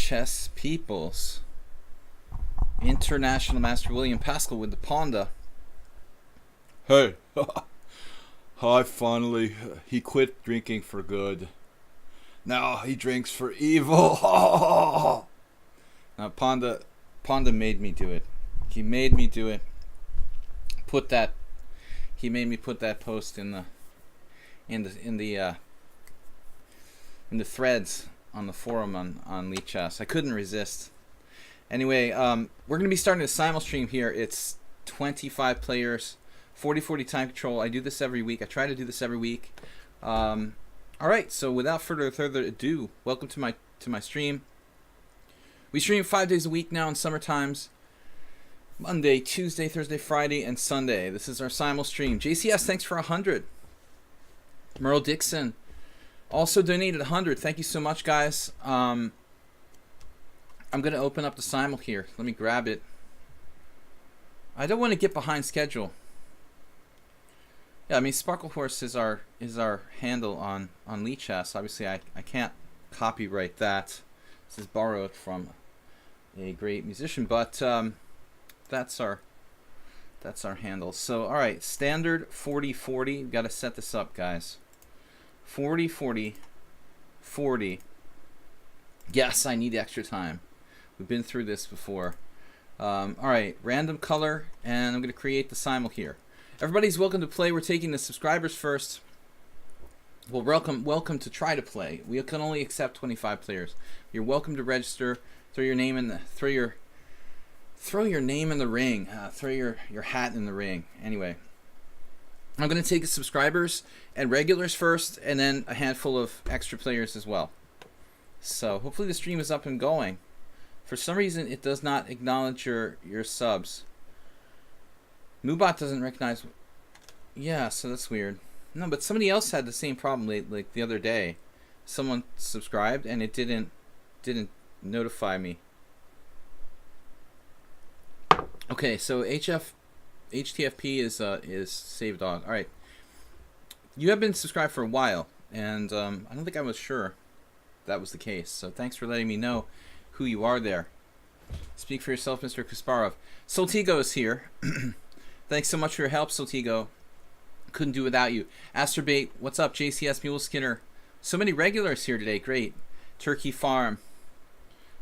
Chess Peoples. International Master William Paschall with the Ponda. Hey, hi, finally. He quit drinking for good. Now he drinks for evil. Now Ponda made me do it. He made me do it. He made me put that post in the threads on the forum on lichess. I couldn't resist. Anyway, we're gonna be starting a simul stream here. It's 25 players, 40-40 time control. I do this every week. I try to do this every week. All right. So without further ado, welcome to my stream. We stream 5 days a week now in summer times. Monday, Tuesday, Thursday, Friday, and Sunday. This is our simul stream. JCS, thanks for 100. Merle Dixon also donated 100. Thank you so much, guys. I'm going to open up the simul here. Let me grab it. I don't want to get behind schedule. Yeah, I mean, Sparkle Horse is our handle on lichess. Obviously, I can't copyright that. This is borrowed from a great musician, but that's our handle. So, all right, standard 40-40. We've got to set this up, guys. 40-40, 40. Yes, I need extra time. We've been through this before. All right, random color, and I'm going to create the simul here. Everybody's welcome to play. We're taking the subscribers first. Well, welcome to try to play. We can only accept 25 players. You're welcome to register. Throw your name in the throw your name in the ring. Throw your hat in the ring. Anyway, I'm going to take the subscribers and regulars first, and then a handful of extra players as well. So hopefully the stream is up and going. For some reason, it does not acknowledge your subs. Moobot doesn't recognize. Yeah, so that's weird. No, but somebody else had the same problem like the other day. Someone subscribed and it didn't notify me. Okay, so HTFP is Save Dog. All right, you have been subscribed for a while, and I don't think I was sure that was the case. So thanks for letting me know who you are there. Speak for yourself, Mr. Kasparov. Soltigo is here. Thanks so much for your help, Soltigo. Couldn't do without you. Asterbait, what's up? JCS Mule Skinner. So many regulars here today. Great. Turkey Farm.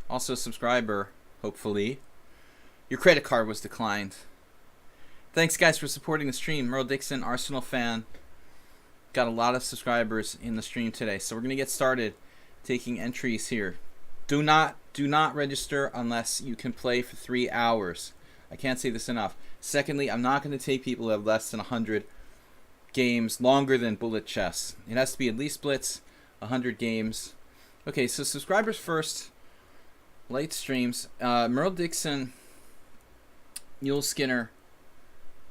Also a subscriber, hopefully. Your credit card was declined. Thanks, guys, for supporting the stream. Merle Dixon, Arsenal fan. Got a lot of subscribers in the stream today. So we're going to get started taking entries here. Do not register unless you can play for 3 hours. I can't say this enough. Secondly, I'm not going to take people who have less than 100 games longer than bullet chess. It has to be at least blitz, 100 games. Okay, so subscribers first. Light streams. Merle Dixon, Mule Skinner,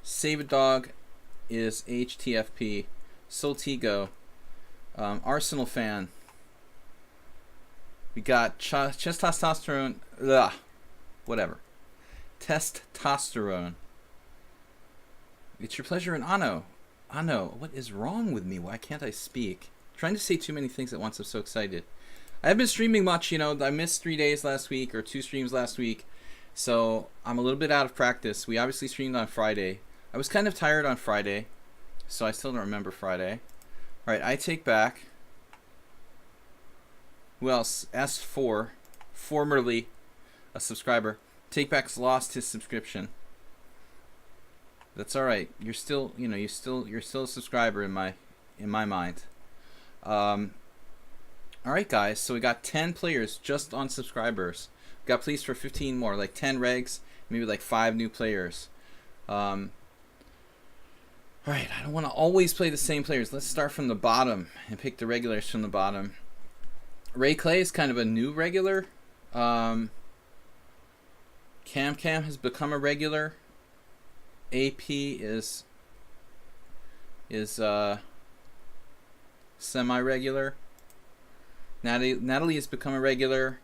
Save a Dog is HTFP, Soltigo, Arsenal fan. We got chest testosterone. Ugh, whatever. Testosterone. It's your pleasure in Anno. Anno, what is wrong with me? Why can't I speak? I'm trying to say too many things at once. I'm so excited. I haven't been streaming much, you know. I missed 3 days last week, or 2 streams last week. So I'm a little bit out of practice. We obviously streamed on Friday. I was kind of tired on Friday, so I still don't remember Friday. All right, I take back. Who else? S4, formerly a subscriber. Takeback's lost his subscription. That's all right. You're still, you know, you're still a subscriber in my mind. All right, guys. So we got 10 players just on subscribers. We got pleased for 15 more, like 10 regs, maybe like 5 new players. All right. I don't want to always play the same players. Let's start from the bottom and pick the regulars from the bottom. Ray Clay is kind of a new regular. Cam has become a regular. AP is semi-regular. Natalie has become a regular.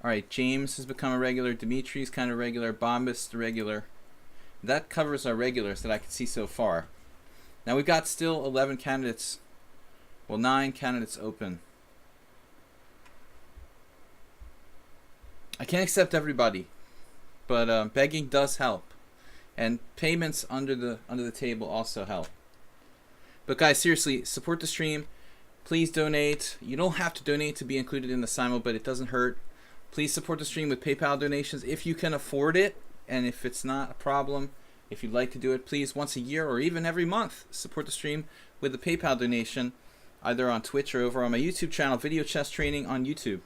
All right, James has become a regular. Dimitri's kind of regular. Bombas regular. That covers our regulars that I can see so far. Now we've got still 11 candidates. Well, 9 candidates open. I can't accept everybody, but begging does help, and payments under the table also help. But guys, seriously, support the stream. Please donate. You don't have to donate to be included in the Simul, but it doesn't hurt. Please support the stream with PayPal donations if you can afford it, and if it's not a problem, if you'd like to do it, please once a year or even every month, support the stream with a PayPal donation, either on Twitch or over on my YouTube channel, Video Chess Training on YouTube.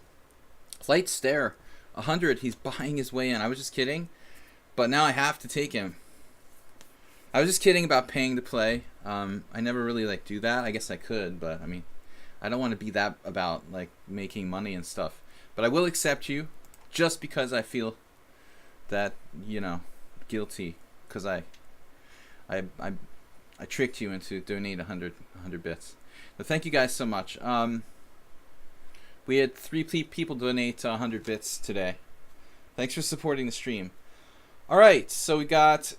Light Stare, 100. He's buying his way in. I was just kidding, but now I have to take him. I was just kidding about paying to play. I never really do that. I guess I could, but I mean, I don't want to be that about making money and stuff. But I will accept you, just because I feel that guilty, because I tricked you into donating 100 bits. But thank you guys so much. We had 3 people donate 100 bits today. Thanks for supporting the stream. All right, so we got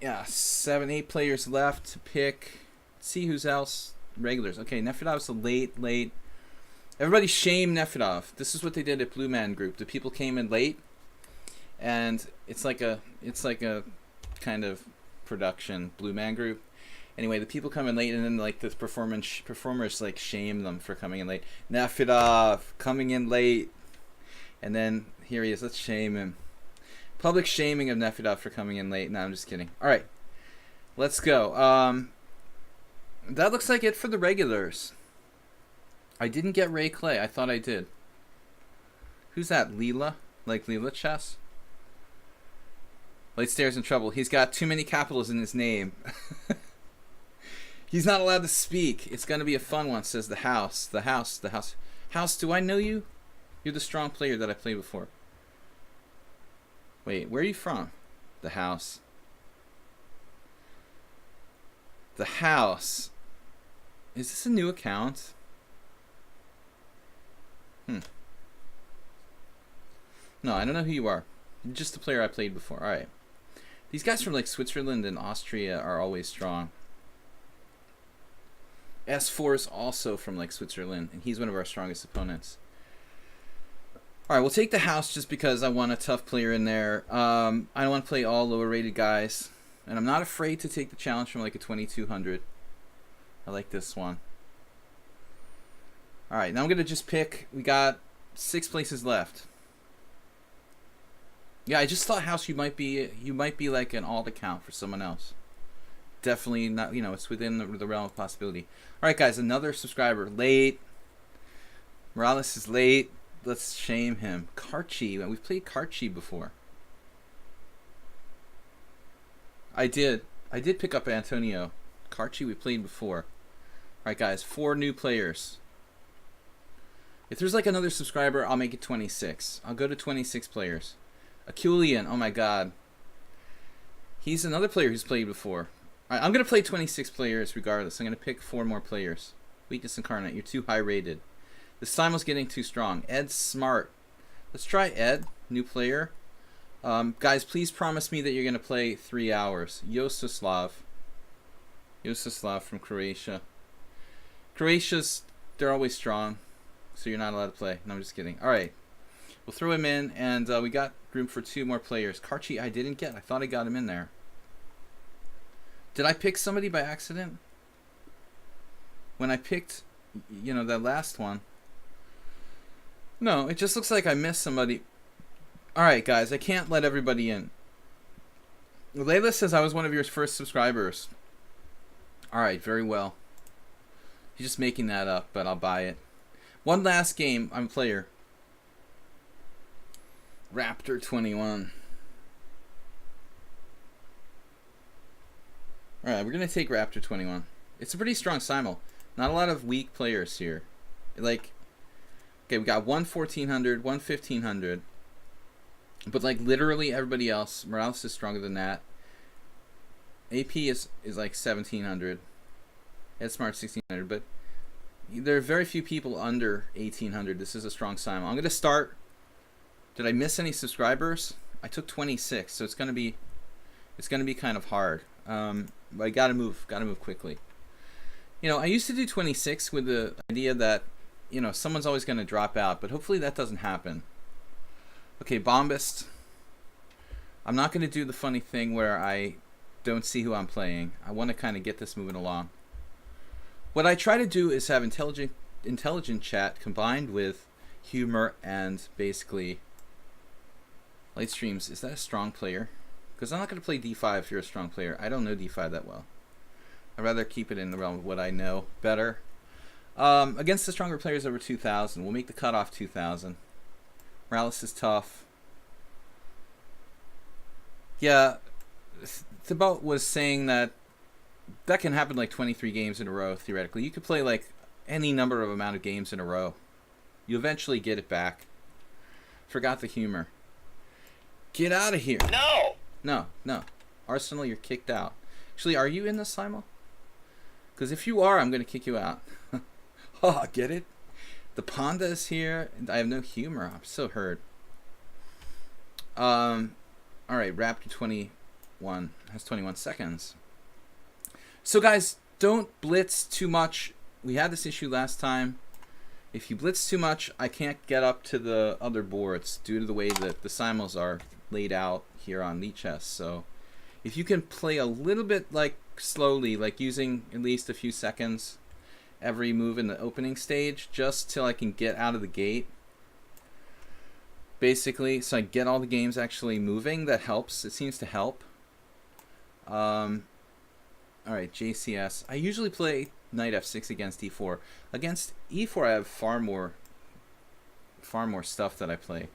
7, 8 players left to pick. Let's see who's else. Regulars. Okay, Nefedov's a late. Everybody shame Nefedov. This is what they did at Blue Man Group. The people came in late, and it's like a kind of production, Blue Man Group. Anyway, the people come in late, and then the performers shame them for coming in late. Nefedov coming in late, and then here he is. Let's shame him. Public shaming of Nefedov for coming in late. No, I'm just kidding. All right, let's go. That looks like it for the regulars. I didn't get Ray Clay. I thought I did. Who's that? Leela? Leela Chess? Light Stare's in trouble. He's got too many capitals in his name. He's not allowed to speak. It's going to be a fun one, says the house. The house. House, do I know you? You're the strong player that I played before. Wait, where are you from? The house. The house. Is this a new account? No, I don't know who you are. You're just the player I played before. Alright. These guys from Switzerland and Austria are always strong. S4 is also from Switzerland, and he's one of our strongest opponents. Alright, we'll take the house just because I want a tough player in there. I don't want to play all lower rated guys. And I'm not afraid to take the challenge from a 2200. I like this one. Alright, now I'm going to just pick. We got 6 places left. Yeah, I just thought house you might be an alt account for someone else. Definitely not, it's within the realm of possibility. Alright guys, another subscriber. Late. Morales is late. Let's shame him. Karchi. We've played Karchi before. I did pick up Antonio. Karchi we played before. Alright guys, 4 new players. If there's another subscriber, I'll make it 26. I'll go to 26 players. Aculian, oh my god. He's another player who's played before. Alright, I'm going to play 26 players regardless. I'm going to pick 4 more players. Weakness Incarnate, you're too high rated. The Simul's getting too strong. Ed Smart. Let's try Ed, new player. Guys, please promise me that you're going to play 3 hours. Josislav from Croatia. Croatia's, they're always strong, so you're not allowed to play. No, I'm just kidding. Alright, we'll throw him in, and we got room for 2 more players. Karchi I didn't get. I thought I got him in there. Did I pick somebody by accident? When I picked, that last one. No, it just looks like I missed somebody. Alright, guys, I can't let everybody in. Layla says I was one of your first subscribers. Alright, very well. He's just making that up, but I'll buy it. One last game. I'm a player. Raptor 21. Alright, we're going to take Raptor 21. It's a pretty strong Simul. Not a lot of weak players here. Okay, we got one 1400, one 1500. But literally everybody else, Morales is stronger than that. AP is 1700. Ed Smart 1600, but there are very few people under 1800. This is a strong Simul. I'm going to start. Did I miss any subscribers? I took 26, so it's going to be kind of hard. But I got to move quickly. I used to do 26 with the idea that someone's always going to drop out, but hopefully that doesn't happen. Okay, Bombist. I'm not going to do the funny thing where I don't see who I'm playing. I want to kind of get this moving along. What I try to do is have intelligent chat combined with humor and basically light streams. Is that a strong player? Because I'm not going to play D5 if you're a strong player. I don't know D5 that well. I'd rather keep it in the realm of what I know better. Against the stronger players over 2,000. We'll make the cutoff 2,000. Morales is tough. Yeah, Thibault was saying that can happen like 23 games in a row, theoretically. You could play like any number of amount of games in a row. You eventually get it back. Forgot the humor. Get out of here. No. Arsenal, you're kicked out. Actually, are you in the Simul? Because if you are, I'm going to kick you out. Oh, get it? The Panda is here, and I have no humor. I'm so hurt. Alright, Raptor 21 has 21 seconds. So guys, don't blitz too much. We had this issue last time. If you blitz too much, I can't get up to the other boards due to the way that the simuls are laid out here on lichess. So if you can play a little bit like slowly, like using at least a few seconds every move in the opening stage, just till I can get out of the gate, basically, so I get all the games actually moving. That helps. It seems to help. Alright, JCS. I usually play knight f6 against e4. Against e4 I have far more stuff that I play.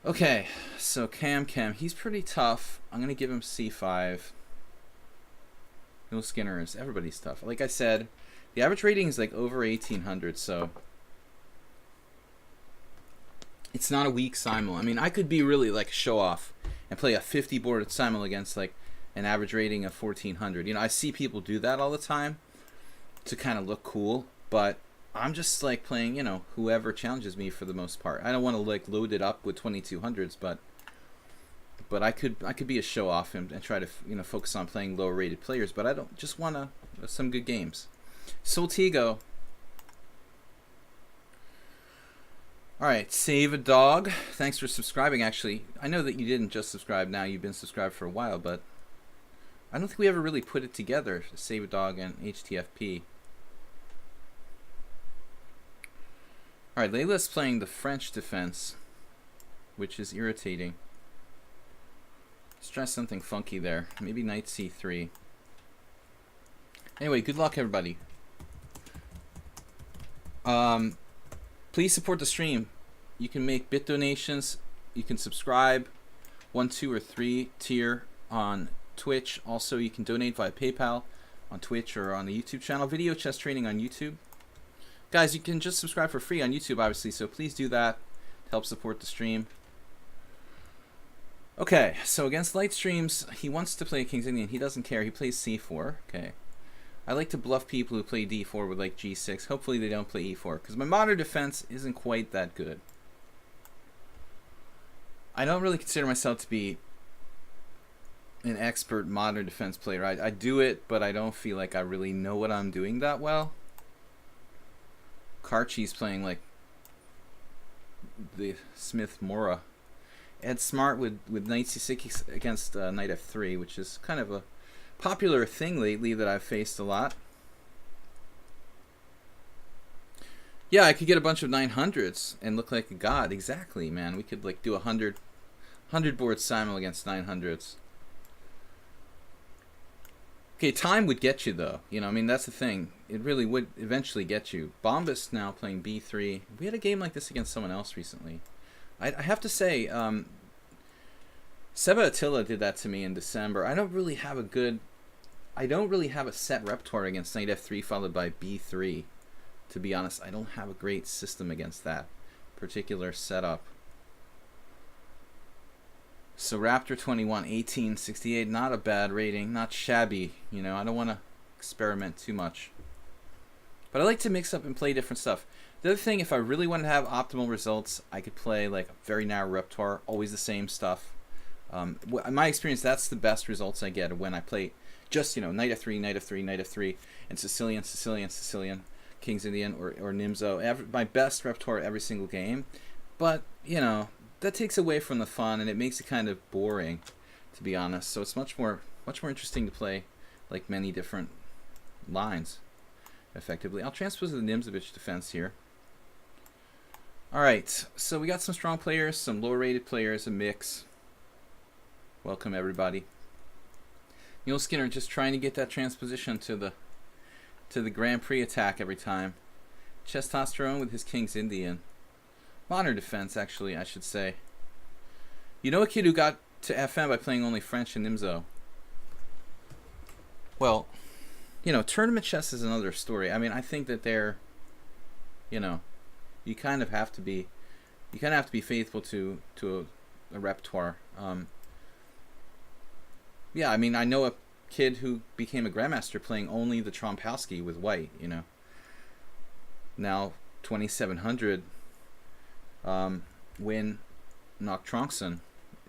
Okay, so Cam, he's pretty tough. I'm going to give him c5. No Skinners. Everybody's tough. Like I said, the average rating is like over 1,800, so it's not a weak simul. I mean, I could be really like show off and play a 50 board simul against like an average rating of 1,400. You know, I see people do that all the time to kind of look cool, but I'm just like playing, you know, whoever challenges me for the most part. I don't want to like load it up with 2200s, but I could be a show off and try to, you know, focus on playing lower rated players, but I don't just want some good games. Soltigo. Alright, Save a Dog. Thanks for subscribing, actually. I know that you didn't just subscribe now, you've been subscribed for a while, but I don't think we ever really put it together, Save a Dog and HTFP. Alright, Layla's playing the French defense, which is irritating. Let's try something funky there. Maybe knight c3. Anyway, good luck, everybody. Please support the stream. You can make bit donations. You can subscribe 1, 2, or 3 tier on Twitch. Also, you can donate via PayPal on Twitch or on the YouTube channel. Video Chess Training on YouTube. Guys, you can just subscribe for free on YouTube, obviously, so please do that to help support the stream. Okay, so against light streams, he wants to play King's Indian. He doesn't care. He plays c4. Okay. I like to bluff people who play d4 with like g6. Hopefully they don't play e4, because my modern defense isn't quite that good. I don't really consider myself to be an expert modern defense player. I do it, but I don't feel like I really know what I'm doing that well. Karchi's playing like the Smith Mora. Ed Smart with knight c6 against knight f3, which is kind of a popular thing lately that I've faced a lot. Yeah, I could get a bunch of 900s and look like a god. Exactly, man. We could like do 100 board simul against 900s. Okay, time would get you though. You know, I mean, that's the thing. It really would eventually get you. Bombus now playing b3. We had a game like this against someone else recently. I have to say, Seba Attila did that to me in December. I don't really have a set repertoire against knight f3 followed by b3. To be honest, I don't have a great system against that particular setup. So Raptor 21, 1868, not a bad rating, not shabby. You know, I don't want to experiment too much. But I like to mix up and play different stuff. The other thing, if I really wanted to have optimal results, I could play like a very narrow repertoire, always the same stuff. In my experience, that's the best results I get when I play just, you know, knight f3, knight f3, knight f3, and Sicilian, Sicilian, Sicilian. King's Indian or Nimzo. My best repertoire every single game. But, you know, that takes away from the fun, and it makes it kind of boring, to be honest. So it's much more interesting to play like many different lines effectively. I'll transpose the Nimzovich defense here. Alright, so we got some strong players, some low-rated players, a mix. Welcome, everybody. Mule Skinner just trying to get that transposition to the Grand Prix attack every time. Testosterone with his King's Indian. Modern defense, actually, I should say. You know a kid who got to FM by playing only French and Nimzo? Well, you know, tournament chess is another story. I mean, I think that they're, you know, you kind of have to be faithful to a repertoire. Yeah, I mean, I know a kid who became a grandmaster playing only the Trompowsky with white, you know. Now 2700 win knocked Tronkson.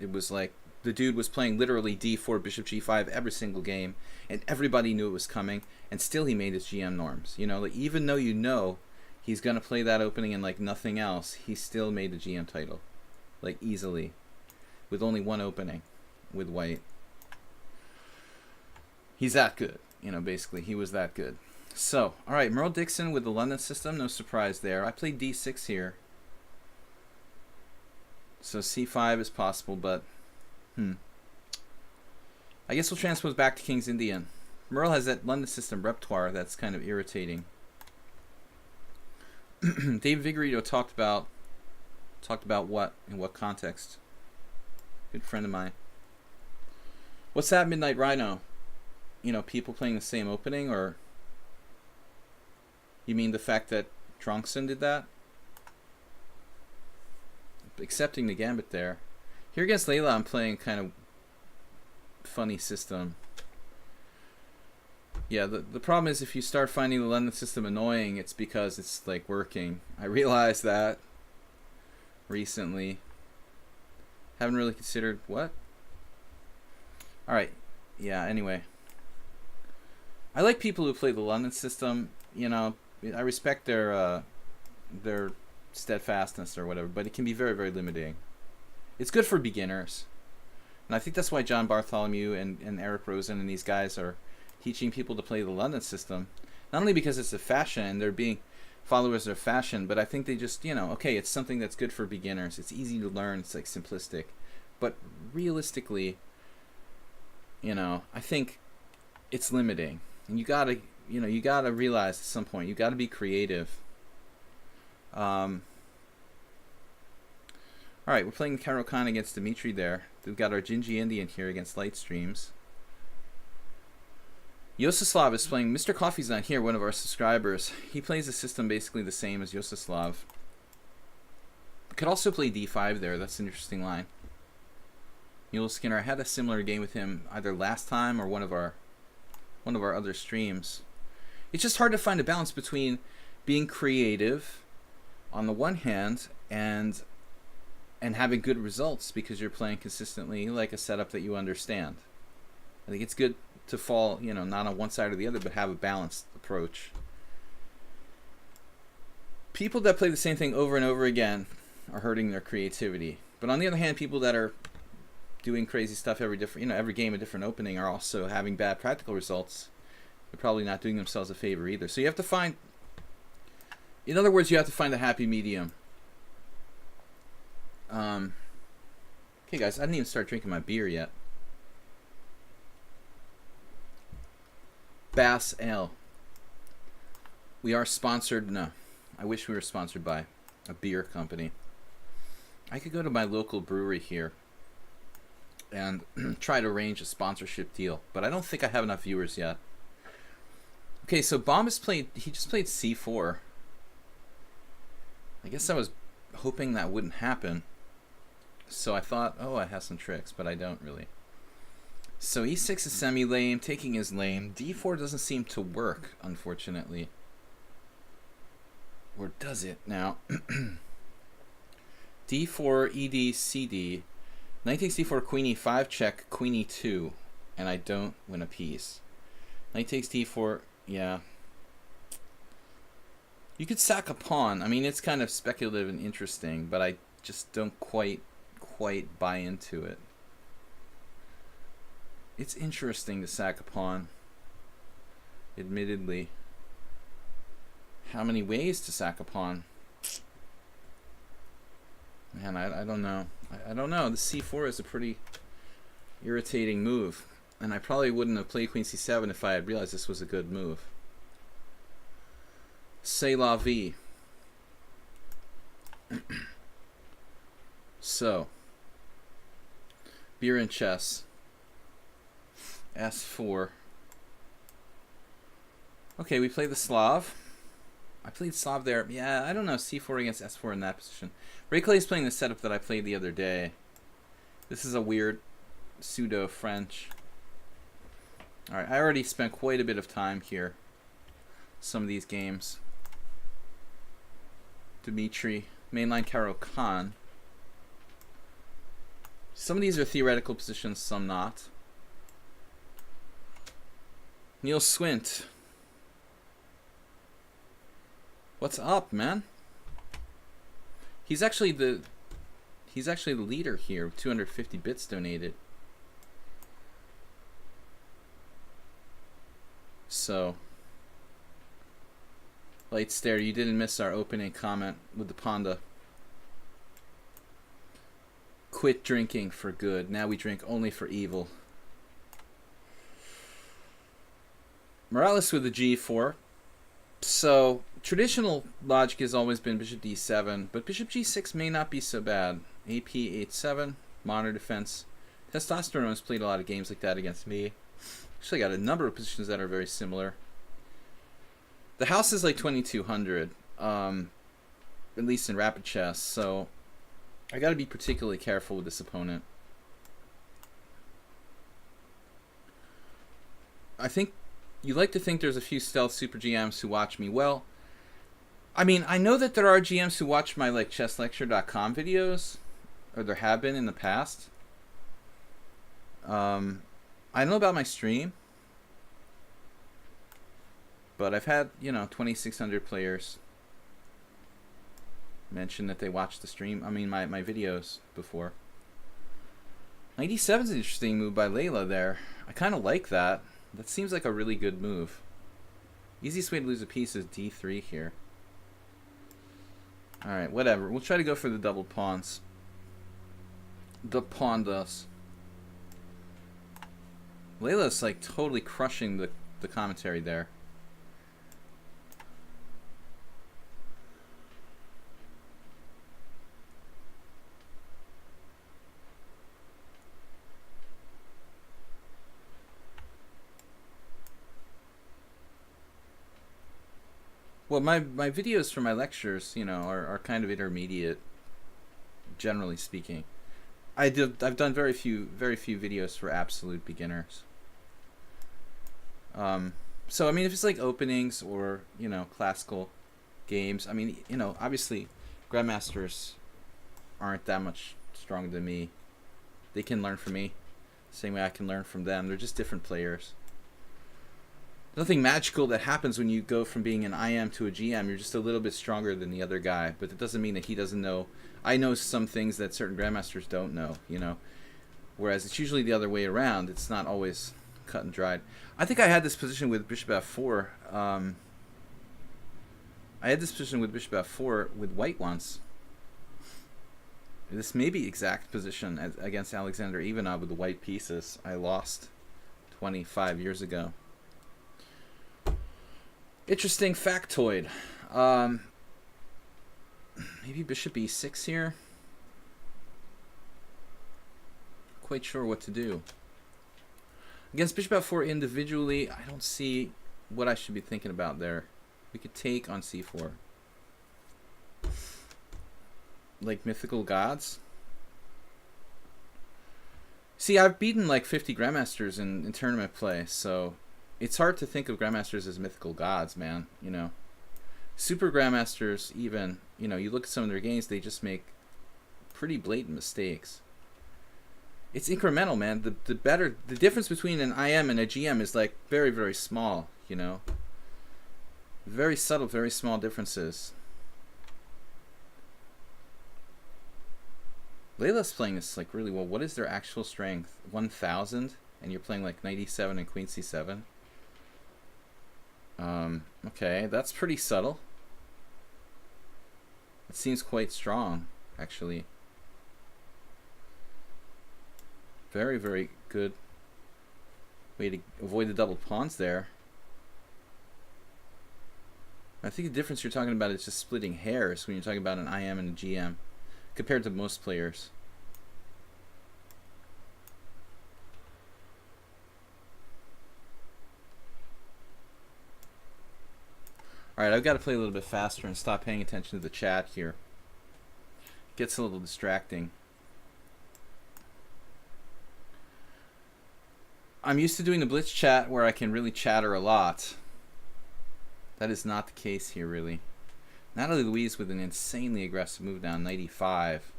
It was like the dude was playing literally d4 bishop g5 every single game, and everybody knew it was coming, and still he made his GM norms. You know, like, even though you know he's gonna play that opening and like nothing else, he still made the GM title, like, easily, with only one opening with white. He's that good, you know, basically. He was that good. So, alright, Merle Dixon with the London system, no surprise there. I played d6 here. So c5 is possible, but, I guess we'll transpose back to King's Indian. Merle has that London system repertoire that's kind of irritating. Dave Vigorito talked about what, in what context? Good friend of mine. What's that, Midnight Rhino? You know, people playing the same opening, or you mean the fact that Tronkson did that? Accepting the gambit there. Here against Layla, I'm playing kind of funny system. Yeah, the problem is if you start finding the London system annoying, it's because it's like working. I realized that recently. Haven't really considered what? Alright, yeah, anyway. I like people who play the London system. You know, I respect their steadfastness or whatever, but it can be very, very limiting. It's good for beginners, and I think that's why John Bartholomew and Eric Rosen and these guys are teaching people to play the London system. Not only because it's a fashion and they're being followers of fashion, but I think they just, you know, okay, it's something that's good for beginners. It's easy to learn. It's like simplistic, but realistically, you know, I think it's limiting. And you gotta realize at some point, you gotta be creative. Alright, we're playing Karo Khan against Dimitri there. We've got our Gingy Indian here against Light Streams. Yososlav is playing, Mr. Coffee's not here, one of our subscribers. He plays the system basically the same as Yososlav. Could also play d5 there, that's an interesting line. Mule Skinner, I had a similar game with him either last time or one of our other streams. It's just hard to find a balance between being creative on the one hand and having good results because you're playing consistently like a setup that you understand. I think it's good to fall, you know, not on one side or the other, but have a balanced approach. People that play the same thing over and over again are hurting their creativity. But on the other hand, people that are doing crazy stuff every game a different opening are also having bad practical results. They're probably not doing themselves a favor either. So you have to find, in other words, you have to find a happy medium. Okay, guys, I didn't even start drinking my beer yet. Bass Ale. We are sponsored. No, I wish we were sponsored by a beer company. I could go to my local brewery here and try to arrange a sponsorship deal, but I don't think I have enough viewers yet. Okay, so Baum has played, he just played c4. I guess I was hoping that wouldn't happen. So I thought, oh, I have some tricks, but I don't really. So e6 is semi-lame, taking is lame. d4 doesn't seem to work, unfortunately. Or does it? Now, d4, ed, cd. Knight takes d4, queen e5, check, queen e2. And I don't win a piece. Knight takes d4, yeah. You could sack a pawn. I mean, it's kind of speculative and interesting, but I just don't quite buy into it. It's interesting to sack a pawn. Admittedly. How many ways to sack a pawn? Man, I don't know. I don't know. The c4 is a pretty irritating move. And I probably wouldn't have played queen c7 if I had realized this was a good move. C'est la vie. So, beer and chess. S4. Okay, we play the Slav. I played Slav there. Yeah, I don't know. C4 against S4 in that position. Ray Clay is playing the setup that I played the other day. This is a weird pseudo-French. Alright, I already spent quite a bit of time here. Some of these games. Dmitry. Mainline Karo Khan. Some of these are theoretical positions, some not. Neil Swint. What's up, man? He's actually the leader here with 250 bits donated. So, Light Stare, you didn't miss our opening comment with the Panda. Quit drinking for good. Now we drink only for evil. Morales with the G4. So, traditional logic has always been bishop d7, but bishop g6 may not be so bad. AP h7, modern defense. Testosterone has played a lot of games like that against me. Actually got a number of positions that are very similar. The house is like 2200, at least in rapid chess, so I got to be particularly careful with this opponent. I think you like to think there's a few stealth super GMs who watch me. Well, I mean, I know that there are GMs who watch my like chesslecture.com videos, or there have been in the past. I know about my stream, but I've had, 2,600 players mention that they watched the stream. I mean, my videos before. 97 is an interesting move by Layla there. I kind of like that. That seems like a really good move. Easiest way to lose a piece is d3 here. Alright, whatever. We'll try to go for the double pawns. The pawn does. Layla's like totally crushing the commentary there. Well, my videos for my lectures, are kind of intermediate, generally speaking. I've done very few videos for absolute beginners. So I mean, if it's like openings or classical games, I mean, obviously grandmasters aren't that much stronger than me. They can learn from me, same way I can learn from them. They're just different players. Nothing magical that happens when you go from being an IM to a GM. You're just a little bit stronger than the other guy, but that doesn't mean that he doesn't know. I know some things that certain grandmasters don't know, whereas it's usually the other way around. It's not always cut and dried. I think I had this position with bishop f4. I had this position with bishop f4 with white once. This may be exact position against Alexander Ivanov with the white pieces. I lost 25 years ago. Interesting factoid. Maybe bishop e6 here. Quite sure what to do. Against bishop f4 individually, I don't see what I should be thinking about there. We could take on c4. Like mythical gods. See, I've beaten like 50 grandmasters in tournament play, so it's hard to think of grandmasters as mythical gods, man. Super grandmasters, even, you look at some of their games, they just make pretty blatant mistakes. It's incremental, man. The difference between an IM and a GM is like very, very small, Very subtle, very small differences. Layla's playing this like really well. What is their actual strength? 1000, and you're playing like 97 and queen c7. Okay, that's pretty subtle. It seems quite strong, actually. Very, very good way to avoid the double pawns there. I think the difference you're talking about is just splitting hairs when you're talking about an IM and a GM compared to most players. Alright, I've got to play a little bit faster and stop paying attention to the chat here. It gets a little distracting. I'm used to doing the blitz chat where I can really chatter a lot. That is not the case here, really. Natalie Louise with an insanely aggressive move down, 95.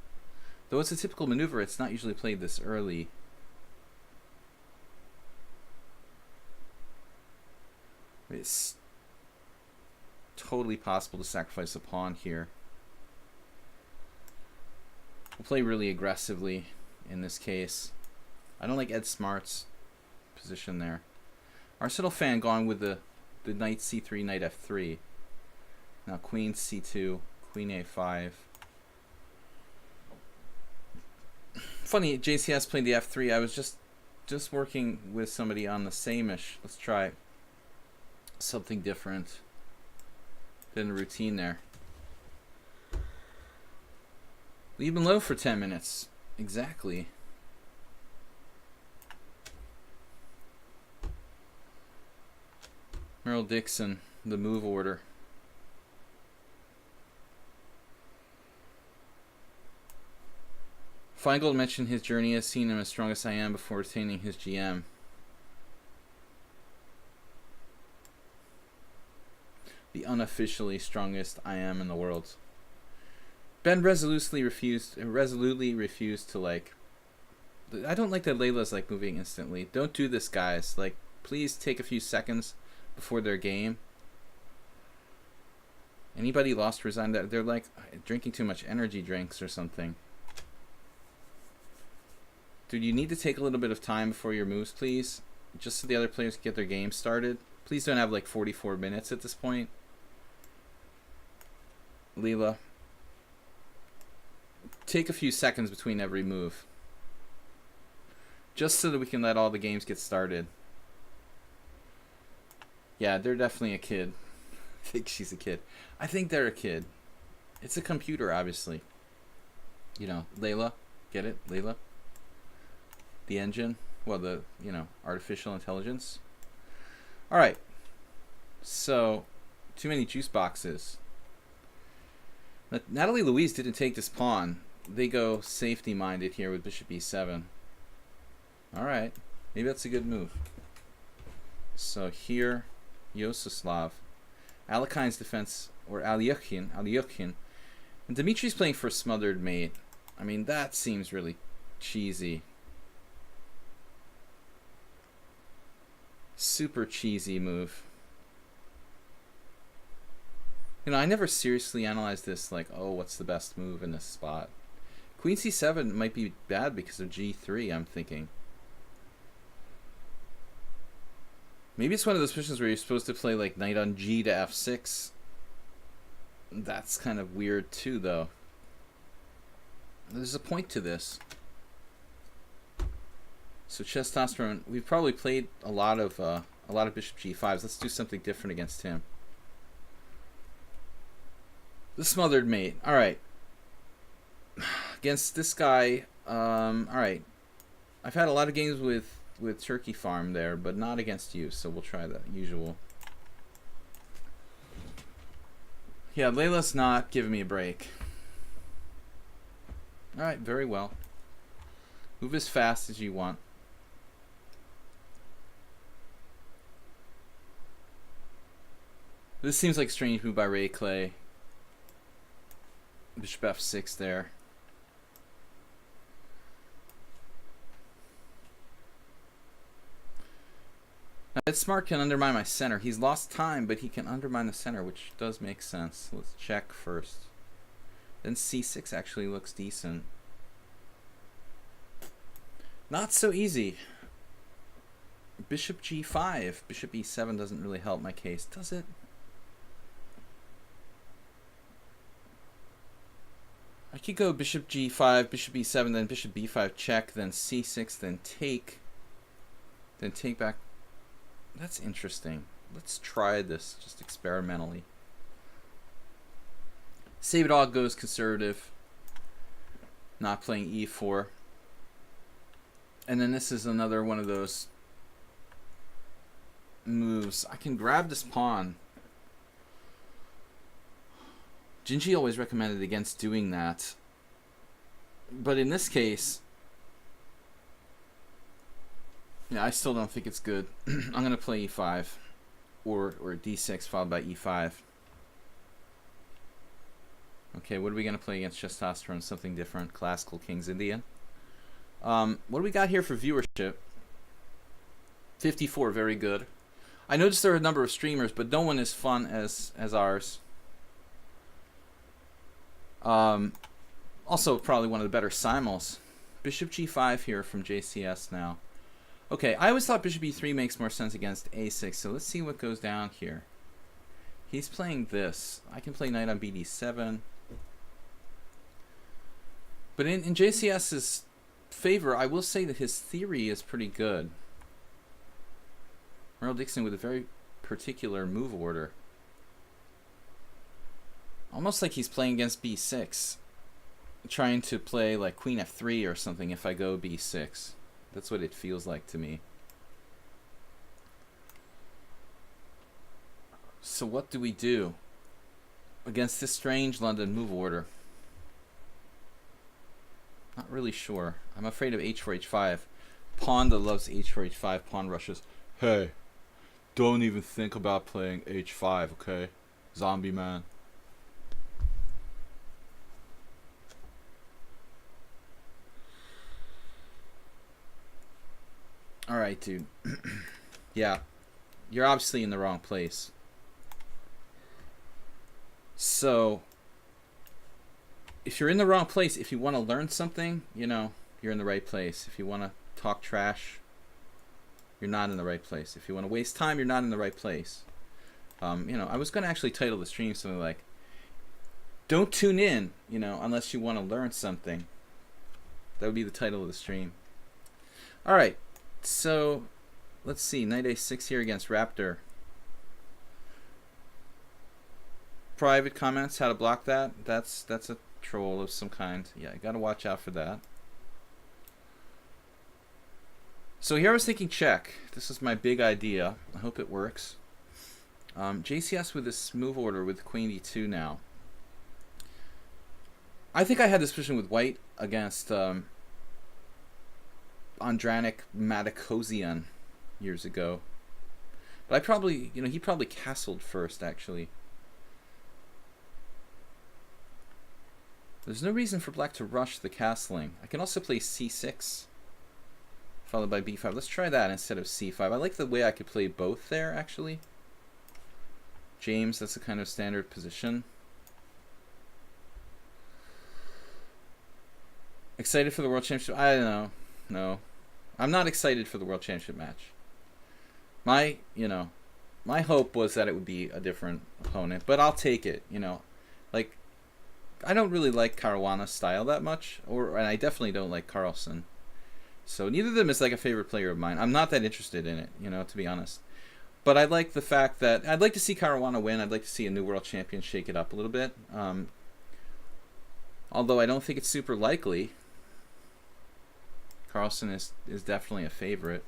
Though it's a typical maneuver, it's not usually played this early. It's totally possible to sacrifice a pawn here. We'll play really aggressively in this case. I don't like Ed Smart's position there. Arsenal fan gone with the knight c3, knight f3. Now queen c2, queen a5. Funny, JCS played the f3. I was just working with somebody on the same-ish. Let's try something different than the routine there. Leave him low for 10 minutes. Exactly. Merrill Dixon, the move order. Feingold mentioned his journey has seen him as strong as I am before attaining his GM. The unofficially strongest I am in the world. Ben resolutely refused to like. I don't like that Layla's like moving instantly. Don't do this, guys. Like, please take a few seconds before their game. Anybody lost or resigned that they're like drinking too much energy drinks or something. Dude, you need to take a little bit of time before your moves, please. Just so the other players can get their game started. Please don't have like 44 minutes at this point. Leela, take a few seconds between every move. Just so that we can let all the games get started. Yeah, they're definitely a kid. I think she's a kid. I think they're a kid. It's a computer, obviously. You know, Layla. Get it? Layla? The engine. Well, the, you know, artificial intelligence. Alright. So, too many juice boxes. Natalie Louise didn't take this pawn. They go safety-minded here with bishop e7. Alright. Maybe that's a good move. So here, Yososlav. Alekhine's defense, or Alyukhin. And Dimitri's playing for smothered mate. I mean, that seems really cheesy. Super cheesy move. You know, I never seriously analyzed this like, oh, what's the best move in this spot? Queen c7 might be bad because of g3, I'm thinking. Maybe it's one of those positions where you're supposed to play like knight on g to f6. That's kind of weird too, though. There's a point to this. So Testosterone, we've probably played a lot of bishop g5s. Let's do something different against him. The smothered mate. All right. Against this guy, all right. I've had a lot of games with Turkey Farm there, but not against you, so we'll try the usual. Yeah, Layla's not giving me a break. Alright, very well. Move as fast as you want. This seems like a strange move by Ray Clay. Bishop f6 there. That smart can undermine my center. He's lost time, but he can undermine the center, which does make sense. Let's check first. Then c6 actually looks decent. Not so easy. Bishop g5. Bishop e7 doesn't really help my case, does it? I could go bishop g5, bishop e7, then bishop b5 check, then c6, then take back. That's interesting. Let's try this just experimentally. Save it all goes conservative. Not playing e4. And then this is another one of those moves. I can grab this pawn. Jinji always recommended against doing that. But in this case, yeah, I still don't think it's good. I'm going to play e5 or d6 followed by e5. Okay, what are we going to play against Testosterone? Something different. Classical King's Indian. What do we got here for viewership? 54, very good. I noticed there are a number of streamers, but no one as fun as ours. Also, probably one of the better simuls. Bishop g5 here from JCS now. Okay, I always thought bishop e3 makes more sense against a6, so let's see what goes down here. He's playing this. I can play knight on bd7. But in JCS's favor, I will say that his theory is pretty good. Merle Dixon with a very particular move order. Almost like he's playing against b6. Trying to play like queen f3 or something if I go b6. That's what it feels like to me. So what do we do against this strange London move order? Not really sure. I'm afraid of h4, h5. Pawn that loves h4, h5. Pawn rushes. Hey, don't even think about playing h5, okay? Zombie man. Alright, dude. Yeah. You're obviously in the wrong place. So, if you're in the wrong place, if you want to learn something, you know, you're in the right place. If you want to talk trash, you're not in the right place. If you want to waste time, you're not in the right place. You know, I was going to actually title the stream something like, don't tune in, you know, unless you want to learn something. That would be the title of the stream. Alright. So, let's see. Knight a6 here against Raptor. Private comments, how to block that. That's a troll of some kind. Yeah, you gotta watch out for that. So here I was thinking check. This is my big idea. I hope it works. JCS with this move order with queen e2 now. I think I had this position with white against Andranik Matikosian years ago. But I probably, you know, he probably castled first, actually. There's no reason for black to rush the castling. I can also play c6, followed by b5. Let's try that instead of c5. I like the way I could play both there, actually. James, that's a kind of standard position. Excited for the World Championship? I don't know. No. I'm not excited for the World Championship match. My hope was that it would be a different opponent, but I'll take it, you know. Like, I don't really like Caruana's style that much, and I definitely don't like Carlsen. So neither of them is like a favorite player of mine. I'm not that interested in it, you know, to be honest. But I like the fact that I'd like to see Caruana win. I'd like to see a new world champion shake it up a little bit. Although I don't think it's super likely. Carlsen is definitely a favorite.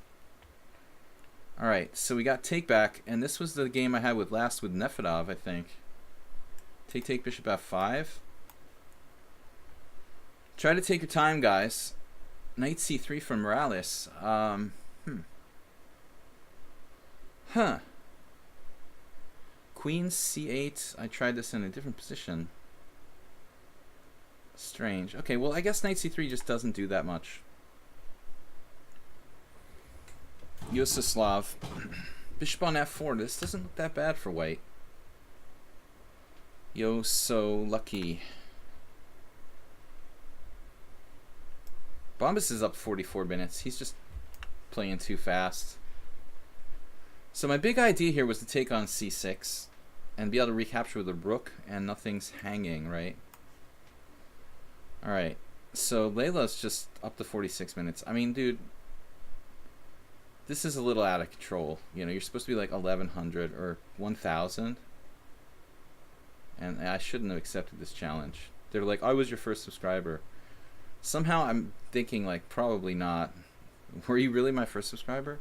Alright, so we got take back, and this was the game I had with Nefedov, I think. Take bishop f5. Try to take your time, guys. Knight c3 from Morales. Queen c8. I tried this in a different position. Strange. Okay, well, I guess knight c3 just doesn't do that much. Yossislav. Bishop on f4. This doesn't look that bad for white. Yo, so lucky. Bombas is up 44 minutes. He's just playing too fast. So my big idea here was to take on c6 and be able to recapture with a rook, and nothing's hanging, right? Alright, so Layla's just up to 46 minutes. I mean, dude, this is a little out of control. You know, you're supposed to be like 1100 or 1000. And I shouldn't have accepted this challenge. They're like, I was your first subscriber. Somehow I'm thinking, like, probably not. Were you really my first subscriber?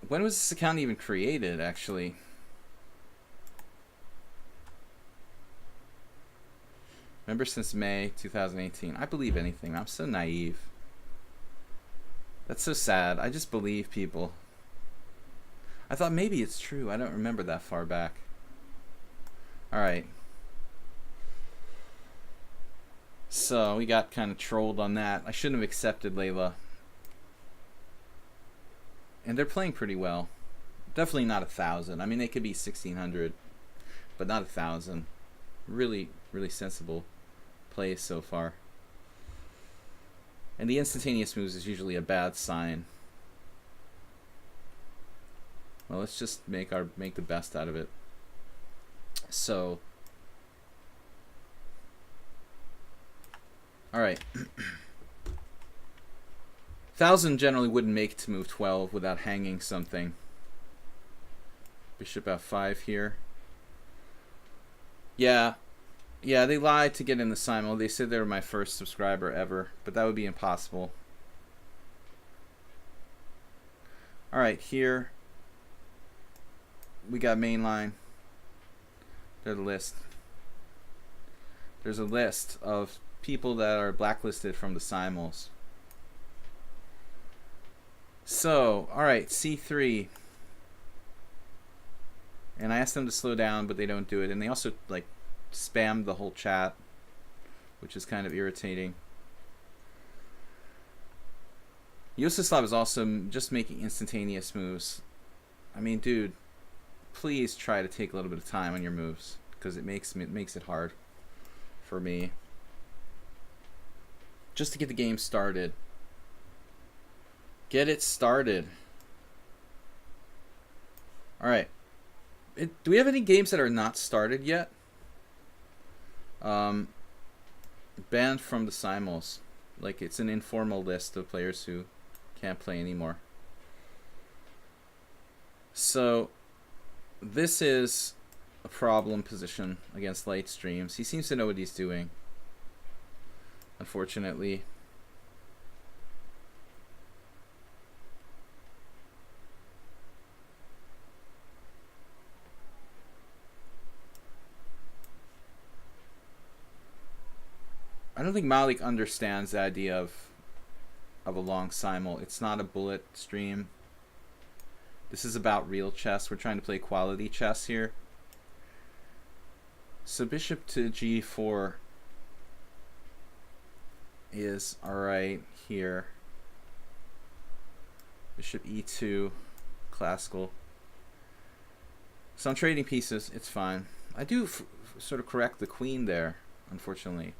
When was this account even created, actually? Remember, since May 2018. I believe anything. I'm so naive. That's so sad. I just believe people. I thought maybe it's true. I don't remember that far back. Alright. So, we got kind of trolled on that. I shouldn't have accepted Layla. And they're playing pretty well. Definitely not 1,000. I mean, they could be 1,600. But not 1,000. Really, really sensible plays so far. And the instantaneous moves is usually a bad sign. Well, let's just make the best out of it. So, all right. 1,000 generally wouldn't make it to move 12 without hanging something. Bishop f5 here. Yeah, they lied to get in the Simul. They said they were my first subscriber ever, but that would be impossible. All right, here we got mainline. There's a list. There's a list of people that are blacklisted from the Simuls. So, alright, c3. And I asked them to slow down, but they don't do it. And they also, like, spammed the whole chat, which is kind of irritating. Yososlav is also just making instantaneous moves. I mean, dude, please try to take a little bit of time on your moves, because it makes it hard for me just to get the game started. Get it started. All right. Do we have any games that are not started yet? Banned from the Simuls. Like, it's an informal list of players who can't play anymore. So this is a problem position against light streams. He seems to know what he's doing, unfortunately. I don't think Malik understands the idea of a long simul. It's not a bullet stream. This is about real chess. We're trying to play quality chess here. So bishop to g4 is alright here. Bishop e2, classical. So I'm trading pieces. It's fine. I do sort of correct the queen there, unfortunately.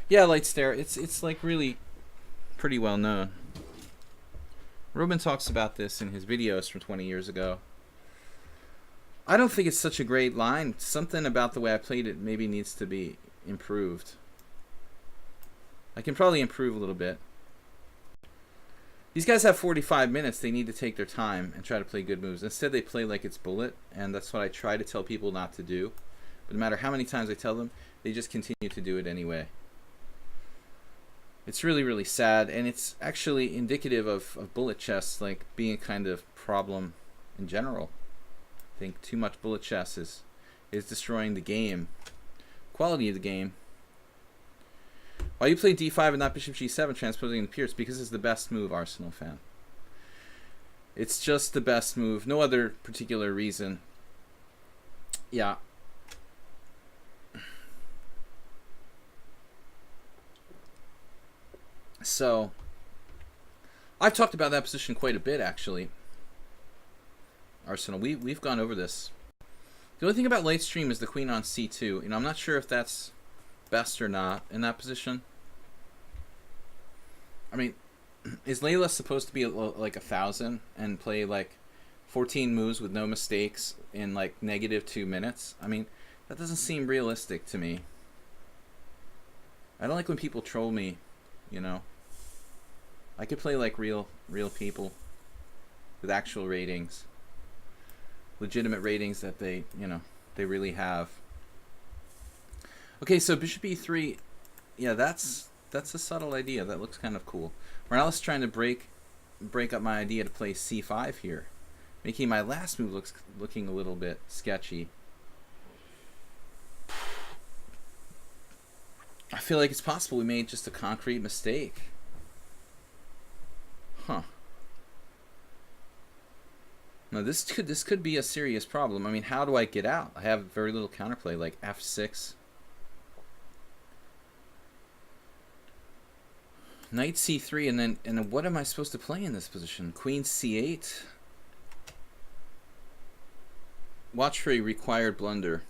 Yeah, light stare. It's like really pretty well known. Ruben talks about this in his videos from 20 years ago. I don't think it's such a great line. Something about the way I played it maybe needs to be improved. I can probably improve a little bit. These guys have 45 minutes. They need to take their time and try to play good moves. Instead, they play like it's bullet, and that's what I try to tell people not to do. But no matter how many times I tell them, they just continue to do it anyway. It's really, really sad, and it's actually indicative of bullet chess like being a kind of problem in general. I think too much bullet chess is destroying the game, quality of the game. Why you play d5 and not bishop g7 transposing the Pierce? Because it's the best move, Arsenal fan. It's just the best move. No other particular reason. Yeah. So, I've talked about that position quite a bit, actually. Arsenal, we've gone over this. The only thing about late stream is the queen on c2. You know, I'm not sure if that's best or not in that position. I mean, is Layla supposed to be like 1,000 and play like 14 moves with no mistakes in like -2 minutes? I mean, that doesn't seem realistic to me. I don't like when people troll me, you know. I could play like real people with actual ratings, legitimate ratings that they, you know, they really have. Okay, so bishop e3, yeah, that's a subtle idea. That looks kind of cool. Morales trying to break up my idea to play c5 here, making my last move looking a little bit sketchy. I feel like it's possible we made just a concrete mistake. Huh. Now this could be a serious problem. I mean, how do I get out? I have very little counterplay, like f6. Knight c3, and then what am I supposed to play in this position? Queen c8. Watch for a required blunder.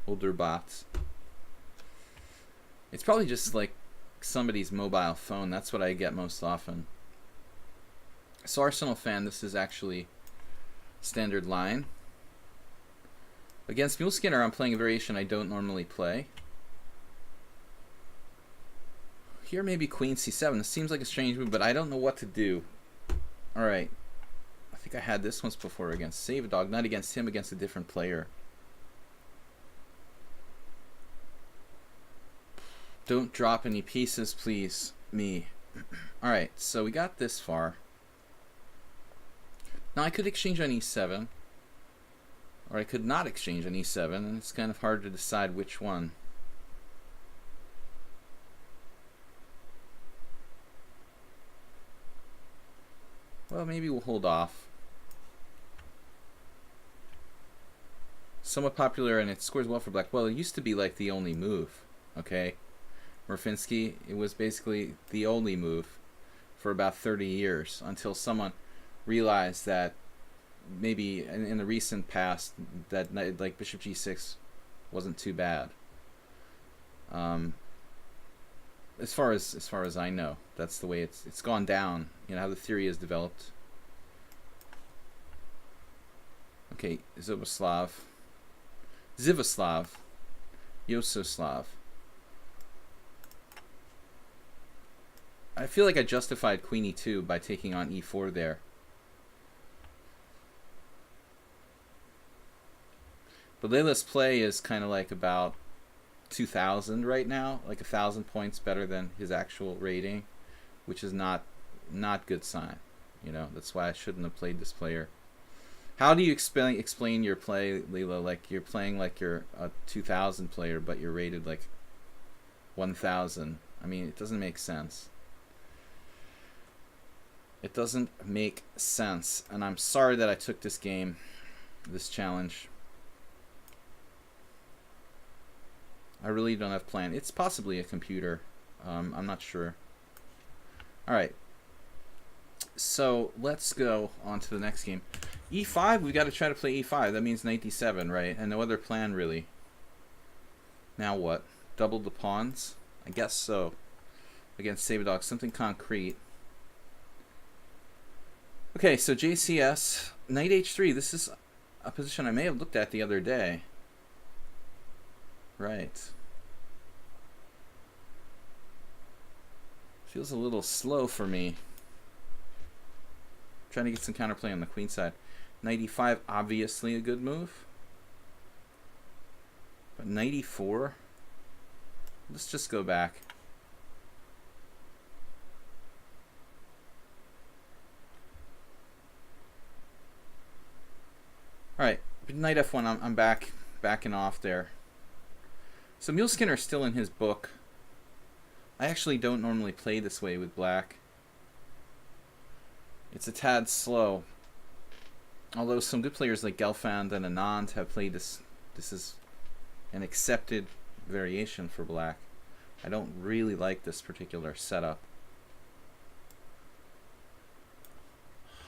Older bots. It's probably just like somebody's mobile phone. That's what I get most often. So Arsenal fan, this is actually standard line. Against Mule Skinner, I'm playing a variation I don't normally play. Here maybe queen c7. This seems like a strange move, but I don't know what to do. Alright. I think I had this once before against Save a Dog. Not against him, against a different player. Don't drop any pieces, please. Me. Alright, so we got this far. Now I could exchange on e7. Or I could not exchange on e7, and it's kind of hard to decide which one. Well, maybe we'll hold off. Somewhat popular, and it scores well for black. Well, it used to be like the only move, okay? Murfinski, it was basically the only move for about 30 years until someone realized that maybe in the recent past that like bishop g6 wasn't too bad. As far as I know, that's the way it's gone down. You know how the theory is developed. Okay, Zivoslav, Yososlav. I feel like I justified queen e2 by taking on e4 there. But Layla's play is kind of like about 2,000 right now, like 1,000 points better than his actual rating, which is not good sign. You know, that's why I shouldn't have played this player. How do you explain your play, Layla? Like you're playing like you're a 2,000 player, but you're rated like 1,000. I mean, it doesn't make sense. It doesn't make sense, and I'm sorry that I took this game, this challenge. I really don't have plan. It's possibly a computer. I'm not sure. Alright. So, let's go on to the next game. e5, we got to try to play e5. That means knight d7, right? And no other plan, really. Now what? Double the pawns? I guess so. Against Saberdog. Something concrete. Okay, so JCS. Knight h3. This is a position I may have looked at the other day. Right. Feels a little slow for me. Trying to get some counterplay on the queen side. Knight e5, obviously a good move. But knight e4, let's just go back. Alright, knight f1, I'm backing off there. So Mule Skinner's still in his book. I actually don't normally play this way with black. It's a tad slow. Although some good players like Gelfand and Anand have played this. This is an accepted variation for black. I don't really like this particular setup.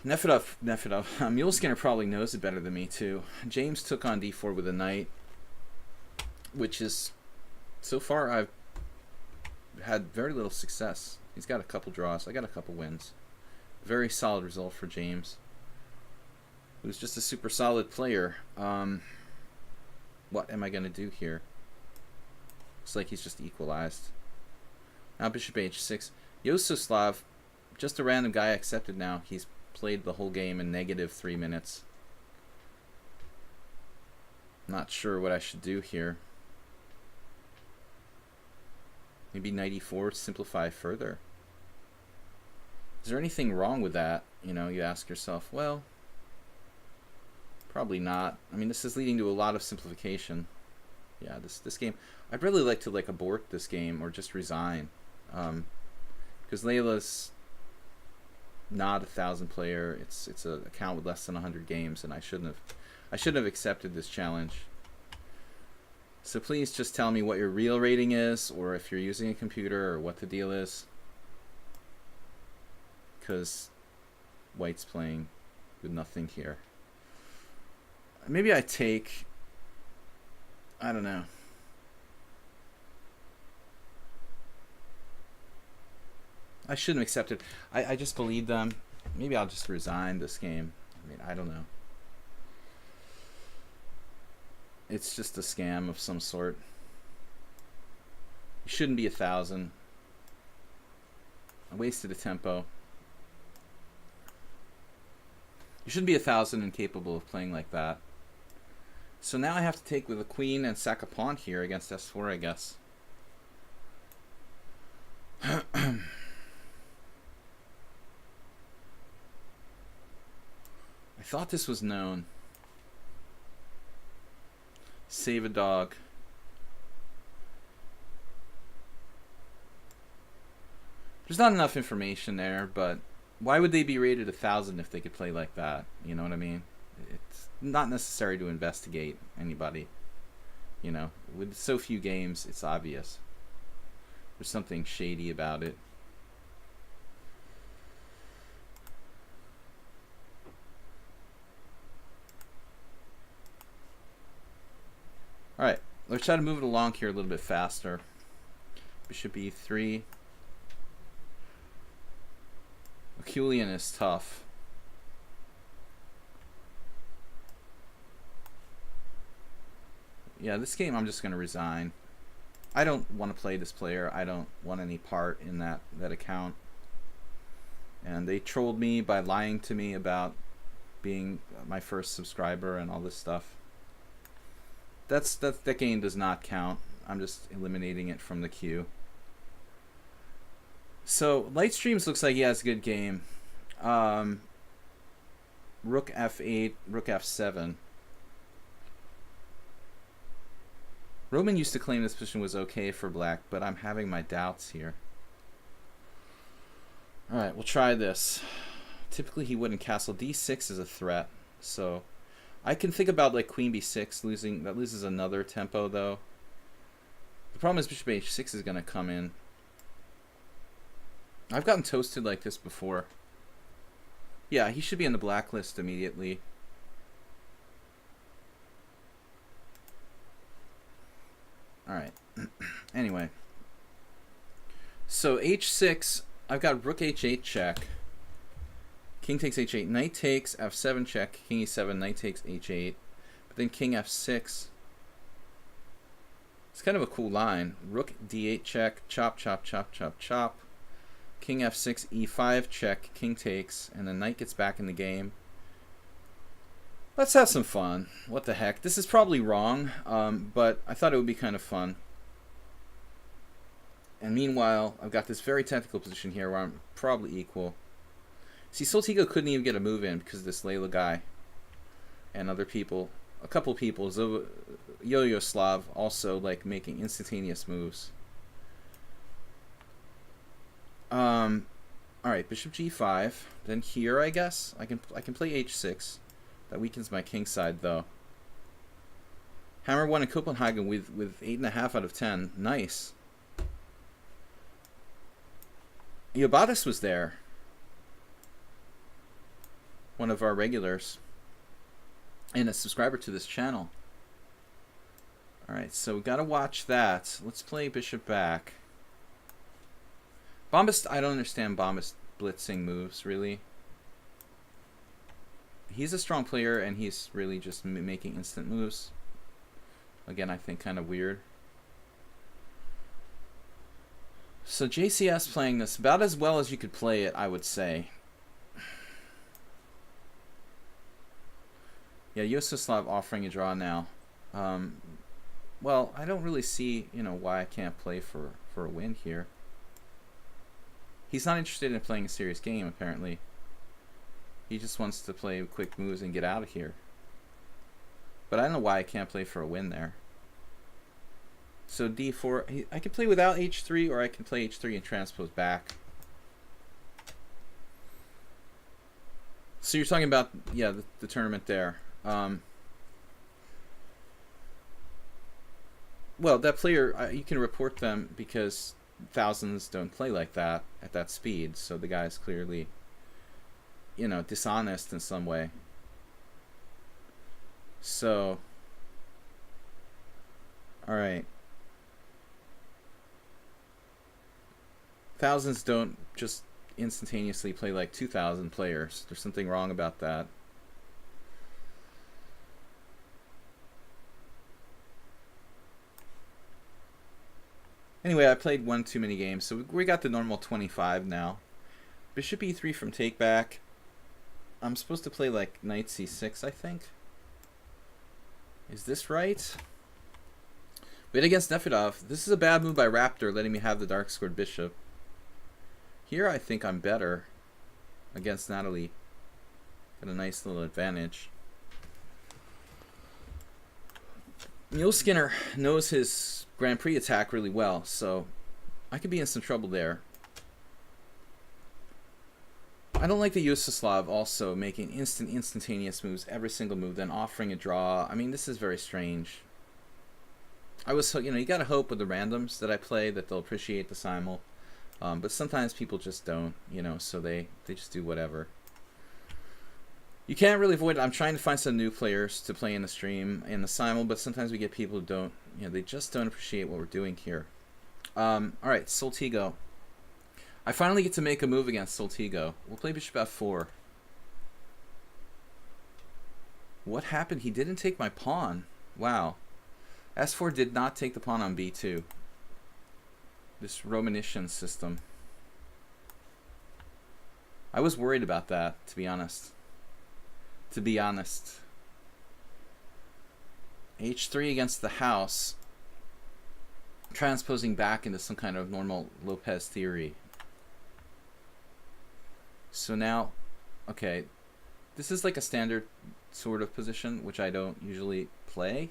Nefedov. Mule Skinner probably knows it better than me, too. James took on d4 with a knight, which is, so far, I've had very little success. He's got a couple draws. I got a couple wins. Very solid result for James, who's just a super solid player. What am I going to do here? Looks like he's just equalized. Now bishop h6. Yososlav, just a random guy accepted now. He's played the whole game in -3 minutes. Not sure what I should do here. Maybe knight e4, simplify further. Is there anything wrong with that? You know, you ask yourself, well, probably not. I mean, this is leading to a lot of simplification. Yeah, this game, I'd really like to abort this game or just resign. Because Layla's not a 1,000 player. It's an account with less than 100 games, and I shouldn't have accepted this challenge. So please just tell me what your real rating is, or if you're using a computer, or what the deal is. Because White's playing with nothing here. Maybe I take, I don't know. I shouldn't have accepted. I just believe them. Maybe I'll just resign this game. I mean, I don't know. It's just a scam of some sort. You shouldn't be 1,000. I wasted a tempo. You shouldn't be 1,000 and capable of playing like that. So now I have to take with a queen and sack a pawn here against s4, I guess. I thought this was known. Save a dog. There's not enough information there, but why would they be rated 1,000 if they could play like that? You know what I mean? It's not necessary to investigate anybody. You know, with so few games, it's obvious. There's something shady about it. Alright, let's try to move it along here a little bit faster. Bishop e3. Herculean is tough. Yeah, this game I'm just going to resign. I don't want to play this player. I don't want any part in that account. And they trolled me by lying to me about being my first subscriber and all this stuff. That game does not count. I'm just eliminating it from the queue. So Lightstreams looks like he has a good game. Rook f8, rook f7. Roman used to claim this position was okay for black, but I'm having my doubts here. Alright, we'll try this. Typically he wouldn't castle. d6 is a threat, so I can think about like queen b6 losing. That loses another tempo though. The problem is bishop h6 is going to come in. I've gotten toasted like this before. Yeah, he should be on the blacklist immediately. Alright. Anyway. So h6, I've got rook h8 check. King takes h8, knight takes f7 check, king e7, knight takes h8. But then king f6. It's kind of a cool line. Rook d8 check, chop, chop, chop, chop, chop. King f6, e5 check, king takes, and then knight gets back in the game. Let's have some fun. What the heck? This is probably wrong, but I thought it would be kind of fun. And meanwhile, I've got this very technical position here where I'm probably equal. See, Soltigo couldn't even get a move in because of this Layla guy. And other people, a couple people, Yo-Yo Slav, also like making instantaneous moves. Alright, bishop g5. Then here, I guess, I can play h6. That weakens my king side, though. Hammer won in Copenhagen with 8.5 out of 10. Nice. Iobatis was there. one of our regulars and a subscriber to this channel. Alright, so we gotta watch that. Let's play bishop back. Bombast, I don't understand Bombast blitzing moves, really. He's a strong player, and he's really just making instant moves. Again, I think kind of weird. So JCS playing this about as well as you could play it, I would say. Yeah, Yososlav offering a draw now. Well, I don't really see, why I can't play for a win here. He's not interested in playing a serious game, apparently. He just wants to play quick moves and get out of here. But I don't know why I can't play for a win there. So d4, I can play without h3, or I can play h3 and transpose back. So you're talking about, yeah, the tournament there. Well, that player, you can report them because thousands don't play like that at that speed. So the guy's clearly, dishonest in some way. So, all right. Thousands don't just instantaneously play like 2,000 players. There's something wrong about that. Anyway, I played one too many games, so we got the normal 25 now. Bishop e3 from take back. I'm supposed to play like knight c6, I think. Is this right? Wait against Nefedov. This is a bad move by Raptor, letting me have the dark squared bishop. Here I think I'm better against Natalie. Got a nice little advantage. Mule Skinner knows his Grand Prix attack really well, so I could be in some trouble there. I don't like the Yososlav also making instantaneous moves, every single move, then offering a draw. I mean, this is very strange. I was, you gotta hope with the randoms that I play that they'll appreciate the Simul. But sometimes people just don't, so they just do whatever. You can't really avoid it. I'm trying to find some new players to play in the stream, in the Simul, but sometimes we get people who don't, they just don't appreciate what we're doing here. Alright, Soltigo. I finally get to make a move against Soltigo. We'll play bishop f4. What happened? He didn't take my pawn. Wow. s4 did not take the pawn on b2. This Romanician system. I was worried about that, to be honest. h3 against the house. Transposing back into some kind of normal Lopez theory. So now, okay, this is like a standard sort of position, which I don't usually play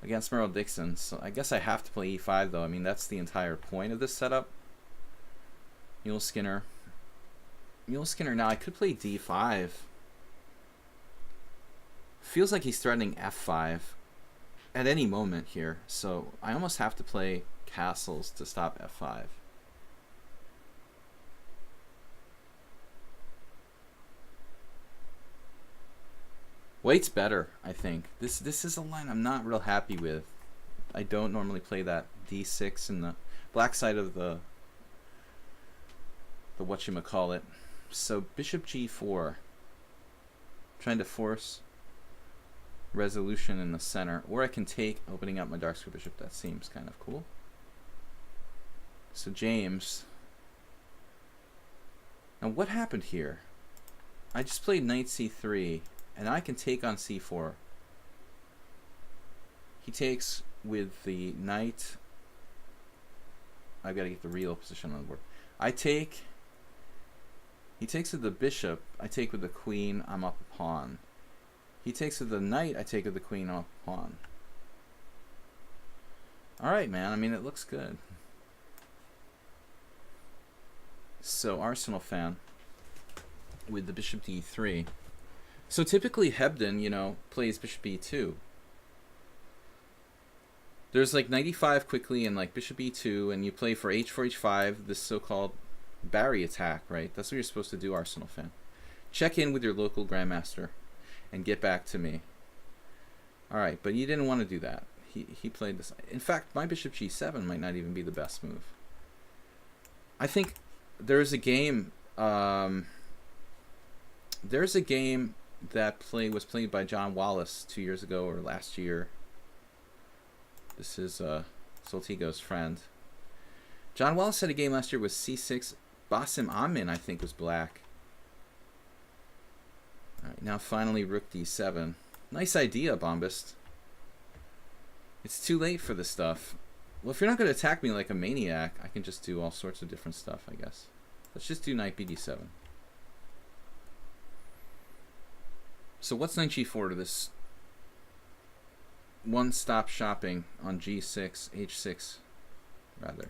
against Merrill Dixon. So I guess I have to play e5 though. I mean, that's the entire point of this setup. Mule Skinner. Now I could play d5. Feels like he's threatening f5 at any moment here. So I almost have to play castles to stop f5. White's better, I think. This is a line I'm not real happy with. I don't normally play that d6 in the black side of the whatchamacallit. So bishop g4. Trying to force resolution in the center. Or I can take, opening up my dark square bishop. That seems kind of cool. So James. Now what happened here? I just played knight c3. And I can take on c4. He takes with the knight. I've got to get the real position on the board. I take. He takes with the bishop. I take with the queen. I'm up a pawn. He takes with the knight. I take with the queen. I'm up a pawn. Alright, man. I mean, it looks good. So, Arsenal fan with the bishop d3. So typically Hebden, plays bishop e2. There's like 95 quickly and like bishop e2, and you play for h4, h5, this so-called Barry attack, right? That's what you're supposed to do, Arsenal fan. Check in with your local grandmaster and get back to me. All right, but you didn't want to do that. He played this. In fact, my bishop g7 might not even be the best move. I think there's a game. There's a game that was played by John Wallace 2 years ago or last year. This is Soltigo's friend. John Wallace had a game last year with c6. Basim Amin, I think, was black. All right, now finally rook d7. Nice idea, Bombist. It's too late for this stuff. Well, if you're not going to attack me like a maniac, I can just do all sorts of different stuff, I guess. Let's just do knight bd7. So what's knight g4 to this one-stop shopping on g6, h6, rather.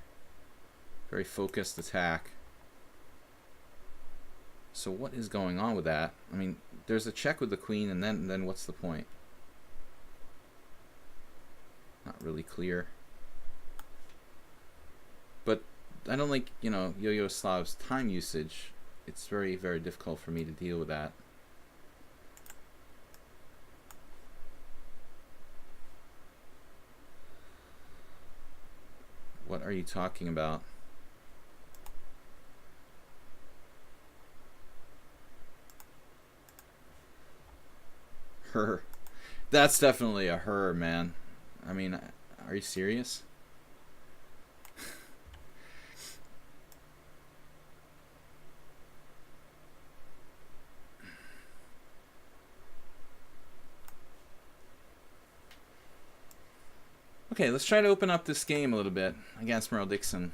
Very focused attack. So what is going on with that? I mean, there's a check with the queen, and then what's the point? Not really clear. But I don't like, you know, Yo-Yo Slav's time usage. It's very, very difficult for me to deal with that. What are you talking about? Her. That's definitely a her, man. I mean, are you serious? Okay, let's try to open up this game a little bit against Merle Dixon.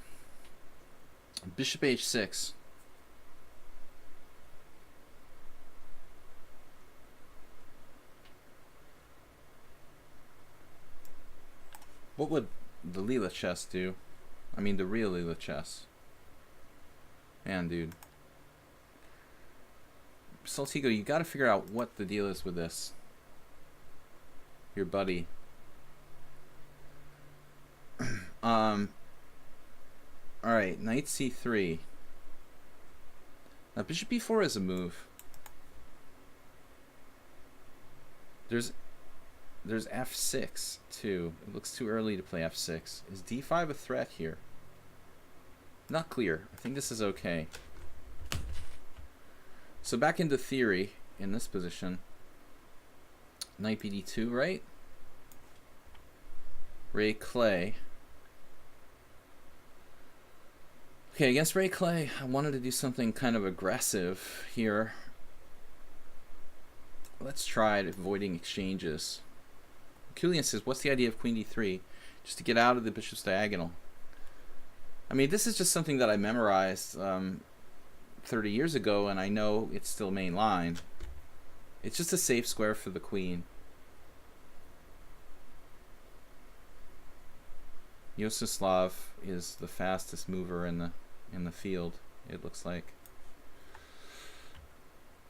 Bishop h6. What would the Leela chess do? I mean, the real Leela chess. Man, dude. Soltigo, you gotta figure out what the deal is with this. Your buddy. Alright, knight c3. Now, bishop b4 is a move. There's f6 too. It looks too early to play f6. Is d5 a threat here? Not clear. I think this is okay. So back into theory in this position. Knight bd2, right? Ray Clay. Okay, against Ray Clay, I wanted to do something kind of aggressive here. Let's try avoiding exchanges. Kulian says, what's the idea of queen d3? Just to get out of the bishop's diagonal. I mean, this is just something that I memorized 30 years ago, and I know it's still main line. It's just a safe square for the queen. Yososlav is the fastest mover in the field, it looks like.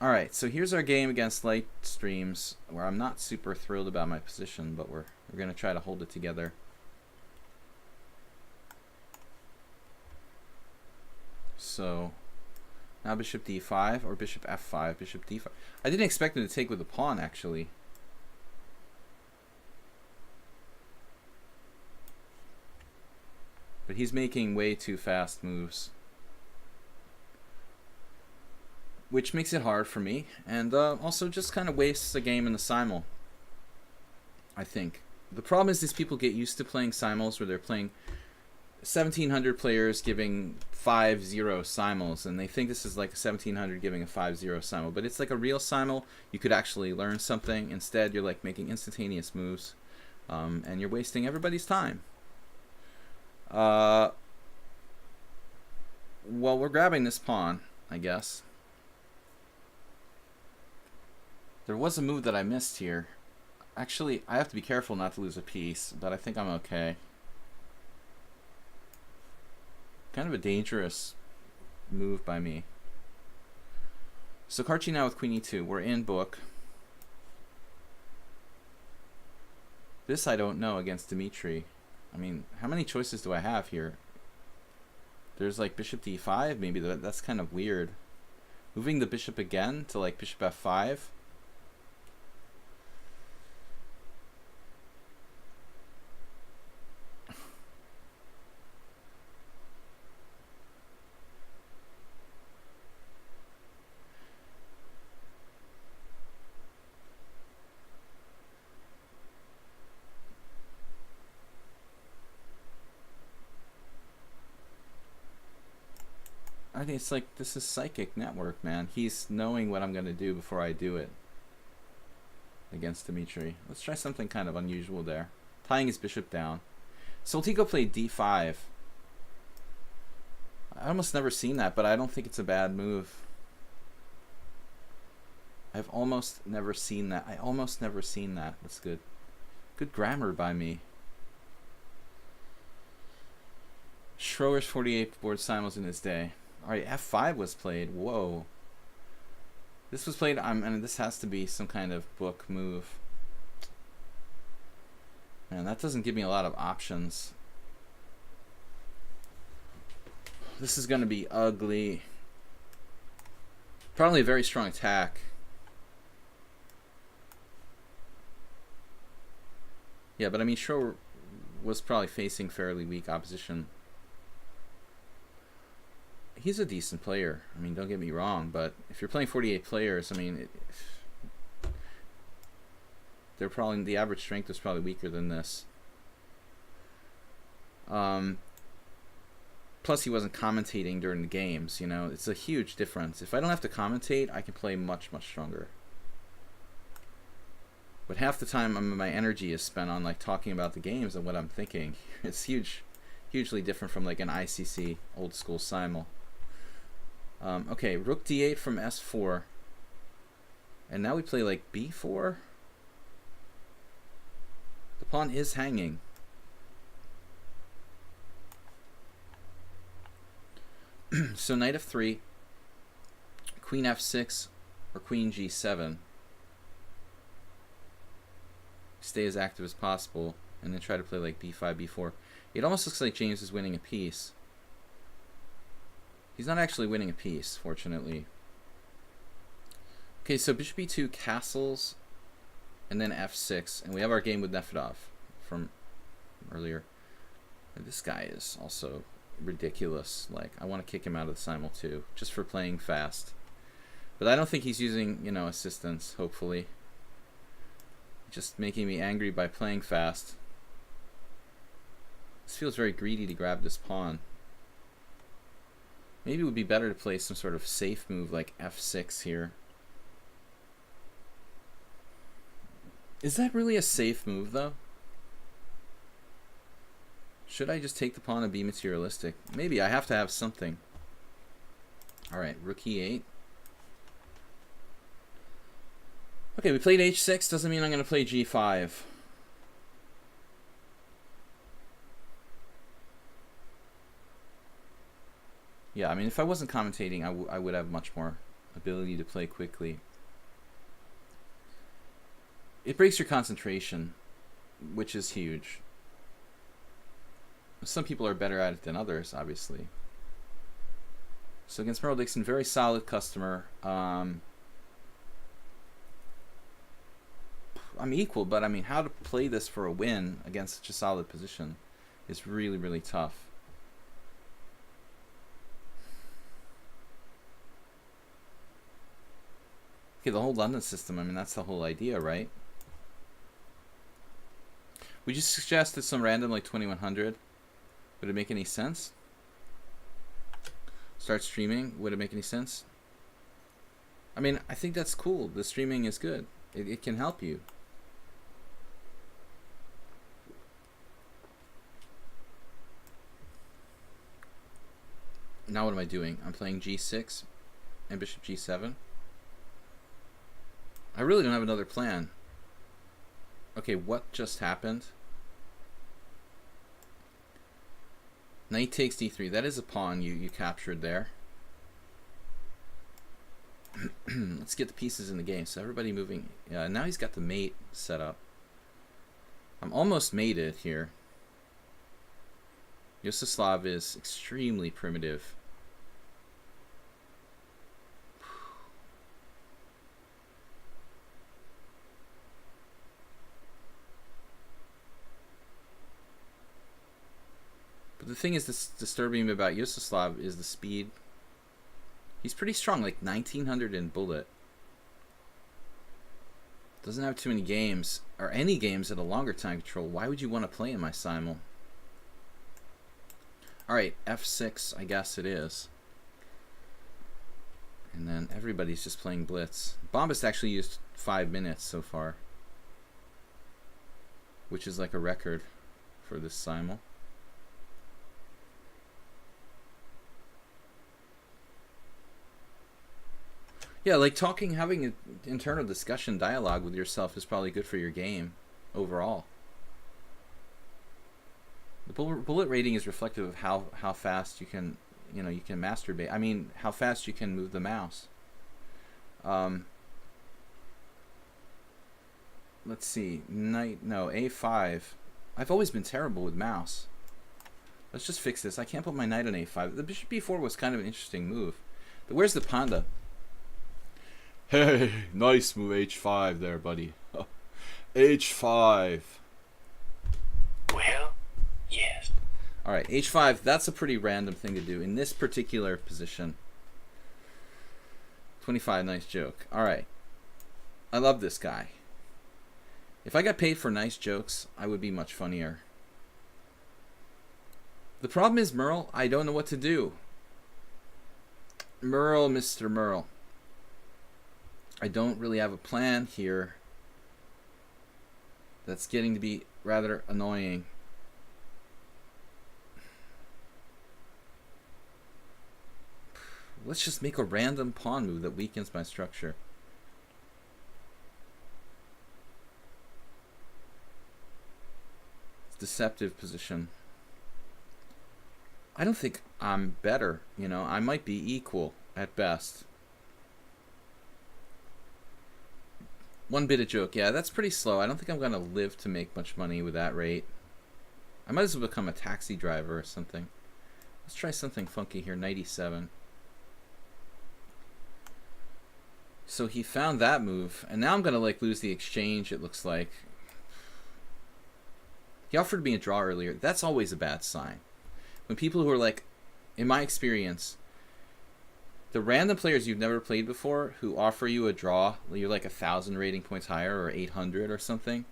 Alright, so here's our game against Light Streams, where I'm not super thrilled about my position, but we're going to try to hold it together. So, now bishop d5 or bishop f5, bishop d5. I didn't expect him to take with the pawn, actually. But he's making way too fast moves, which makes it hard for me, and also just kind of wastes the game in the simul, I think. The problem is these people get used to playing simuls where they're playing 1,700 players giving 5-0 simuls, and they think this is like a 1,700 giving a 5-0 simul, but it's like a real simul. You could actually learn something. Instead, you're like making instantaneous moves, and you're wasting everybody's time. Well, we're grabbing this pawn, I guess. There was a move that I missed here. Actually, I have to be careful not to lose a piece, but I think I'm okay. Kind of a dangerous move by me. So Karchi now with queen e2. We're in book. This I don't know against Dmitry. I mean, how many choices do I have here? There's like bishop d5, maybe. That's kind of weird. Moving the bishop again to like bishop f5. I think it's like, this is psychic network, man. He's knowing what I'm going to do before I do it against Dimitri. Let's try something kind of unusual there. Tying his bishop down. Soltico played d5. I almost never seen that, but I don't think it's a bad move. I've almost never seen that. I almost never seen that. That's good. Good grammar by me. Schroer's 48 board simuls in his day. Alright, f5 was played. Whoa. This was played, and this has to be some kind of book move. Man, that doesn't give me a lot of options. This is going to be ugly. Probably a very strong attack. Yeah, but I mean, Schroer was probably facing fairly weak opposition. He's a decent player. I mean, don't get me wrong, but if you're playing 48 players, I mean, they're probably, the average strength is probably weaker than this. Plus, he wasn't commentating during the games. You know, it's a huge difference. If I don't have to commentate, I can play much, much stronger. But half the time, my energy is spent on like talking about the games and what I'm thinking. It's hugely different from like an ICC old school simul. Okay, rook d8 from s4. And now we play like b4. The pawn is hanging. So knight f3, queen f6, or queen g7. Stay as active as possible, and then try to play like b5, b4. It almost looks like James is winning a piece. He's not actually winning a piece, fortunately. Okay, so bishop e2 castles, and then f6, and we have our game with Nefedov from earlier. And this guy is also ridiculous. Like, I want to kick him out of the simul too, just for playing fast. But I don't think he's using, you know, assistance, hopefully. Just making me angry by playing fast. This feels very greedy to grab this pawn. Maybe it would be better to play some sort of safe move like f6 here. Is that really a safe move, though? Should I just take the pawn and be materialistic? Maybe I have to have something. Alright, rook e8. Okay, we played h6. Doesn't mean I'm going to play g5. Yeah, I mean, if I wasn't commentating, I would have much more ability to play quickly. It breaks your concentration, which is huge. Some people are better at it than others, obviously. So against Merle Dixon, very solid customer. I'm equal, but I mean, how to play this for a win against such a solid position is really, really tough. Okay, the whole London system, I mean, that's the whole idea, right? Would you suggest that some random like 2100? Would it make any sense? Start streaming? Would it make any sense? I mean, I think that's cool. The streaming is good. It can help you. Now what am I doing? I'm playing g6 and bishop g7. I really don't have another plan. Okay, what just happened? Knight takes d3. That is a pawn you captured there. Let's get the pieces in the game. So everybody moving. Yeah, now he's got the mate set up. I'm almost mated here. Yososlav is extremely primitive. the thing is, this disturbing about Yusoslav is the speed. He's pretty strong, like 1900 in bullet. Doesn't have too many games, or any games at a longer time control. Why would you want to play in my Simul? Alright, f6, I guess it is. And then everybody's just playing blitz. Bombast actually used 5 minutes so far, which is like a record for this Simul. Yeah, like having an internal discussion, dialogue with yourself is probably good for your game overall. The bullet rating is reflective of how fast you can, you can masturbate. I mean, how fast you can move the mouse. Let's see, A5. I've always been terrible with mouse. Let's just fix this. I can't put my knight on A5. The bishop B4 was kind of an interesting move. But where's the panda? Hey, nice move H5 there, buddy. H5. Well, yes. Alright, H5, that's a pretty random thing to do in this particular position. 25, nice joke. Alright. I love this guy. If I got paid for nice jokes, I would be much funnier. The problem is, Merle, I don't know what to do. Merle, Mr. Merle. I don't really have a plan here. That's getting to be rather annoying. Let's just make a random pawn move that weakens my structure. It's a deceptive position. I don't think I'm better, I might be equal at best. One bit of joke. Yeah, that's pretty slow. I don't think I'm going to live to make much money with that rate. I might as well become a taxi driver or something. Let's try something funky here. 97. So he found that move. And now I'm going to lose the exchange, it looks like. He offered me a draw earlier. That's always a bad sign. When people who are in my experience, the random players you've never played before who offer you a draw, you're 1,000 rating points higher or 800 or something.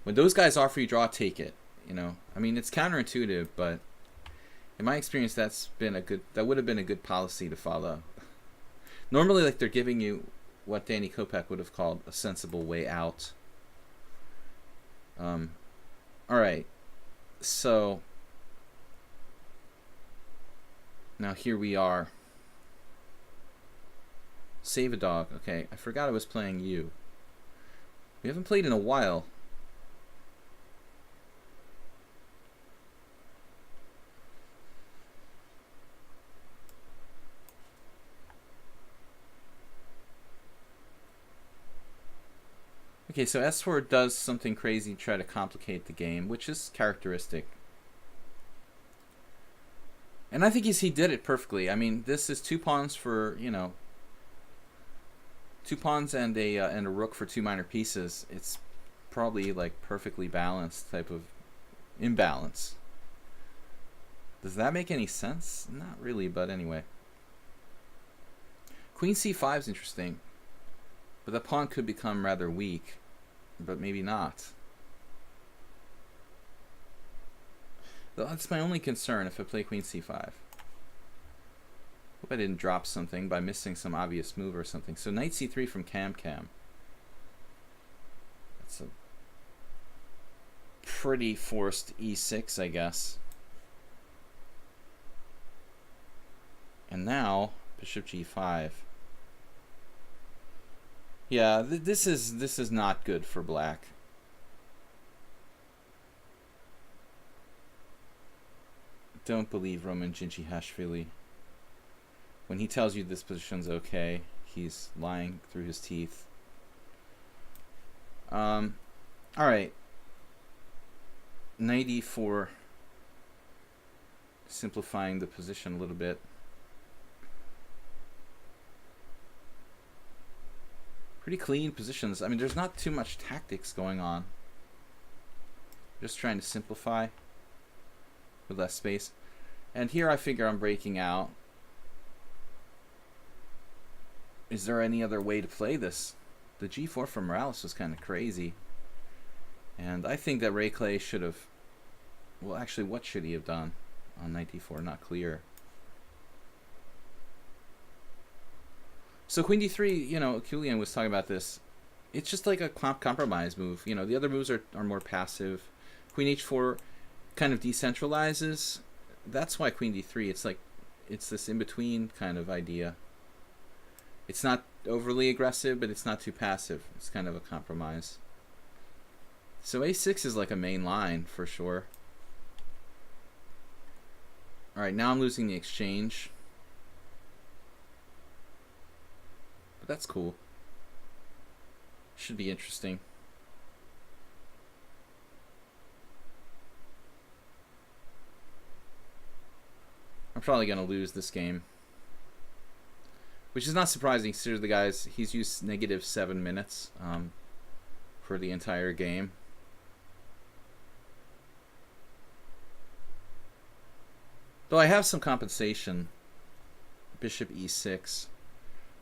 When those guys offer you draw, take it. I mean, it's counterintuitive, but in my experience, that would have been a good policy to follow. Normally, they're giving you what Danny Kopeck would have called a sensible way out. All right, so now here we are. Save a dog. Okay, I forgot I was playing you. We haven't played in a while. Okay, so S4 does something crazy to try to complicate the game, which is characteristic. And I think he did it perfectly. I mean, this is 2 pawns for, 2 pawns and a rook for 2 minor pieces. It's probably perfectly balanced type of imbalance. Does that make any sense? Not really, but anyway. Queen c5 is interesting, but the pawn could become rather weak, but maybe not. That's my only concern if I play queen c5. Hope I didn't drop something by missing some obvious move or something. So knight c3 from Cam. That's a pretty forced e6, I guess. And now bishop g5. Yeah, this is not good for black. Don't believe Roman Djindjiashvili. When he tells you this position's okay, he's lying through his teeth. Alright. Knight e4. Simplifying the position a little bit. Pretty clean positions. I mean, there's not too much tactics going on. Just trying to simplify with less space. And here I figure I'm breaking out. Is there any other way to play this? The g4 from Morales was kind of crazy. And I think that Ray Clay should have... Well, actually, what should he have done on knight d4? Not clear. So queen d3, you know, Kulian was talking about this. It's just like a compromise move. You know, the other moves are more passive. Queen h4 kind of decentralizes. That's why queen d3, it's like, it's this in-between kind of idea. It's not overly aggressive, but it's not too passive. It's kind of a compromise. So a6 is like a main line for sure. Alright, now I'm losing the exchange. But that's cool. Should be interesting. I'm probably going to lose this game. Which is not surprising, considering the guy's, he's used -7 minutes for the entire game. Though I have some compensation. Bishop e6,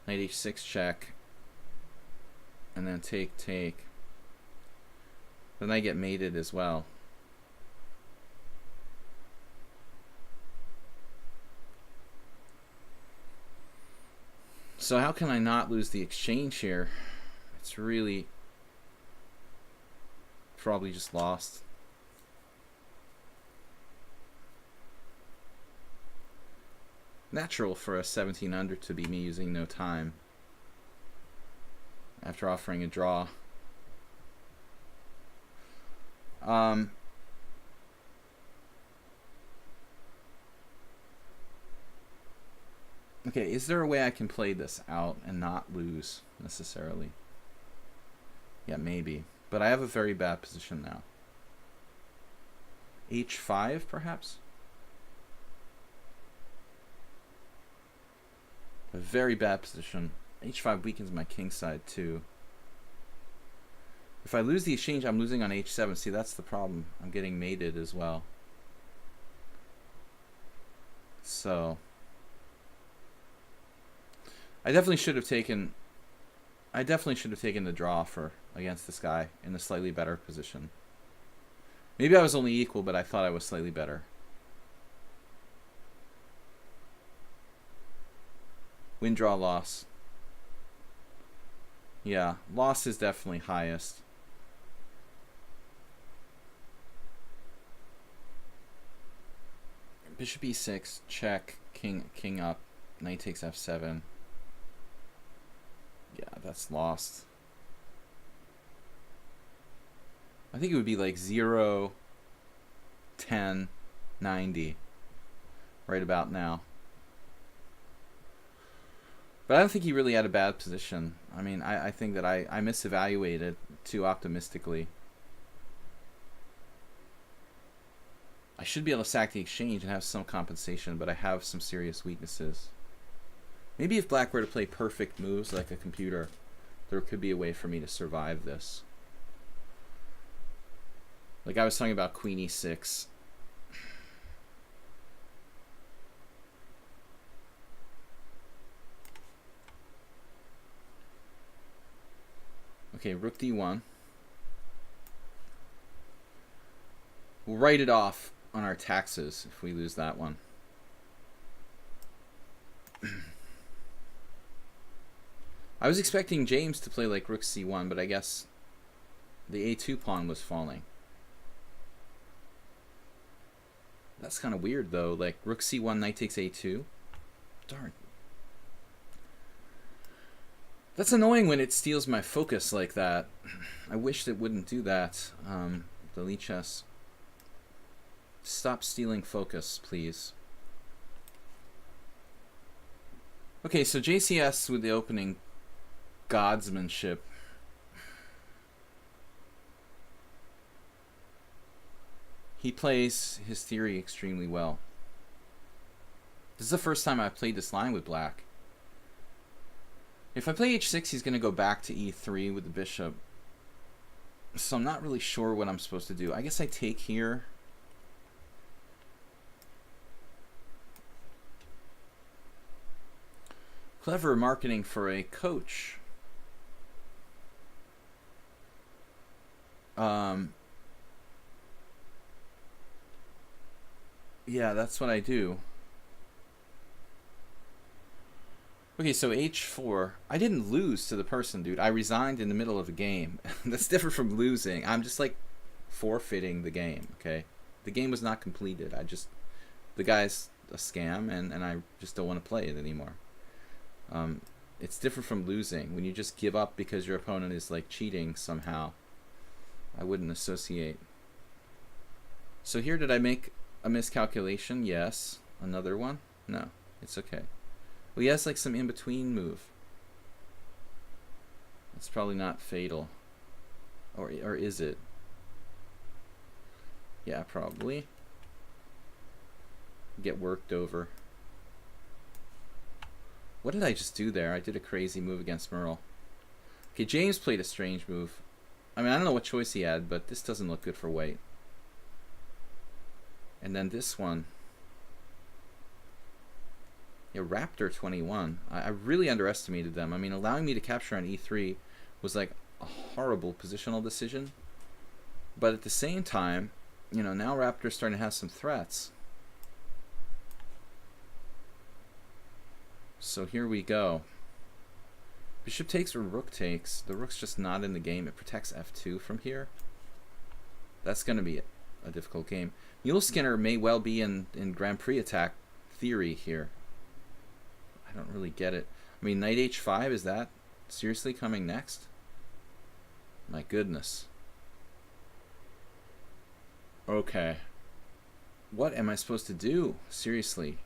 knight h6 check, and then take, take. Then I get mated as well. So how can I not lose the exchange here? It's really probably just lost. Natural for a 17 under to be me using no time after offering a draw. Okay, is there a way I can play this out and not lose necessarily? Yeah, maybe. But I have a very bad position now. H5, perhaps? A very bad position. H5 weakens my king side too. If I lose the exchange, I'm losing on H7. See, that's the problem. I'm getting mated as well. So I definitely should have taken the draw for against this guy in a slightly better position. Maybe I was only equal, but I thought I was slightly better. Win, draw, loss. Yeah, loss is definitely highest. Bishop e6, check, king up, knight takes f7. Yeah, that's lost. I think it would be like 0, 10, 90. Right about now. But I don't think he really had a bad position. I mean, I think that I misevaluated too optimistically. I should be able to sack the exchange and have some compensation, but I have some serious weaknesses. Maybe if black were to play perfect moves like a computer, there could be a way for me to survive this. Like I was talking about queen e6. Okay, rook d1. We'll write it off on our taxes if we lose that one. I was expecting James to play like rook c1, but I guess the a2 pawn was falling. That's kind of weird though, like rook c1, knight takes a2. Darn. That's annoying when it steals my focus like that. I wish it wouldn't do that. The lichess. Stop stealing focus, please. Okay, so JCS with the opening godsmanship. He plays his theory extremely well. This is the first time I've played this line with black. If I play h6, he's going to go back to e3 with the bishop. So I'm not really sure what I'm supposed to do. I guess I take here. Clever marketing for a coach. Yeah, that's what I do. Okay, so h4. I didn't lose to the person, dude. I resigned in the middle of the game. That's different from losing. I'm just like forfeiting the game, okay? The game was not completed. The guy's a scam, and I just don't want to play it anymore. It's different from losing. When you just give up because your opponent is like cheating somehow, I wouldn't associate. So here, did I make a miscalculation? Yes. Another one? No. It's okay. Well, he has like some in-between move. It's probably not fatal. Or is it? Yeah, probably. Get worked over. What did I just do there? I did a crazy move against Merle. Okay, James played a strange move. I mean, I don't know what choice he had, but this doesn't look good for white. And then this one. Yeah, Raptor 21. I really underestimated them. I mean, allowing me to capture on e3 was like a horrible positional decision. But at the same time, you know, now Raptor's starting to have some threats. So here we go. Bishop takes or rook takes. The rook's just not in the game. It protects f2 from here. That's going to be a difficult game. Mule Skinner may well be in Grand Prix attack theory here. I don't really get it. I mean, knight h5, is that seriously coming next? My goodness. Okay. What am I supposed to do? Seriously.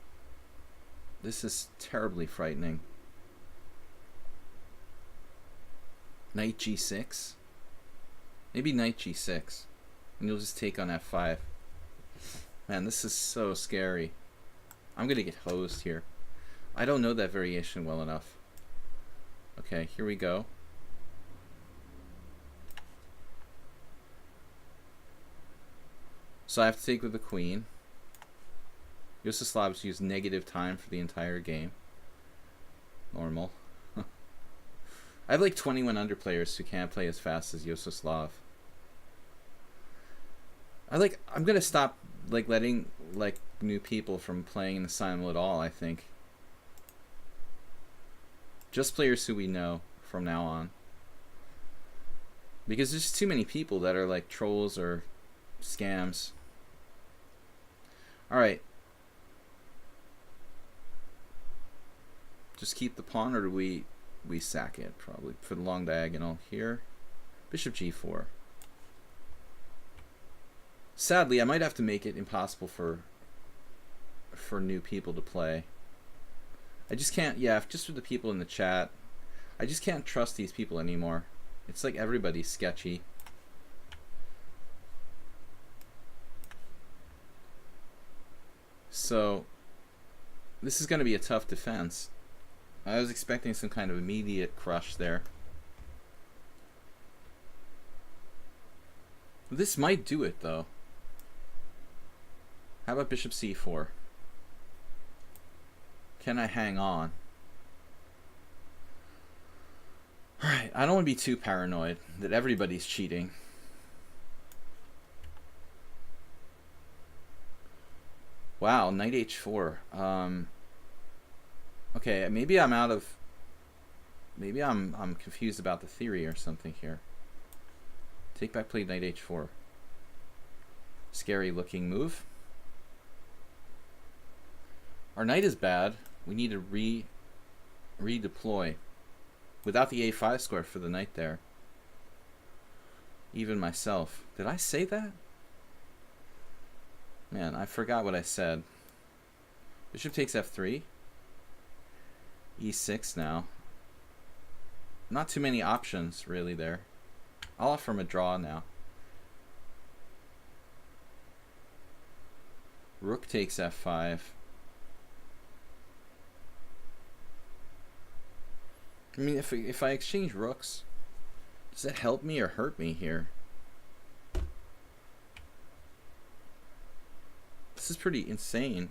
This is terribly frightening. Knight g6? Maybe knight g6. And you'll just take on f5. Man, this is so scary. I'm going to get hosed here. I don't know that variation well enough. Okay, here we go. So I have to take with the queen. Yososlav's used negative time for the entire game. Normal. I have like 21 under players who can't play as fast as Yososlav. I'm gonna stop like letting like new people from playing in the Simul at all, I think. Just players who we know from now on. Because there's too many people that are like trolls or scams. Alright. Just keep the pawn, or do we sack it? Probably for the long diagonal here. Bishop g4. Sadly, I might have to make it impossible for new people to play. I just can't, yeah, just for the people in the chat, I just can't trust these people anymore. It's like everybody's sketchy. So, this is going to be a tough defense. I was expecting some kind of immediate crush there. This might do it, though. How about bishop c4? Can I hang on? Alright, I don't want to be too paranoid that everybody's cheating. Wow, knight h4. Okay, maybe I'm out of... Maybe I'm confused about the theory or something here. Take back play knight h4. Scary looking move. Our knight is bad. We need to redeploy. Without the a5 square for the knight there. Even myself. Did I say that? Man, I forgot what I said. Bishop takes f3. e6 now. Not too many options really there. I'll offer him a draw now. Rook takes f5. I mean, if I exchange rooks, does that help me or hurt me here? This is pretty insane.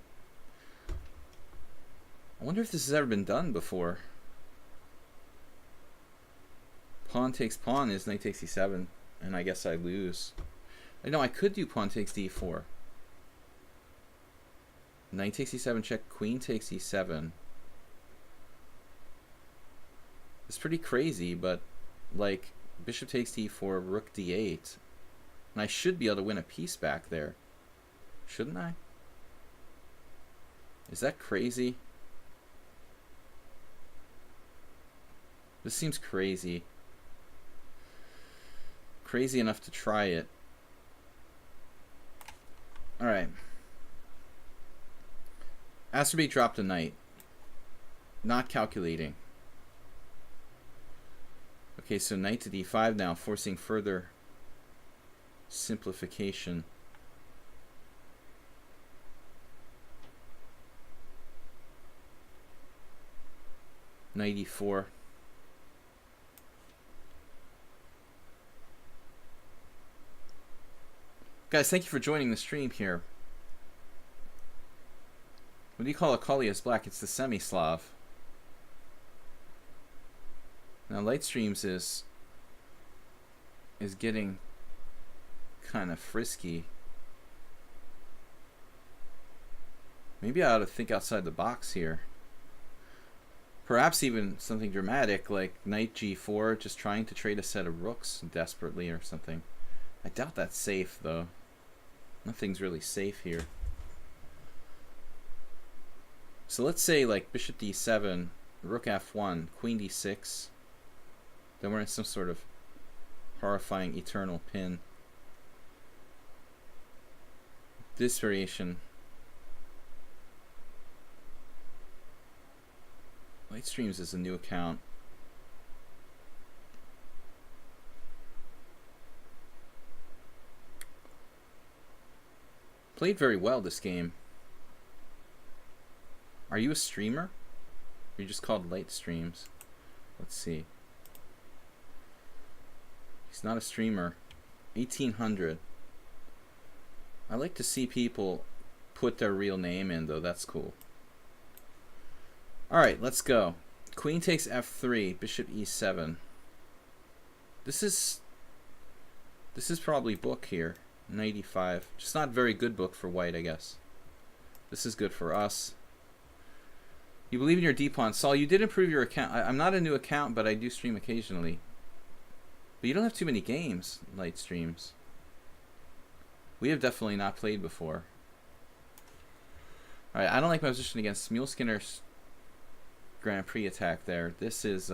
I wonder if this has ever been done before. Pawn takes pawn is knight takes e7, and I guess I lose. I know I could do pawn takes d4. Knight takes e7 check, queen takes e7. It's pretty crazy, but like bishop takes d4, rook d8. And I should be able to win a piece back there. Shouldn't I? Is that crazy? This seems crazy. Crazy enough to try it. Alright. Astrobate dropped a knight. Not calculating. Okay, so knight to d5 now, forcing further simplification. Knight e4. Guys, thank you for joining the stream here. What do you call a Kalias black? It's the semi-Slav. Now Lightstreams is getting kind of frisky. Maybe I ought to think outside the box here. Perhaps even something dramatic like knight g4, just trying to trade a set of rooks desperately or something. I doubt that's safe though. Nothing's really safe here. So let's say like bishop d7, rook f1, queen d6. Then we're in some sort of horrifying eternal pin. This variation. Lightstreams is a new account. Played very well this game. Are you a streamer? Or you just called Lightstreams? Let's see. He's not a streamer. 1800. I like to see people put their real name in though. That's cool. Alright, let's go. Queen takes f3, bishop e7. This is probably book here. Knight e5. Just not very good book for white, I guess. This is good for us. You believe in your d-pawn. Saul, you did improve your account. I'm not a new account, but I do stream occasionally. But you don't have too many games, Lightstreams. We have definitely not played before. Alright, I don't like my position against Muleskinner's Grand Prix attack there. This is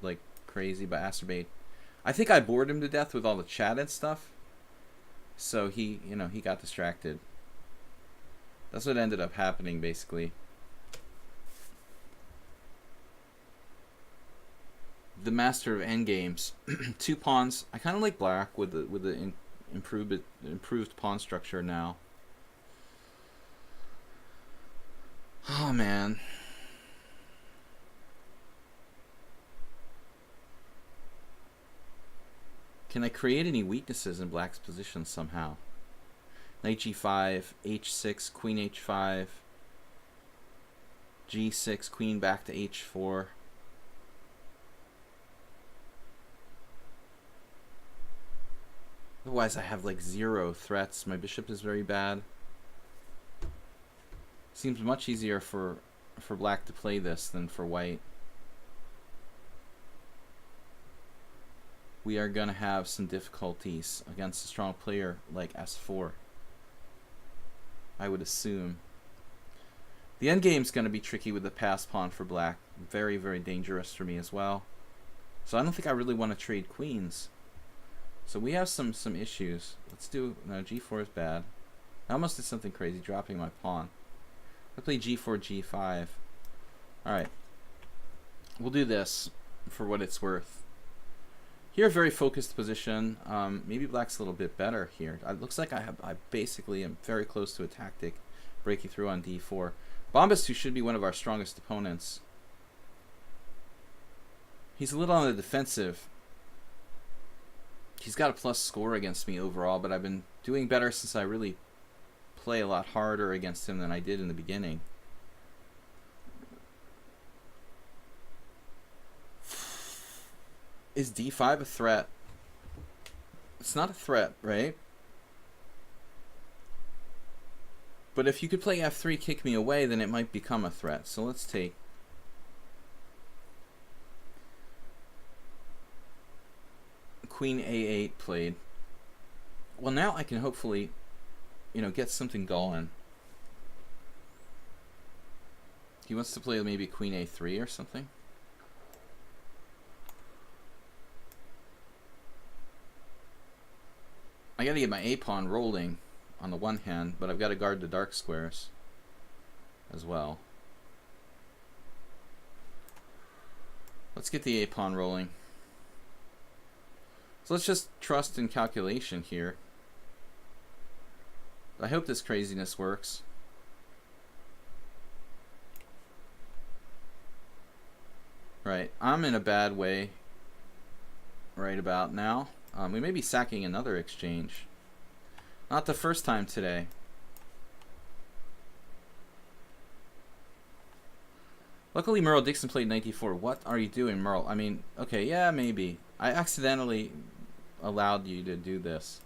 like crazy by Astrobate. I think I bored him to death with all the chat and stuff. So he got distracted. That's what ended up happening basically. The master of endgames. 2 pawns. I kind of like black with the improved pawn structure now. Oh man. Can I create any weaknesses in black's position somehow? Knight g5, h6, queen h5, g6, queen back to h4. Otherwise I have like 0 threats. My bishop is very bad. Seems much easier for black to play this than for white. We are going to have some difficulties against a strong player like s4. I would assume. The endgame's going to be tricky with the pass pawn for black. Very, very dangerous for me as well. So I don't think I really want to trade queens. So we have some issues. Let's do... No, g4 is bad. I almost did something crazy, dropping my pawn. I play g4, g5. Alright. We'll do this for what it's worth. Here, very focused position. Maybe black's a little bit better here. It looks like I basically am very close to a tactic, breaking through on d4. Bombas, who should be one of our strongest opponents. He's a little on the defensive. He's got a plus score against me overall, but I've been doing better since I really play a lot harder against him than I did in the beginning. Is d5 a threat? It's not a threat, right? But if you could play f3, kick me away, then it might become a threat. So let's take... Queen a8 played. Well, now I can hopefully, you know, get something going. He wants to play maybe Queen a3 or something. I gotta get my a-pawn rolling on the one hand, but I've got to guard the dark squares as well. Let's get the a-pawn rolling. So let's just trust in calculation here. I hope this craziness works. Right, I'm in a bad way right about now. We may be sacking another exchange. Not the first time today. Luckily, Merle Dixon played 94. What are you doing, Merle? I mean, okay, yeah, maybe. I accidentally allowed you to do this.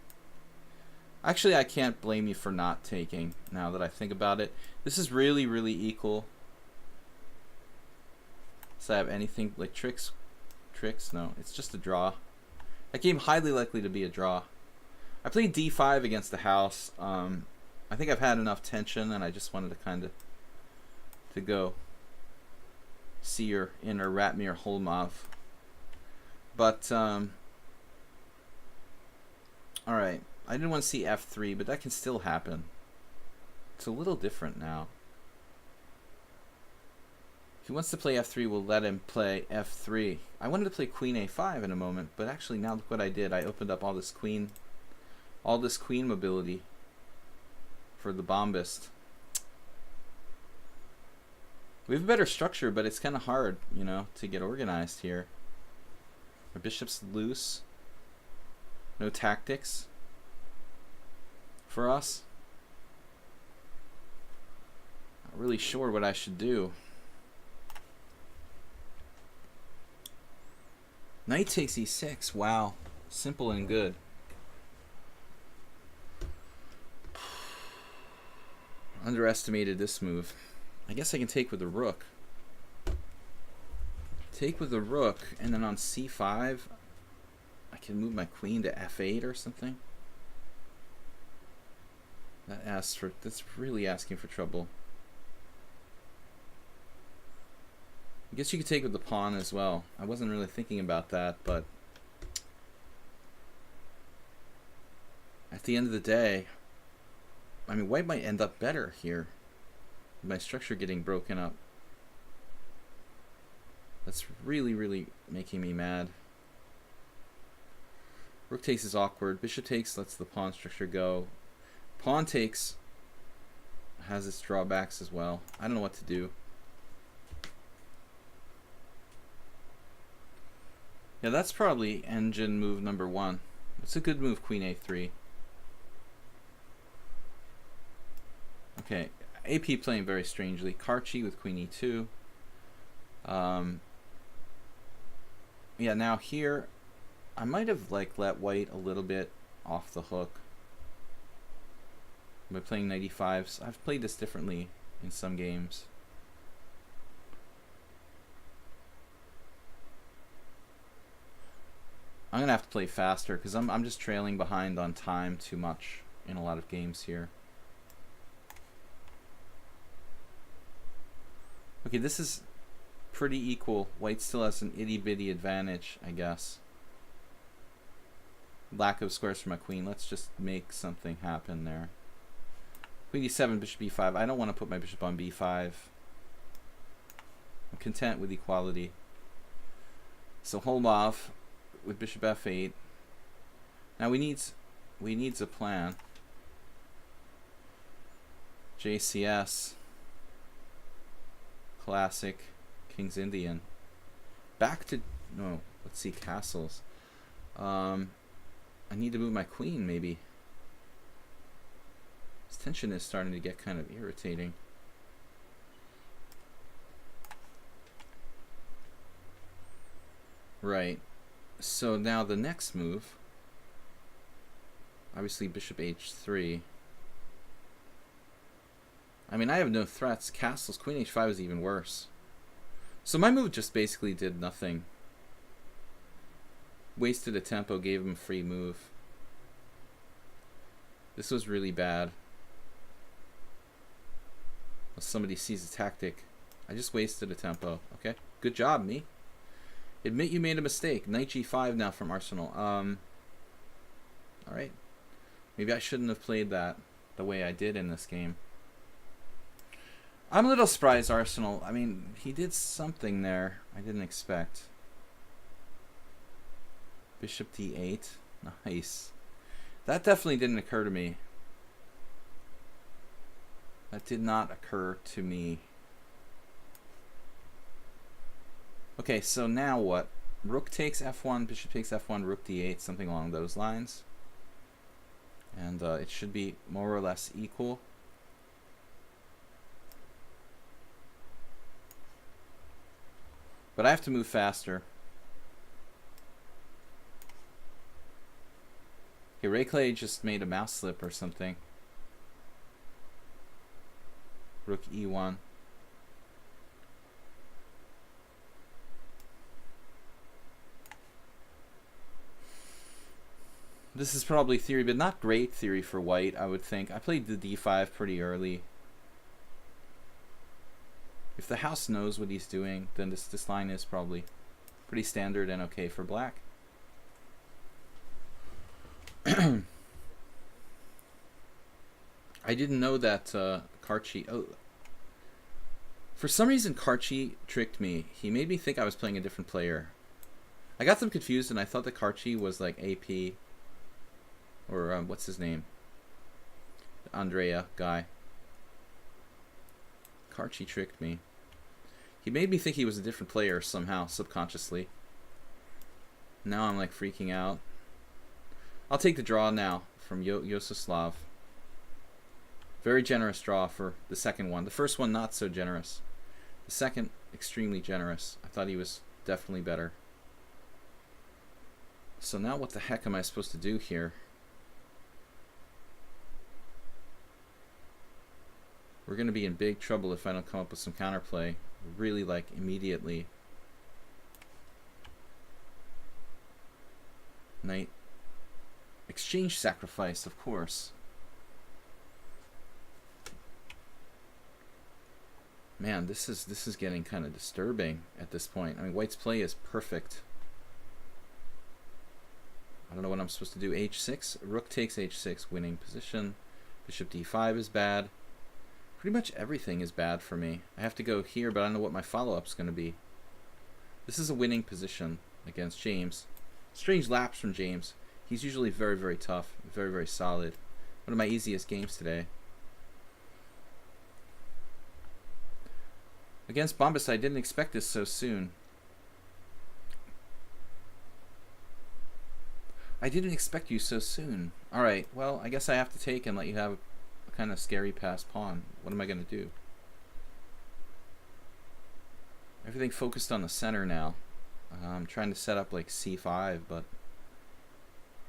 Actually, I can't blame you for not taking, now that I think about it. This is really, really equal. Does I have anything like tricks? Tricks? No, it's just a draw. That game highly likely to be a draw. I played d5 against the house. I think I've had enough tension, and I just wanted to kind of to go see your inner Ratmir Holmov. But all right, I didn't want to see f3, but that can still happen. It's a little different now. If he wants to play f3, we'll let him play f3. I wanted to play queen a5 in a moment, but actually now look what I did. I opened up all this queen mobility for the bombist. We have a better structure, but it's kind of hard, you know, to get organized here. Our bishop's loose. No tactics for us. Not really sure what I should do. Knight takes e6. Wow. Simple and good. Underestimated this move. I guess I can take with the rook. Take with the rook, and then on c5, I can move my queen to f8 or something. That's really asking for trouble. I guess you could take with the pawn as well. I wasn't really thinking about that, but at the end of the day, I mean, white might end up better here. My structure getting broken up. That's really, really making me mad. Rook takes is awkward. Bishop takes lets the pawn structure go. Pawn takes has its drawbacks as well. I don't know what to do. Yeah, that's probably engine move number 1. It's a good move, queen a3. Okay, AP playing very strangely. Karchi with queen e2. Yeah, now here, I might have like let white a little bit off the hook by playing 95s. I've played this differently in some games. I'm gonna have to play faster because I'm just trailing behind on time too much in a lot of games here. Okay, this is pretty equal. White still has an itty-bitty advantage, I guess. Lack of squares for my queen. Let's just make something happen there. Queen e7, bishop e5. I don't want to put my bishop on b5. I'm content with equality. So Holmov with bishop f8. Now we needs a plan. JCS. Classic. King's Indian. Back to... No, let's see, castles. I need to move my queen, maybe. This tension is starting to get kind of irritating. Right. So now the next move, obviously bishop h3. I mean, I have no threats. Castles, queen h5 is even worse. So my move just basically did nothing. Wasted a tempo, gave him a free move. This was really bad. Well, somebody sees a tactic. I just wasted a tempo. Okay, good job, me. Admit you made a mistake. Knight g5 now from Arsenal. Alright. Maybe I shouldn't have played that the way I did in this game. I'm a little surprised, Arsenal. I mean, he did something there I didn't expect. Bishop d8. Nice. That definitely didn't occur to me. That did not occur to me. Okay, so now what? Rook takes f1, bishop takes f1, rook d8, something along those lines. And it should be more or less equal. But I have to move faster. Okay, Ray Clay just made a mouse slip or something. Rook e1. This is probably theory, but not great theory for white, I would think. I played the d5 pretty early. If the house knows what he's doing, then this line is probably pretty standard and okay for black. I didn't know that Karchi... Oh, for some reason, Karchi tricked me. He made me think I was playing a different player. I got them confused, and I thought that Karchi was like AP... Or, what's his name? The Andrea guy. Karchi tricked me. He made me think he was a different player somehow, subconsciously. Now I'm like freaking out. I'll take the draw now from Yososlav. Very generous draw for the second one. The first one not so generous. The second, extremely generous. I thought he was definitely better. So now what the heck am I supposed to do here? We're going to be in big trouble if I don't come up with some counterplay. Really, like, immediately. Knight. Exchange sacrifice, of course. Man, this is getting kind of disturbing at this point. I mean, white's play is perfect. I don't know what I'm supposed to do. h6. Rook takes h6, winning position. Bishop d5 is bad. Pretty much everything is bad for me. I have to go here, but I don't know what my follow-up is going to be. This is a winning position against James. Strange lapse from James. He's usually very, very tough, very, very solid. One of my easiest games today. Against Bombas, I didn't expect this so soon. I didn't expect you so soon. Alright, well, I guess I have to take and let you have a kind of scary passed pawn. What am I going to do? Everything focused on the center now. I'm trying to set up like c5, but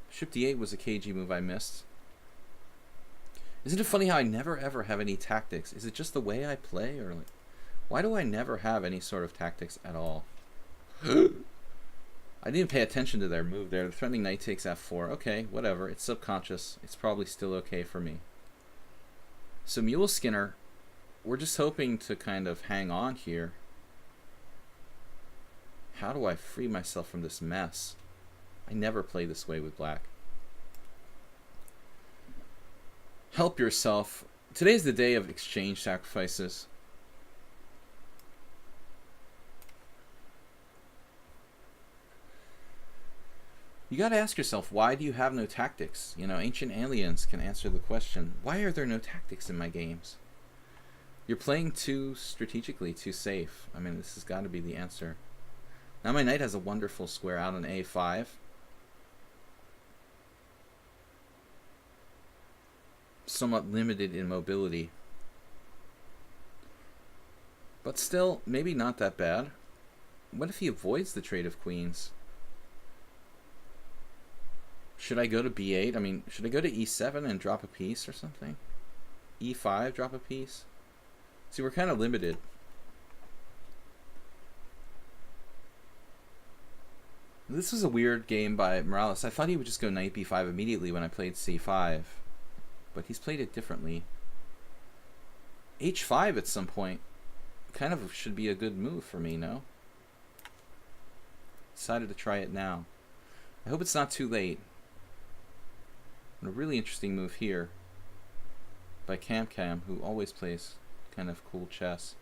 bishop d8 was a KG move I missed. Isn't it funny how I never ever have any tactics? Is it just the way I play, or like, why do I never have any sort of tactics at all? I didn't even pay attention to their move there. The threatening knight takes f4. Okay, whatever. It's subconscious. It's probably still okay for me. So Mule Skinner, we're just hoping to kind of hang on here. How do I free myself from this mess? I never play this way with black. Help yourself. Today's the day of exchange sacrifices. You got to ask yourself, why do you have no tactics? You know, ancient aliens can answer the question, why are there no tactics in my games? You're playing too strategically, too safe. I mean, this has got to be the answer. Now my knight has a wonderful square out on a5. Somewhat limited in mobility. But still, maybe not that bad. What if he avoids the trade of queens? Should I go to b8? I mean, should I go to e7 and drop a piece or something? e5, drop a piece? See, we're kind of limited. This was a weird game by Morales. I thought he would just go knight b5 immediately when I played c5. But he's played it differently. h5 at some point kind of should be a good move for me, no? Decided to try it now. I hope it's not too late. And a really interesting move here by Cam, who always plays kind of cool chess.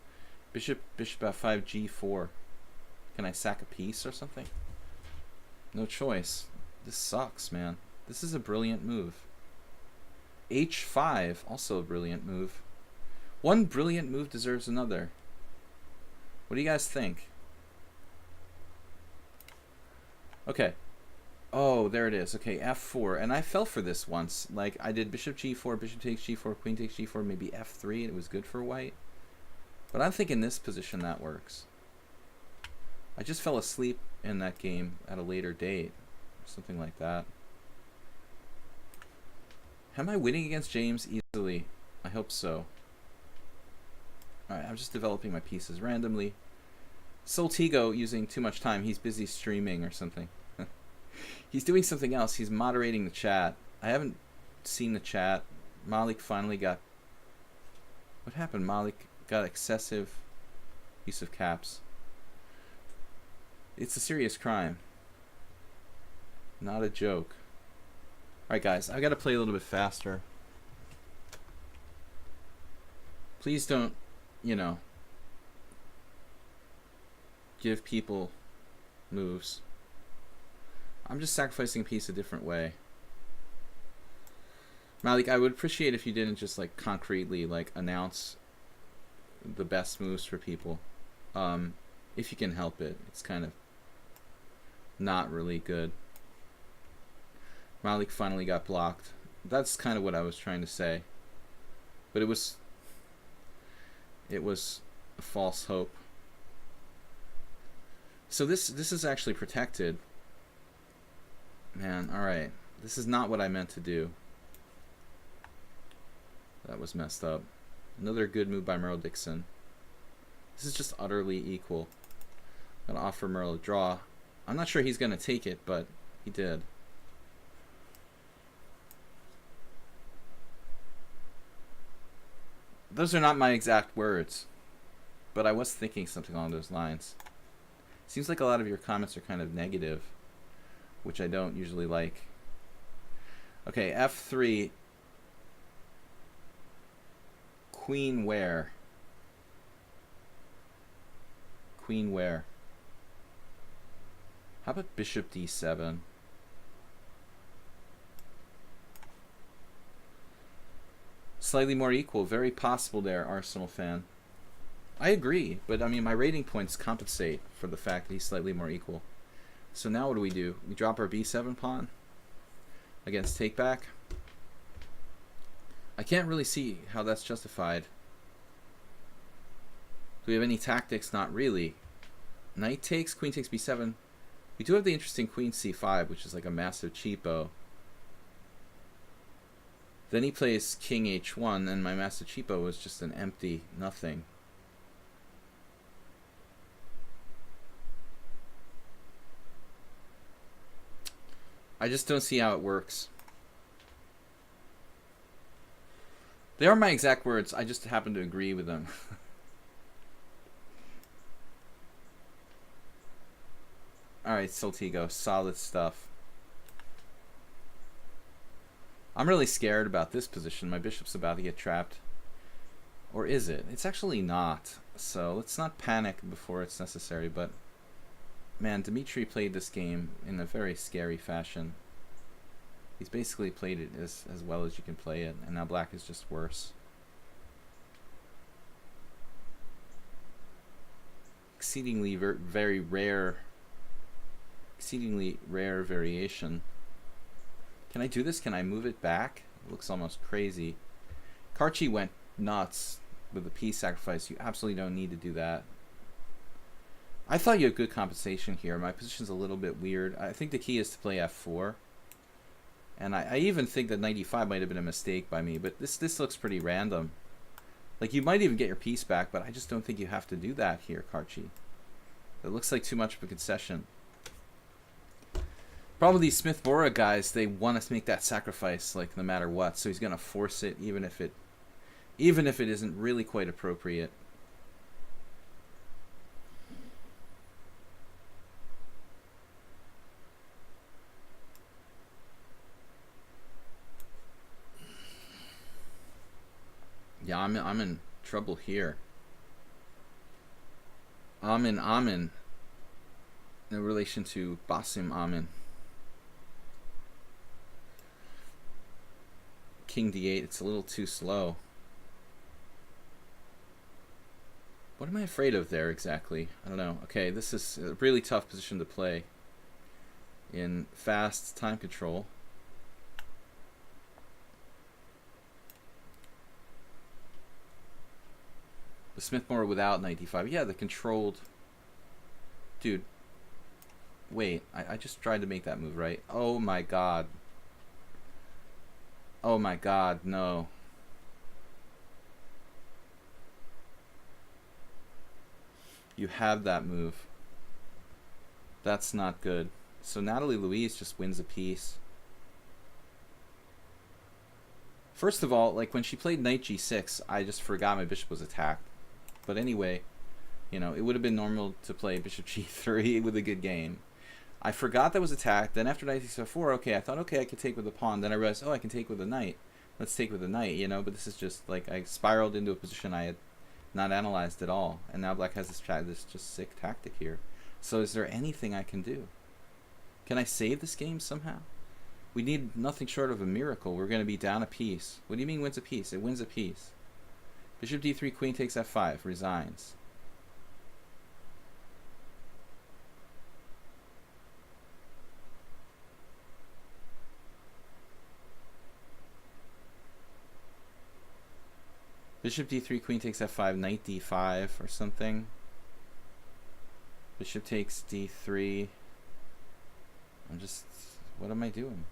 Bishop f5 g4. Can I sack a piece or something? No choice. This sucks, man. This is a brilliant move. h5, also a brilliant move. One brilliant move deserves another. What do you guys think? Okay. Oh, there it is. Okay, f4. And I fell for this once. Like, I did bishop g4, bishop takes g4, queen takes g4, maybe f3, and it was good for white. But I think in this position that works. I just fell asleep in that game at a later date. Or something like that. Am I winning against James easily? I hope so. Alright, I'm just developing my pieces randomly. Soltigo using too much time. He's busy streaming or something. He's doing something else. He's moderating the chat. I haven't seen the chat. Malik finally got... What happened? Malik got excessive use of caps. It's a serious crime. Not a joke. Alright guys, I've got to play a little bit faster. Please don't, you know, give people moves. I'm just sacrificing a piece a different way. Malik, I would appreciate if you didn't just like concretely like announce the best moves for people. If you can help it. It's kind of not really good. Malik finally got blocked. That's kind of what I was trying to say. But it was a false hope. So this is actually protected. Man, alright. This is not what I meant to do. That was messed up. Another good move by Merle Dixon. This is just utterly equal. I'm gonna offer Merle a draw. I'm not sure he's gonna take it, but he did. Those are not my exact words, but I was thinking something along those lines. Seems like a lot of your comments are kind of negative, which I don't usually like. Okay, f3. Queen where? Queen where? How about bishop d7? Slightly more equal. Very possible there, Arsenal fan. I agree, but I mean, my rating points compensate for the fact that he's slightly more equal. So now what do? We drop our b7 pawn against takeback. I can't really see how that's justified. Do we have any tactics? Not really. Knight takes, queen takes b7. We do have the interesting queen c5, which is like a massive cheapo. Then he plays king h1, and my massive cheapo was just an empty nothing. I just don't see how it works. They are my exact words. I just happen to agree with them. Alright, Soltigo. Solid stuff. I'm really scared about this position. My bishop's about to get trapped. Or is it? It's actually not. So let's not panic before it's necessary. But, man, Dmitry played this game in a very scary fashion. He's basically played it as well as you can play it. And now black is just worse. Exceedingly very rare. Exceedingly rare variation. Can I do this? Can I move it back? It looks almost crazy. Karchi went nuts with the piece sacrifice. You absolutely don't need to do that. I thought you had good compensation here. My position's a little bit weird. I think the key is to play f4. And I even think that knight e5 might have been a mistake by me, but this looks pretty random. Like, you might even get your piece back, but I just don't think you have to do that here, Karchi. It looks like too much of a concession. Probably these Smith-Bora guys, they want us to make that sacrifice, like, no matter what. So he's going to force it, even if it isn't really quite appropriate. Yeah, I'm in trouble here. Amin in relation to Basim Amin. King d8, it's a little too slow. What am I afraid of there exactly? I don't know. Okay, this is a really tough position to play in fast time control. The Smith-Bora without knight d5. Yeah, the controlled... Dude. Wait, I just tried to make that move, right? Oh my god. Oh my god, no. You have that move. That's not good. So Natalie Louise just wins a piece. First of all, like when she played knight g6, I just forgot my bishop was attacked. But anyway, you know, it would have been normal to play bishop g3 with a good game. I forgot that was attacked. Then after knight c4, okay, I thought, okay, I could take with the pawn. Then I realized, oh, I can take with the knight. Let's take with the knight, you know. But this is just like I spiraled into a position I had not analyzed at all, and now black has this just sick tactic here. So is there anything I can do? Can I save this game somehow? We need nothing short of a miracle. We're going to be down a piece. What do you mean wins a piece? It wins a piece. Bishop d3, queen takes f5, resigns. Bishop d3, queen takes f5, knight d5 or something. Bishop takes d3. I'm just... what am I doing?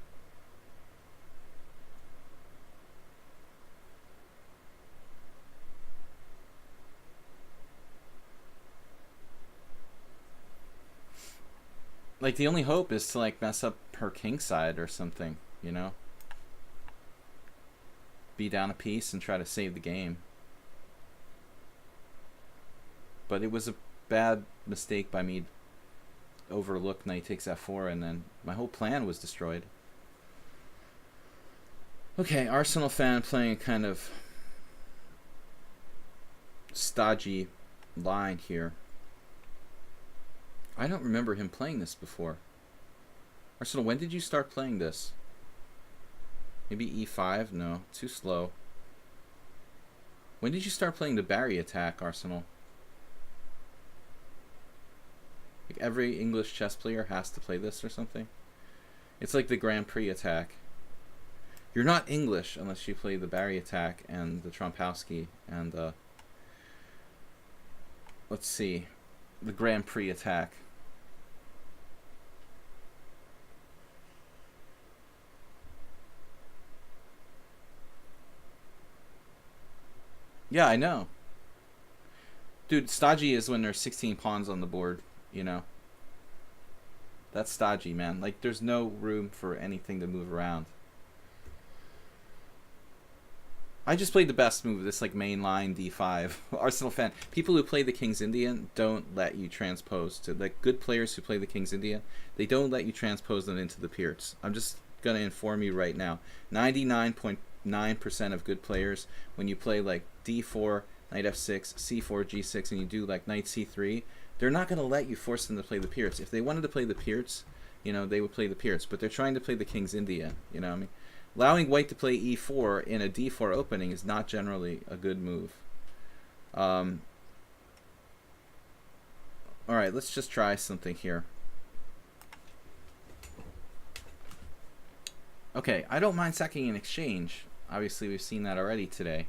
Like, the only hope is to, like, mess up her king side or something, you know? Be down a piece and try to save the game. But it was a bad mistake by me. Overlook knight takes f4, and then my whole plan was destroyed. Okay, Arsenal fan playing a kind of stodgy line here. I don't remember him playing this before. Arsenal, when did you start playing this? Maybe e5? No, too slow. When did you start playing the Barry attack, Arsenal? Like every English chess player has to play this or something? It's like the Grand Prix attack. You're not English unless you play the Barry attack and the Trompowsky and let's see, the Grand Prix attack. Yeah, I know. Dude, stodgy is when there's 16 pawns on the board, you know. That's stodgy, man. Like, there's no room for anything to move around. I just played the best move, this like main line d5. Arsenal fan. People who play the King's Indian don't let you transpose to, like, good players who play the King's Indian, they don't let you transpose them into the Pierce. I'm just going to inform you right now. 99.9% of good players, when you play like d4, knight f6, c4, g6, and you do like knight c3, they're not going to let you force them to play the Pierce. If they wanted to play the Pierce, you know, they would play the Pierce, but they're trying to play the King's Indian, you know what I mean? Allowing white to play e4 in a d4 opening is not generally a good move. Alright, let's just try something here. Okay, I don't mind sacking an exchange. Obviously, we've seen that already today.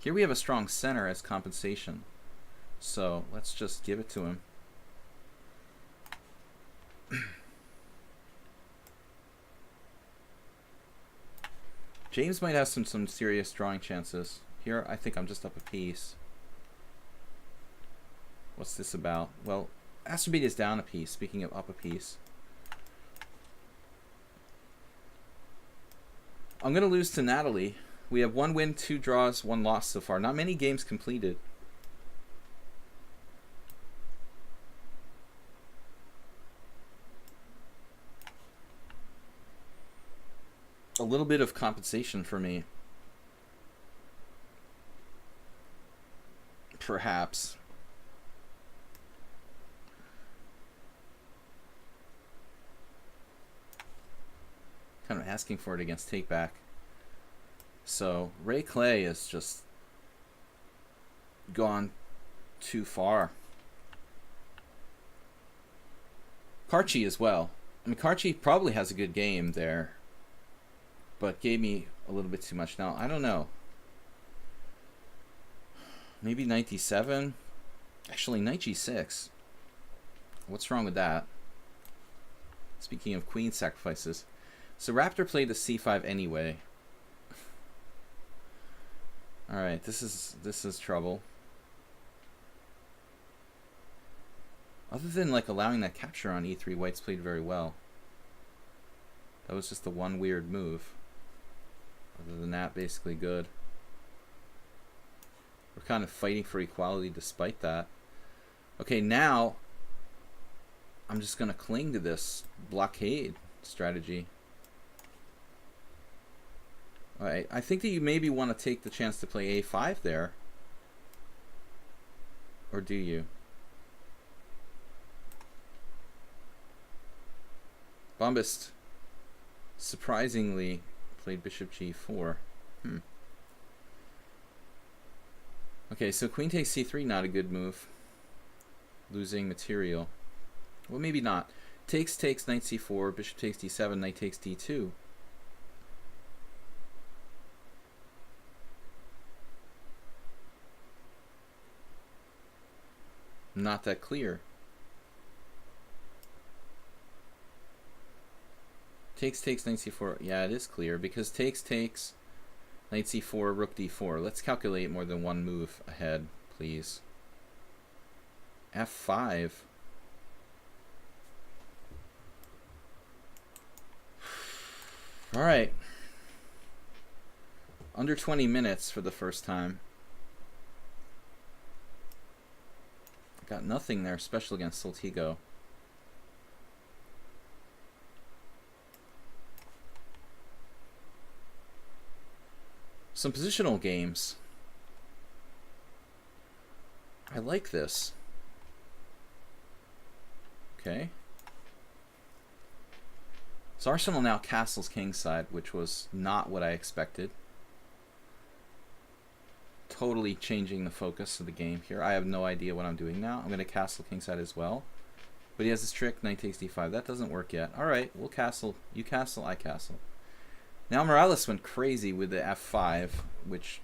Here we have a strong center as compensation. So, let's just give it to him. James might have some serious drawing chances. Here, I think I'm just up a piece. What's this about? Well, Astrobate is down a piece, speaking of up a piece. I'm going to lose to Natalie. We have 1 win, 2 draws, 1 loss so far. Not many games completed. A little bit of compensation for me. Perhaps. Kind of asking for it against take back. So Ray Clay has just gone too far. Karchi as well. I mean, Karchi probably has a good game there, but gave me a little bit too much. Now, I don't know. Maybe knight d7? Actually, knight g6. What's wrong with that? Speaking of queen sacrifices. So Raptor played the c5 anyway. Alright, this is trouble. Other than like allowing that capture on e3, White's played very well. That was just the one weird move. Other than that, basically good. We're kind of fighting for equality despite that. Okay, now I'm just going to cling to this blockade strategy. Alright, I think that you maybe want to take the chance to play a5 there. Or do you? Bombist surprisingly played bishop g4. Okay, so queen takes c3, not a good move. Losing material. Well, maybe not. Takes, knight c4, bishop takes d7, knight takes d2. Not that clear. Takes, knight c4. Yeah, it is clear because takes, knight c4, rook d4. Let's calculate more than one move ahead, please. f5. All right. Under 20 minutes for the first time. Got nothing there special against Soltigo. Some positional games. I like this. Okay. So Arsenal now castles kingside, which was not what I expected. Totally changing the focus of the game here. I have no idea what I'm doing now. I'm going to castle kingside as well. But he has this trick, knight takes d5. That doesn't work yet. Alright, we'll castle. You castle, I castle. Now Morales went crazy with the f5, which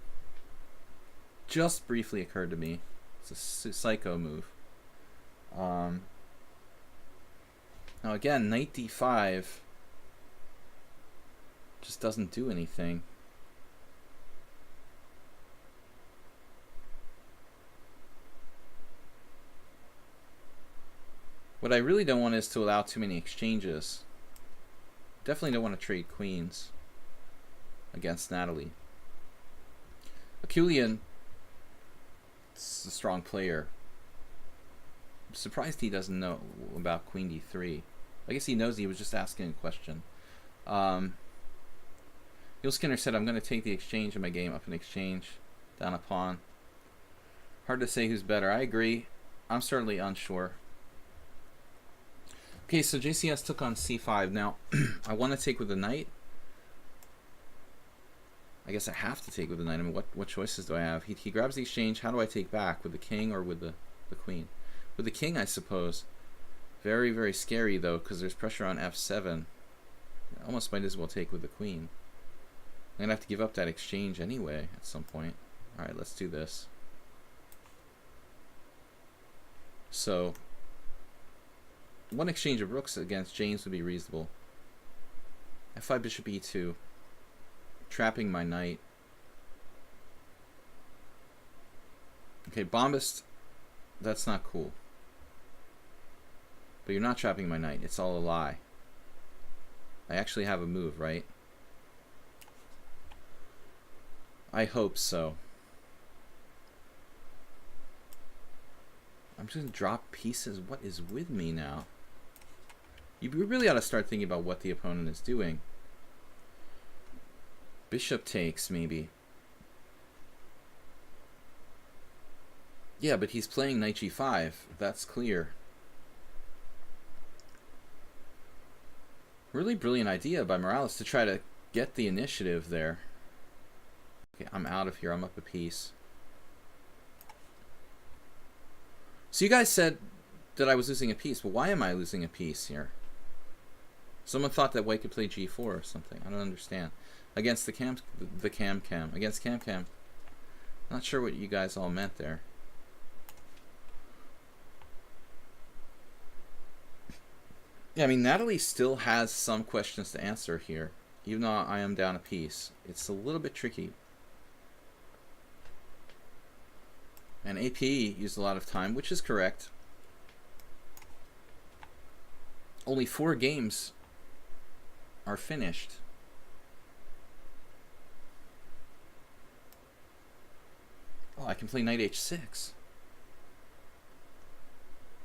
just briefly occurred to me. It's a psycho move. Now again, knight d5 just doesn't do anything. What I really don't want is to allow too many exchanges. Definitely don't want to trade queens against Natalie. Akulian is a strong player. I'm surprised he doesn't know about queen d3. I guess he knows. He was just asking a question. Neil Skinner said, I'm going to take the exchange in my game. Up an exchange, down a pawn. Hard to say who's better. I agree. I'm certainly unsure. Okay, so JCS took on c5. Now, I want to take with the knight. I guess I have to take with the knight. I mean, what choices do I have? He grabs the exchange. How do I take back? With the king or with the queen? With the king, I suppose. Very, very scary, though, because there's pressure on f7. I almost might as well take with the queen. I'm going to have to give up that exchange anyway at some point. Alright, let's do this. So, one exchange of rooks against James would be reasonable. f5 bishop e2. trapping my knight. Okay, bombist, that's not cool. But you're not trapping my knight. It's all a lie. I actually have a move, right? I hope so. I'm just going to drop pieces. What is with me now? You really ought to start thinking about what the opponent is doing. Bishop takes, maybe. Yeah, but he's playing knight g5. That's clear. Really brilliant idea by Morales to try to get the initiative there. Okay, I'm out of here. I'm up a piece. So you guys said that I was losing a piece. Well, why am I losing a piece here? Someone thought that white could play g4 or something. I don't understand. Against the cam. Against cam. Not sure what you guys all meant there. Yeah, I mean, Natalie still has some questions to answer here, even though I am down a piece. It's a little bit tricky. And AP used a lot of time, which is correct. Only 4 games are finished. Oh, I can play knight h6.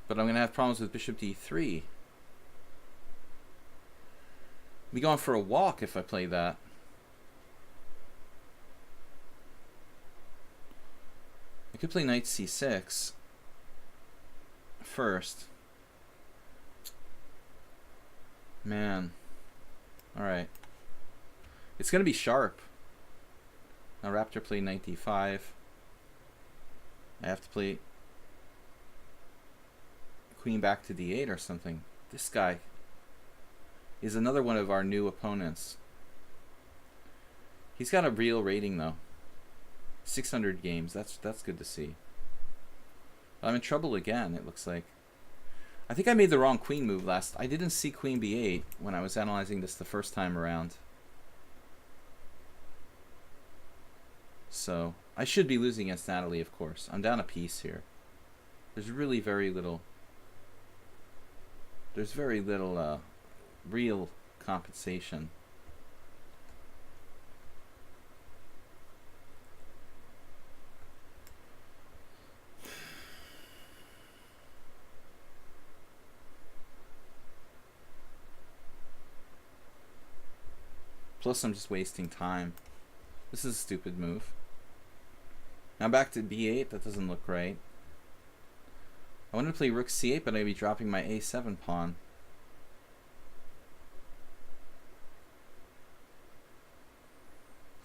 But I'm going to have problems with bishop d3. Be going for a walk if I play that. I could play knight c6 first. Man. Alright. It's going to be sharp. Now Raptor played knight d5. I have to play queen back to d8 or something. This guy is another one of our new opponents. He's got a real rating though. 600 games. That's good to see. I'm in trouble again, it looks like. I think I made the wrong queen move last. I didn't see queen b8 when I was analyzing this the first time around. So, I should be losing against Natalie, of course. I'm down a piece here. There's really very little... There's very little real compensation. Plus I'm just wasting time. This is a stupid move. Now back to b8. That doesn't look right. I wanted to play rook c8, but I'd be dropping my a7 pawn.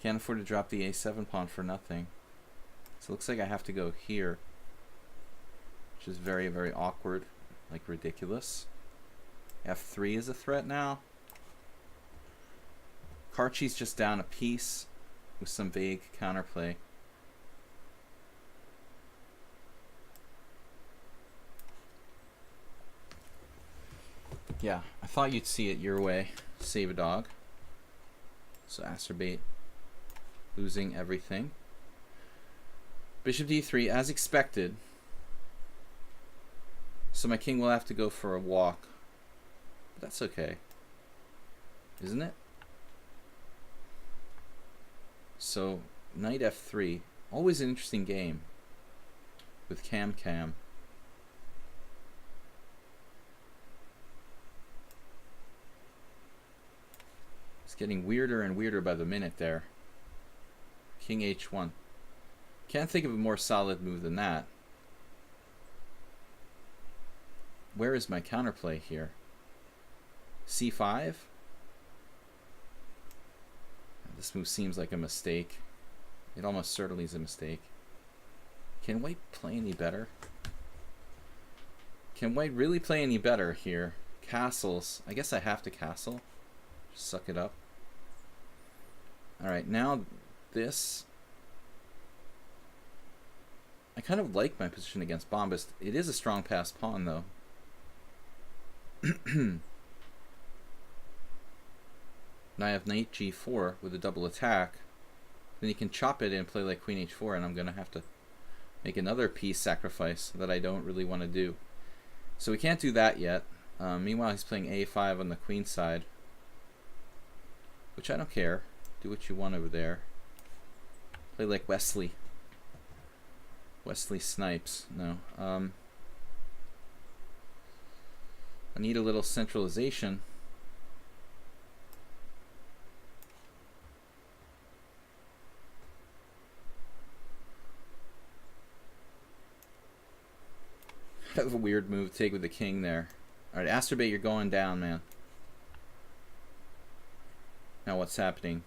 Can't afford to drop the a7 pawn for nothing. So it looks like I have to go here. Which is very, very awkward. Like ridiculous. f3 is a threat now. Karchi's just down a piece with some vague counterplay. Yeah, I thought you'd see it your way. Save a dog. So acerbate losing everything. Bishop d3 as expected. So my king will have to go for a walk. But that's okay. Isn't it? So knight f3. Always an interesting game with cam. It's getting weirder and weirder by the minute there. King h1. Can't think of a more solid move than that. Where is my counterplay here? c5? This move seems like a mistake. It almost certainly is a mistake. Can white play any better? Can white really play any better here? Castles. I guess I have to castle. Just suck it up. Alright, now this. I kind of like my position against Bombast. It is a strong passed pawn, though. And I have knight g4 with a double attack. Then he can chop it and play like queen h4, and I'm going to have to make another piece sacrifice that I don't really want to do. So we can't do that yet. Meanwhile, he's playing a5 on the queen side, which I don't care. Do what you want over there. Play like Wesley. Wesley Snipes. No. I need a little centralization. I have a weird move to take with the king there. Alright, Asterbait, you're going down, man. Now what's happening?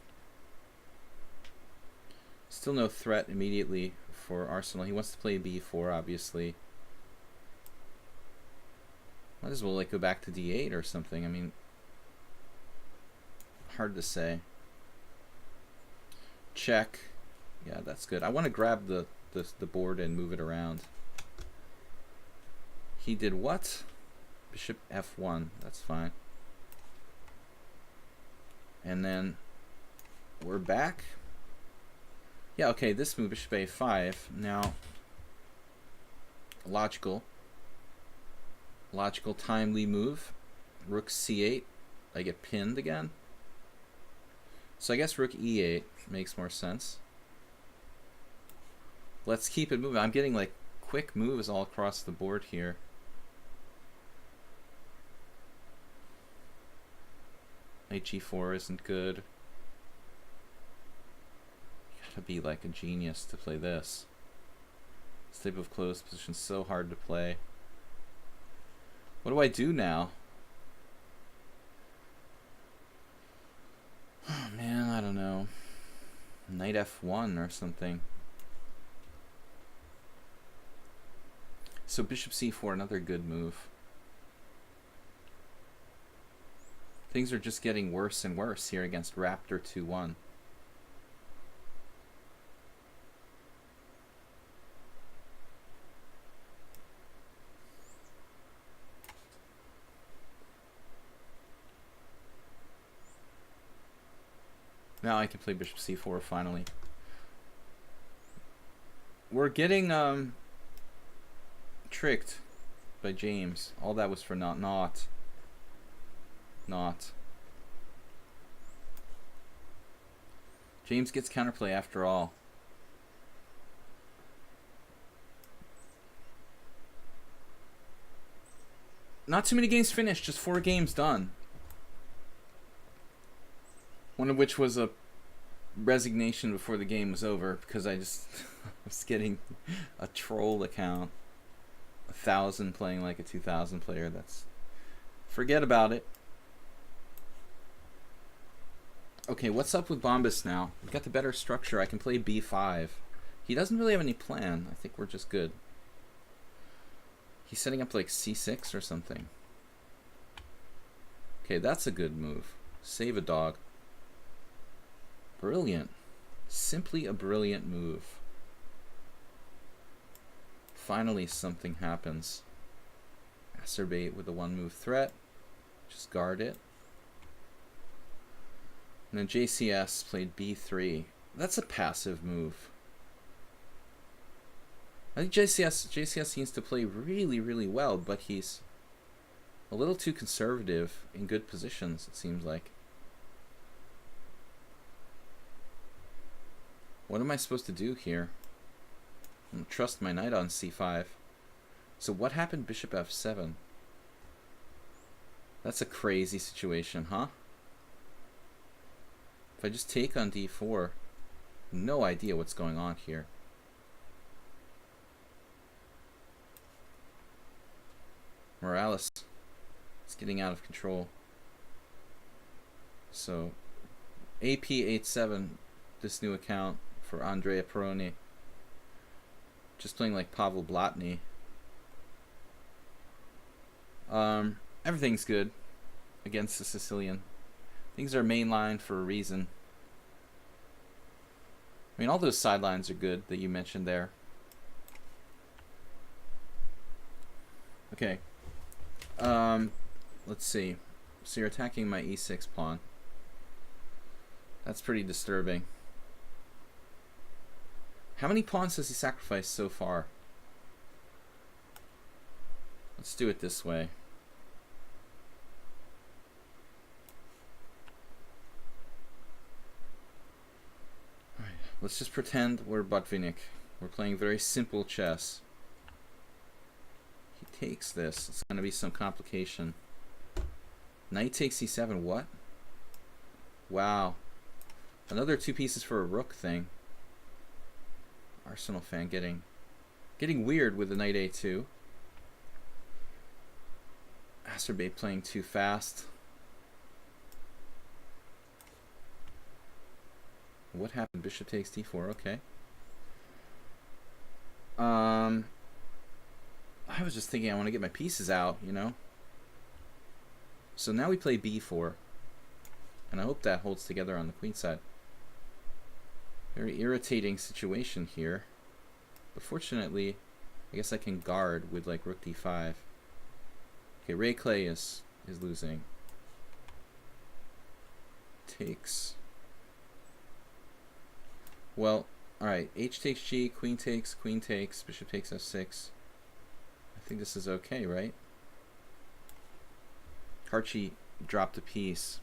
Still no threat immediately for Arsenal. He wants to play b4, obviously. Might as well like go back to d8 or something. I mean, hard to say. Check. Yeah, that's good. I want to grab the board and move it around. He did what? Bishop f1. That's fine. And then we're back. Yeah, okay, this move, bishop a5. Now, logical, timely move. Rook c8. I get pinned again. So I guess rook e8 makes more sense. Let's keep it moving. I'm getting like quick moves all across the board here. Knight g4 isn't good. You gotta be like a genius to play this. This type of closed position is so hard to play. What do I do now? Oh man, I don't know. Knight f1 or something. So bishop c4, another good move. Things are just getting worse and worse here against Raptor 2-1. Now I can play bishop c4 finally. We're getting tricked by James. All that was for not. James gets counterplay after all. Not too many games finished, just 4 games done. One of which was a resignation before the game was over because I just was getting a troll account. 1,000 playing like a 2,000 player. That's, forget about it. Okay, what's up with Bombas now? We've got the better structure. I can play b5. He doesn't really have any plan. I think we're just good. He's setting up like c6 or something. Okay, that's a good move. Save a dog. Brilliant. Simply a brilliant move. Finally something happens. Acerbate with a 1-move threat. Just guard it. And then JCS played b3. That's a passive move. I think JCS seems to play really, really well, but he's a little too conservative in good positions, it seems like. What am I supposed to do here? I don't trust my knight on c5. So what happened bishop f7? That's a crazy situation, huh? If I just take on d4, no idea what's going on here. Morales is getting out of control. So, AP87, this new account for Andrea Peroni. Just playing like Pavel Blatny. Everything's good against the Sicilian. Things are mainline for a reason. I mean, all those sidelines are good that you mentioned there. Okay. Let's see. So you're attacking my e6 pawn. That's pretty disturbing. How many pawns has he sacrificed so far? Let's do it this way. Alright, let's just pretend we're Botvinnik. We're playing very simple chess. He takes this. It's going to be some complication. Knight takes e7. What? Wow. Another 2 pieces for a rook thing. Arsenal fan getting weird with the knight a2. Azerbaijan playing too fast. What happened? Bishop takes d4. Okay. I was just thinking I want to get my pieces out, you know. So now we play b4. And I hope that holds together on the queen side. Very irritating situation here. But fortunately, I guess I can guard with like rook d5. Okay, Ray Clay is losing. Takes. Well, alright. H takes G, queen takes, bishop takes f6. I think this is okay, right? Karchi dropped a piece.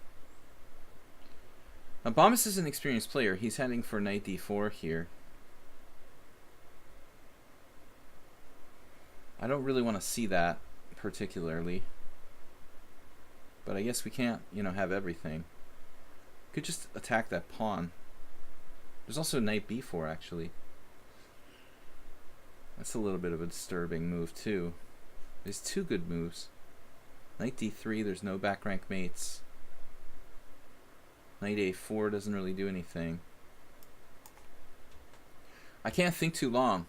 Now, Bomis is an experienced player. He's heading for knight d4 here. I don't really want to see that particularly. But I guess we can't, you know, have everything. Could just attack that pawn. There's also knight b4, actually. That's a little bit of a disturbing move, too. There's 2 good moves. Knight d3, there's no back rank mates. Knight a4 doesn't really do anything. I can't think too long.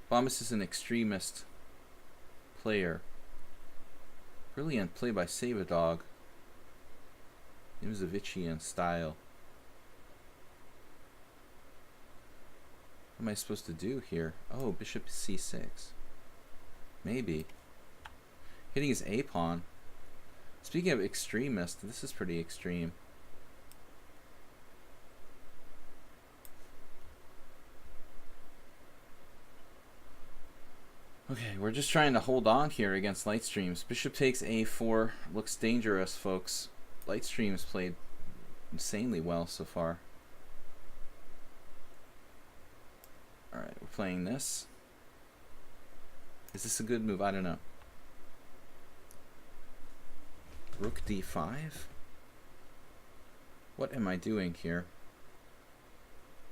Bomis is an extremist player. Brilliant play by Savadog. Imzovician style. What am I supposed to do here? Oh, bishop c6. Maybe. Hitting his a pawn. Speaking of extremist, this is pretty extreme. Okay, we're just trying to hold on here against Lightstreams. Bishop takes a4. Looks dangerous, folks. Lightstreams played insanely well so far. Alright, we're playing this. Is this a good move? I don't know. Rook d5? What am I doing here?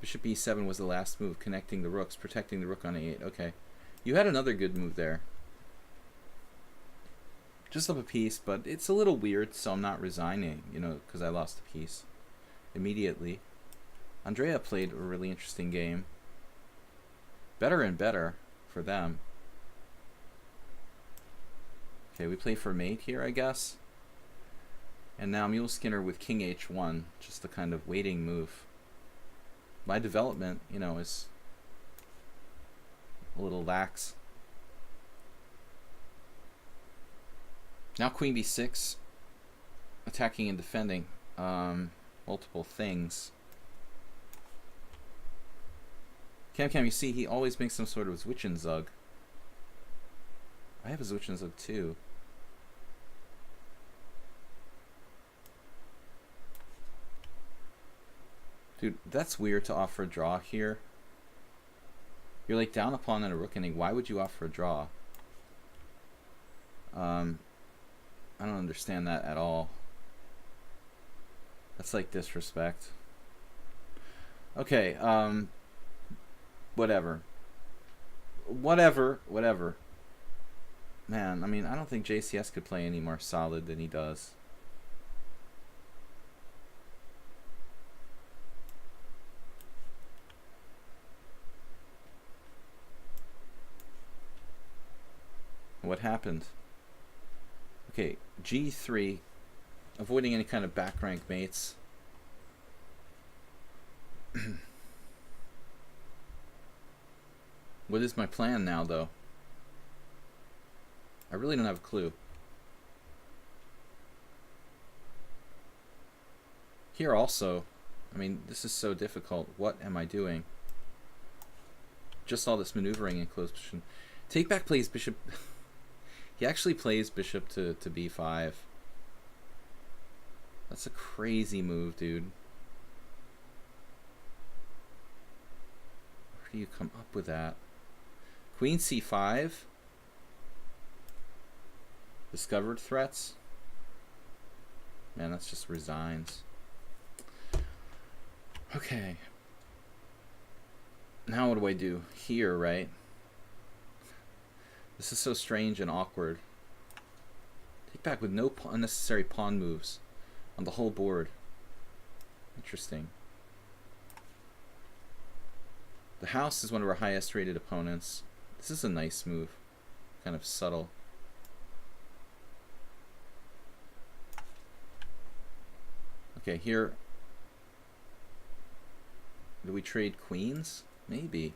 Bishop e7 was the last move, connecting the rooks, protecting the rook on a8. Okay. You had another good move there. Just up a piece, but it's a little weird, so I'm not resigning, you know, because I lost a piece immediately. Andrea played a really interesting game. Better and better for them. Okay, we play for mate here, I guess. And now Mule Skinner with king h1, just a kind of waiting move. My development, you know, is a little lax. Now queen b6, attacking and defending multiple things. Cam, you see, he always makes some sort of Zwischenzug. I have a Zwischenzug too. Dude, that's weird to offer a draw here. You're like down a pawn and a rook ending. Why would you offer a draw? I don't understand that at all. That's like disrespect. Okay, whatever. Whatever. Man, I mean, I don't think JCS could play any more solid than he does. What happened? Okay, G3, avoiding any kind of back rank mates. What is my plan now, though? I really don't have a clue. Here also, I mean, this is so difficult. What am I doing? Just all this maneuvering in close position. Take back plays bishop. He actually plays bishop to b5. That's a crazy move, dude. Where do you come up with that? Queen c5. Discovered threats. Man, that's just resigns. Okay. Now what do I do? Here, right? This is so strange and awkward. Take back with no unnecessary pawn moves on the whole board. Interesting. The house is one of our highest rated opponents. This is a nice move. Kind of subtle. Okay, here. Do we trade queens? Maybe.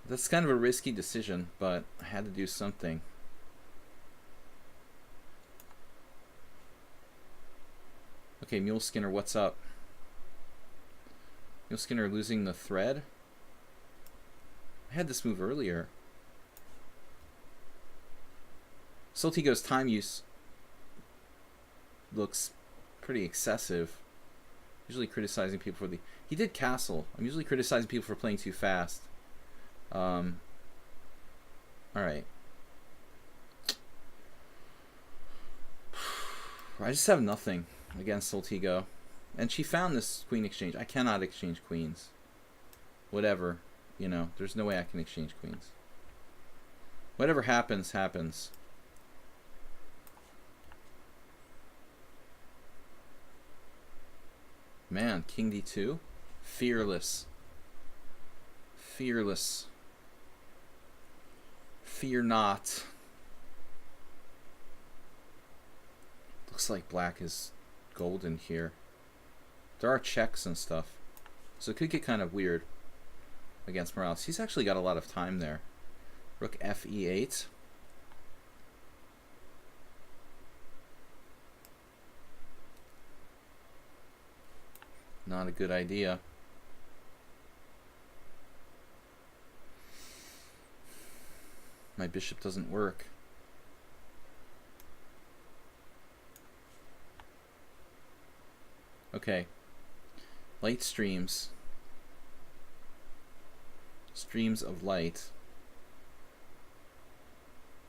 That's kind of a risky decision, but I had to do something. Okay, Mule Skinner, what's up? Mule Skinner losing the thread? I had this move earlier. Soltigo's time use looks pretty excessive. Usually criticizing people for the... He did castle. I'm usually criticizing people for playing too fast. Alright. I just have nothing against Soltigo. And she found this queen exchange. I cannot exchange queens. Whatever. You know, there's no way I can exchange queens. Whatever happens, happens. Man, King D2? Fearless. Fearless. Fear not. Looks like black is golden here. There are checks and stuff. So it could get kind of weird against Morales. He's actually got a lot of time there. Rook Fe8. Not a good idea. My bishop doesn't work. Okay. Light streams. Streams of light.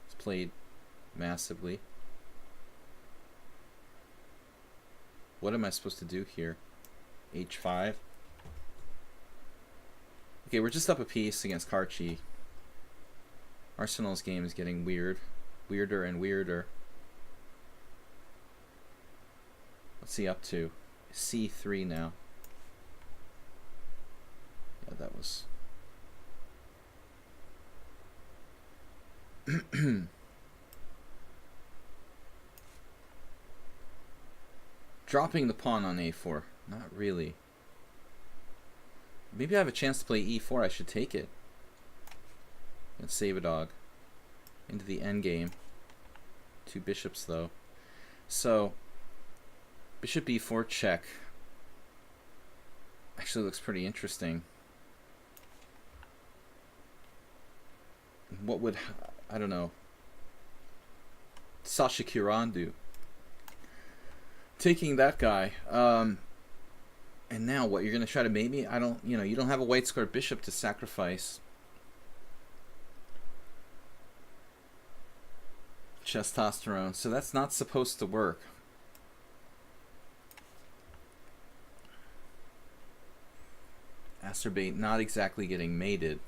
It's played massively. What am I supposed to do here? H5. Okay, we're just up a piece against Karchi. Arsenal's game is getting weird. Weirder and weirder. What's he up to? C3 now. Yeah, that was... Dropping the pawn on A4. Not really. Maybe I have a chance to play E4. I should take it. And save a dog. Into the endgame. Two bishops, though. So, bishop E4 check. Actually looks pretty interesting. What would... I don't know. Sasha Kiran do? Taking that guy. And now what? You're going to try to mate me? I don't... You know, you don't have a white square bishop to sacrifice. Testosterone. So that's not supposed to work. Acerbate not exactly getting mated.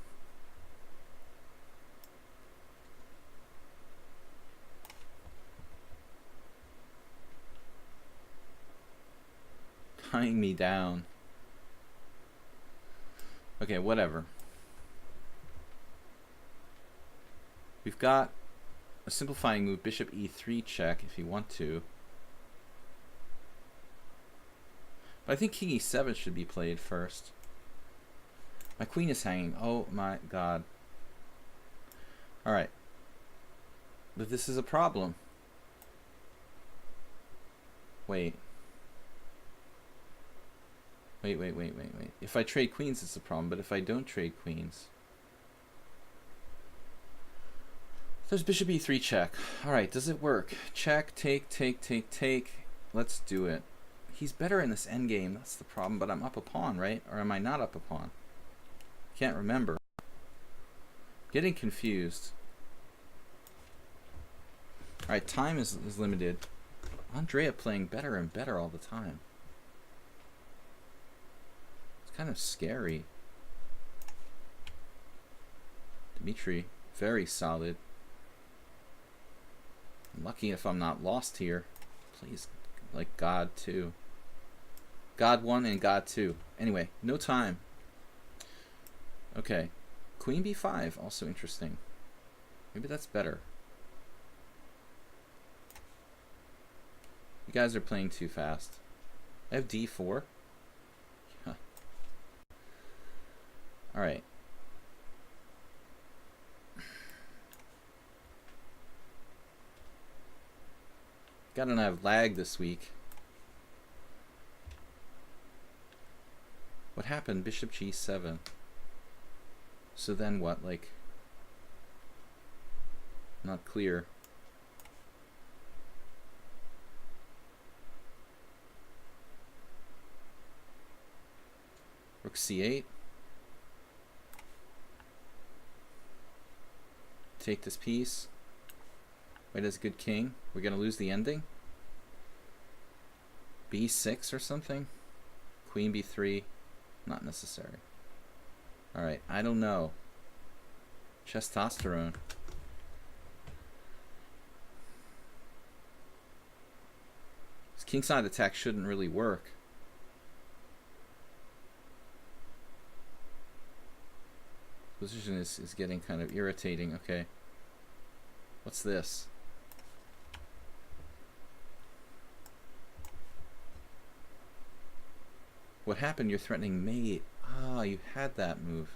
Tying me down. Okay, whatever. We've got a simplifying move, bishop E3 check if you want to. But I think king E7 should be played first. My queen is hanging. Oh my god. Alright. But this is a problem. Wait. Wait, wait, wait, wait, wait. If I trade queens, it's a problem, but if I don't trade queens... There's bishop e3 check. Alright, does it work? Check, take, take, take, take. Let's do it. He's better in this endgame, that's the problem, but I'm up a pawn, right? Or am I not up a pawn? Can't remember. Getting confused. Alright, time is limited. Andrea playing better and better all the time. It's kind of scary. Dmitry, very solid. I'm lucky if I'm not lost here. Please, like God 2. God 1 and God 2. Anyway, no time. Okay. Queen b5, also interesting. Maybe that's better. You guys are playing too fast. I have d4. Huh. Alright. Gotta not have lag this week. What happened? Bishop g7. So then what? Like, not clear. Rook c8. Take this piece. White has a good king. We're gonna lose the ending. b6 or something. Queen b3. Not necessary. Alright, I don't know. Testosterone. This kingside attack shouldn't really work. Position is getting kind of irritating. Okay. What's this? What happened? You're threatening mate. Ah, you had that move.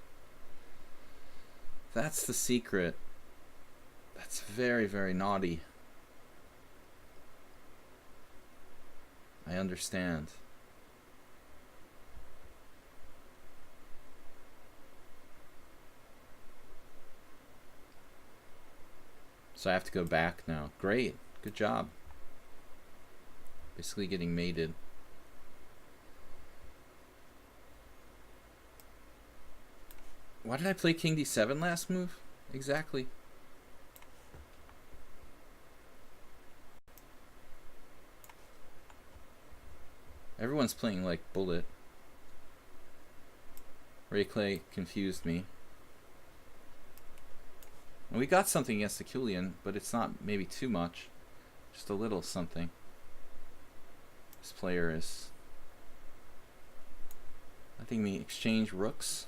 That's the secret. That's very, very naughty. I understand. So I have to go back now. Great. Good job. Basically getting mated. Why did I play king d7 last move? Exactly. Everyone's playing like bullet. Ray Clay confused me. And we got something against Aculian, but it's not maybe too much. Just a little something. This player is letting me exchange rooks.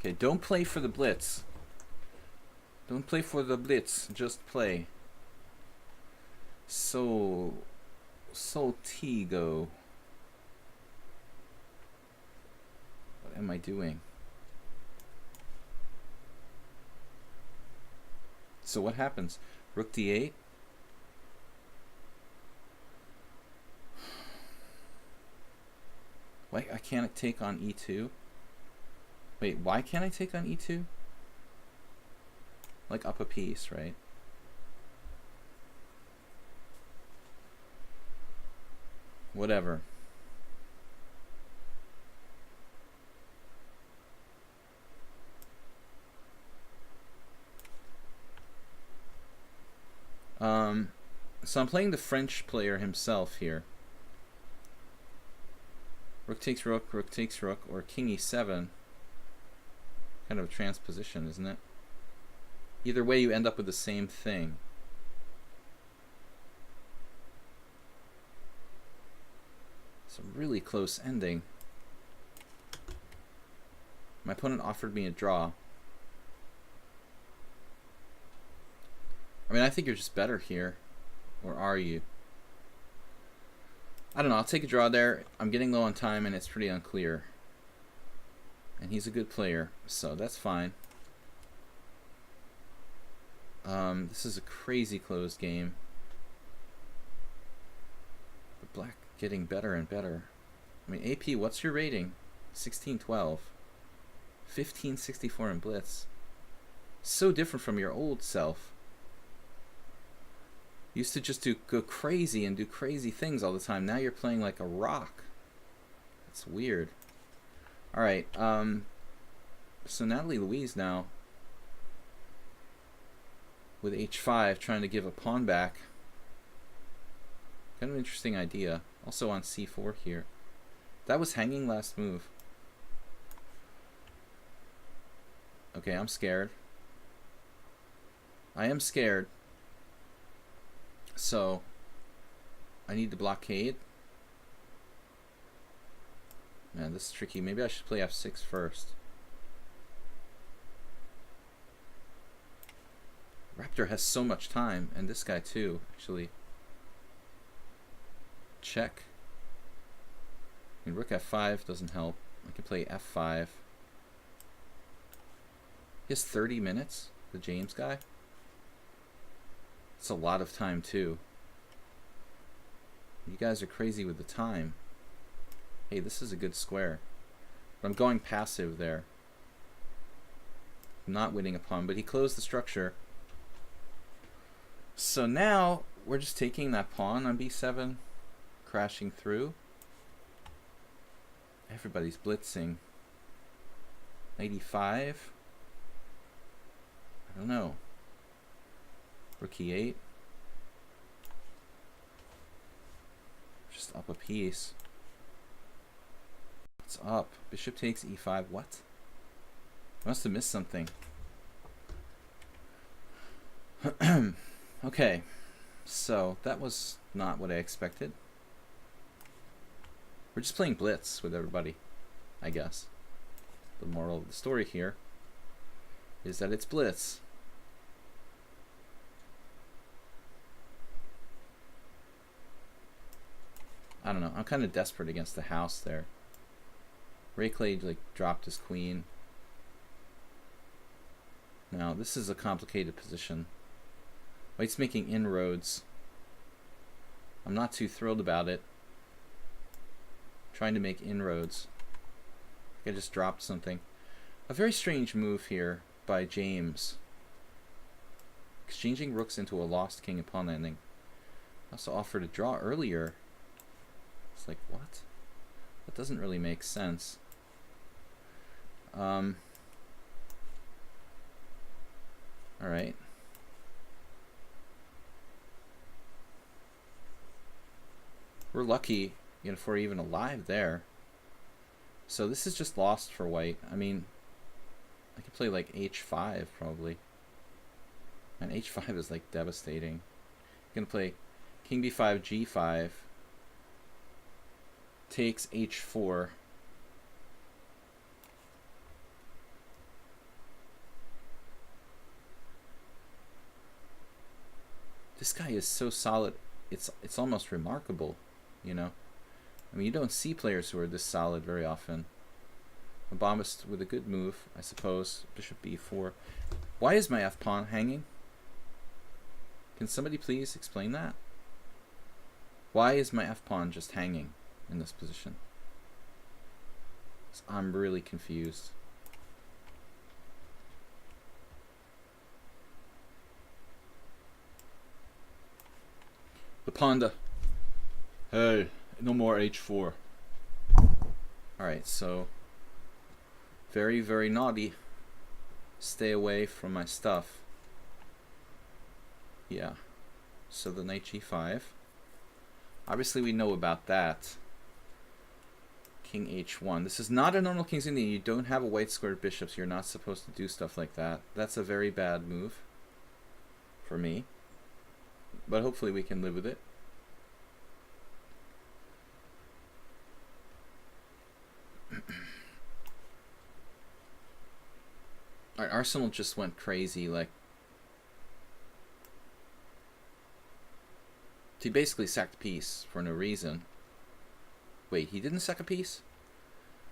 Okay, don't play for the blitz. Don't play for the blitz, just play. So Tigo. What am I doing? So what happens? Rook d8. Why I can't take on e2? Wait, why can't I take on e2? Like up a piece, right? Whatever. So I'm playing the French player himself here. Rook takes rook, rook takes rook, or king e7. Kind of a transposition, isn't it? Either way, you end up with the same thing. It's a really close ending. My opponent offered me a draw. I mean, I think you're just better here. Or are you? I don't know. I'll take a draw there. I'm getting low on time and it's pretty unclear. And he's a good player, so that's fine. This is a crazy closed game. getting better and better. I mean, AP, what's your rating? 1612. 1564 in Blitz. So different from your old self. You used to just go crazy and do crazy things all the time. Now you're playing like a rock. That's weird. Alright, so Natalie Louise now with h5 trying to give a pawn back. Kind of an interesting idea. Also on c4 here. That was hanging last move. Okay, I'm scared. I am scared. So, I need to blockade. Man, this is tricky. Maybe I should play f6 first. Raptor has so much time, and this guy too, actually. Check. I mean, rook f5 doesn't help. I can play f5. He has 30 minutes, the James guy. It's a lot of time too. You guys are crazy with the time. Hey, this is a good square. But I'm going passive there. I'm not winning a pawn, but he closed the structure. So now we're just taking that pawn on b7, crashing through. Everybody's blitzing. 85. I don't know. Rook e8. Just up a piece. What's up? Bishop takes e5. What? I must have missed something. Okay. So, that was not what I expected. We're just playing blitz with everybody, I guess. The moral of the story here is that it's blitz. I don't know. I'm kind of desperate against the house there. Ray Clay like dropped his queen. Now this is a complicated position. White's making inroads. I'm not too thrilled about it. Trying to make inroads. I just dropped something. A very strange move here by James. Exchanging rooks into a lost king and pawn landing. I also offered a draw earlier. It's like, what? That doesn't really make sense. Alright. We're lucky if we're even alive there. So this is just lost for white. I mean, I could play like h5 probably. And h5 is like devastating. I'm gonna play king b5, g5. Takes h4. This guy is so solid. It's almost remarkable, you know. I mean, you don't see players who are this solid very often. Bombist with a good move, I suppose. Bishop b4. Why is my f pawn hanging? Can somebody please explain that? Why is my f pawn just hanging in this position? I'm really confused. The panda. Hey, no more h4. Alright, so very, very naughty. Stay away from my stuff. Yeah. So the knight g5. Obviously we know about that. King h1. This is not a normal King's Indian. You don't have a white squared bishop, so you're not supposed to do stuff like that. That's a very bad move for me. But hopefully we can live with it. Alright, Arsenal just went crazy, like he basically sacked a piece for no reason. Wait, he didn't sack a piece?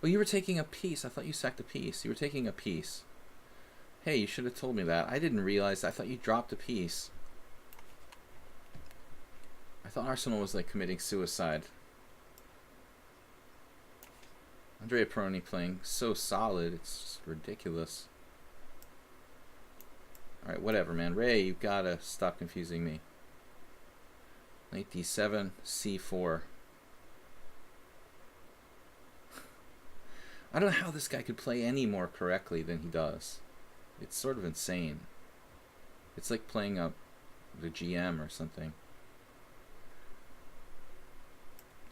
Oh, you were taking a piece. I thought you sacked a piece. You were taking a piece. Hey, you should have told me that. I didn't realize. I thought you dropped a piece. I thought Arsenal was like committing suicide. Andrea Peroni playing so solid, it's just ridiculous. Alright, whatever, man. Ray, you've got to stop confusing me. Knight d7, c4. I don't know how this guy could play any more correctly than he does. It's sort of insane. It's like playing the GM or something.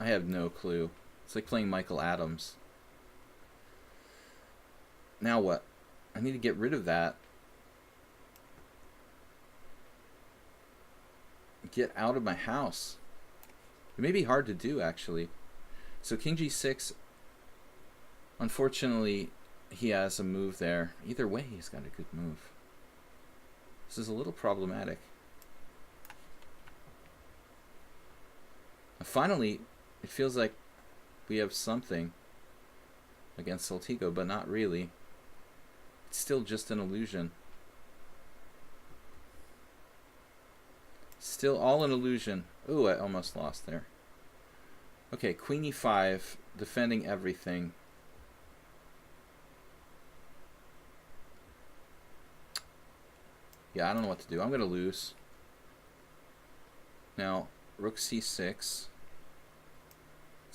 I have no clue. It's like playing Michael Adams. Now what? I need to get rid of that. Get out of my house. It may be hard to do, actually. So king g6. Unfortunately, he has a move there. Either way, he's got a good move. This is a little problematic. And finally, it feels like we have something against Saltigo, but not really. It's still just an illusion. Still all an illusion. Ooh, I almost lost there. Okay, queen e5, defending everything. Yeah, I don't know what to do. I'm going to lose. Now, rook c6. It's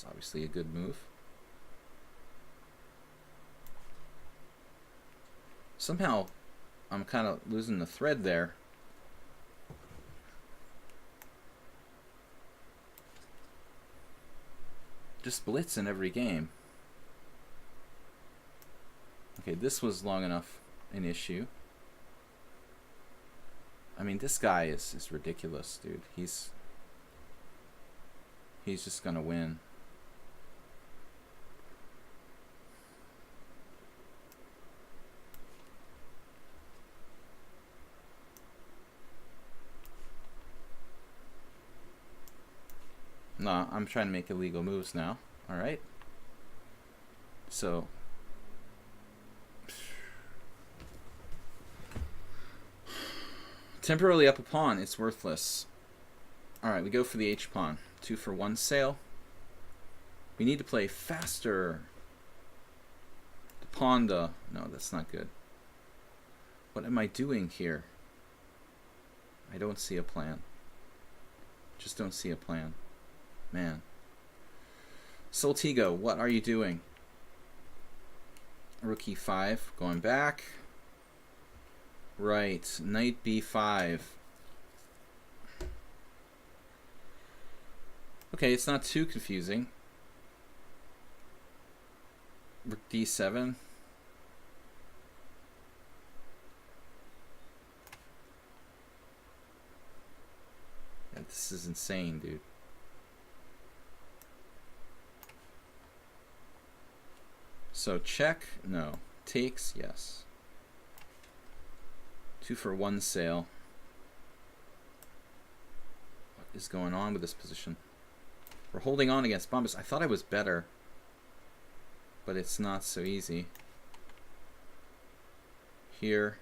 obviously a good move. Somehow, I'm kind of losing the thread there. Just blitz in every game. Okay, this was long enough an issue. I mean, this guy is ridiculous, dude. He's just gonna win. No, I'm trying to make illegal moves now. All right. So temporarily up a pawn, it's worthless. All right, we go for the H pawn. 2 for 1 sale. We need to play faster. The pawn, no, that's not good. What am I doing here? I don't see a plan. Just don't see a plan. Man. Saltigo, what are you doing? Rook e5, going back. Right, knight b5. Okay, it's not too confusing. Rook d7. Yeah, this is insane, dude. So check, no. Takes, yes. 2 for 1 sale. What is going on with this position? We're holding on against Bombas. I thought I was better, but it's not so easy. Here,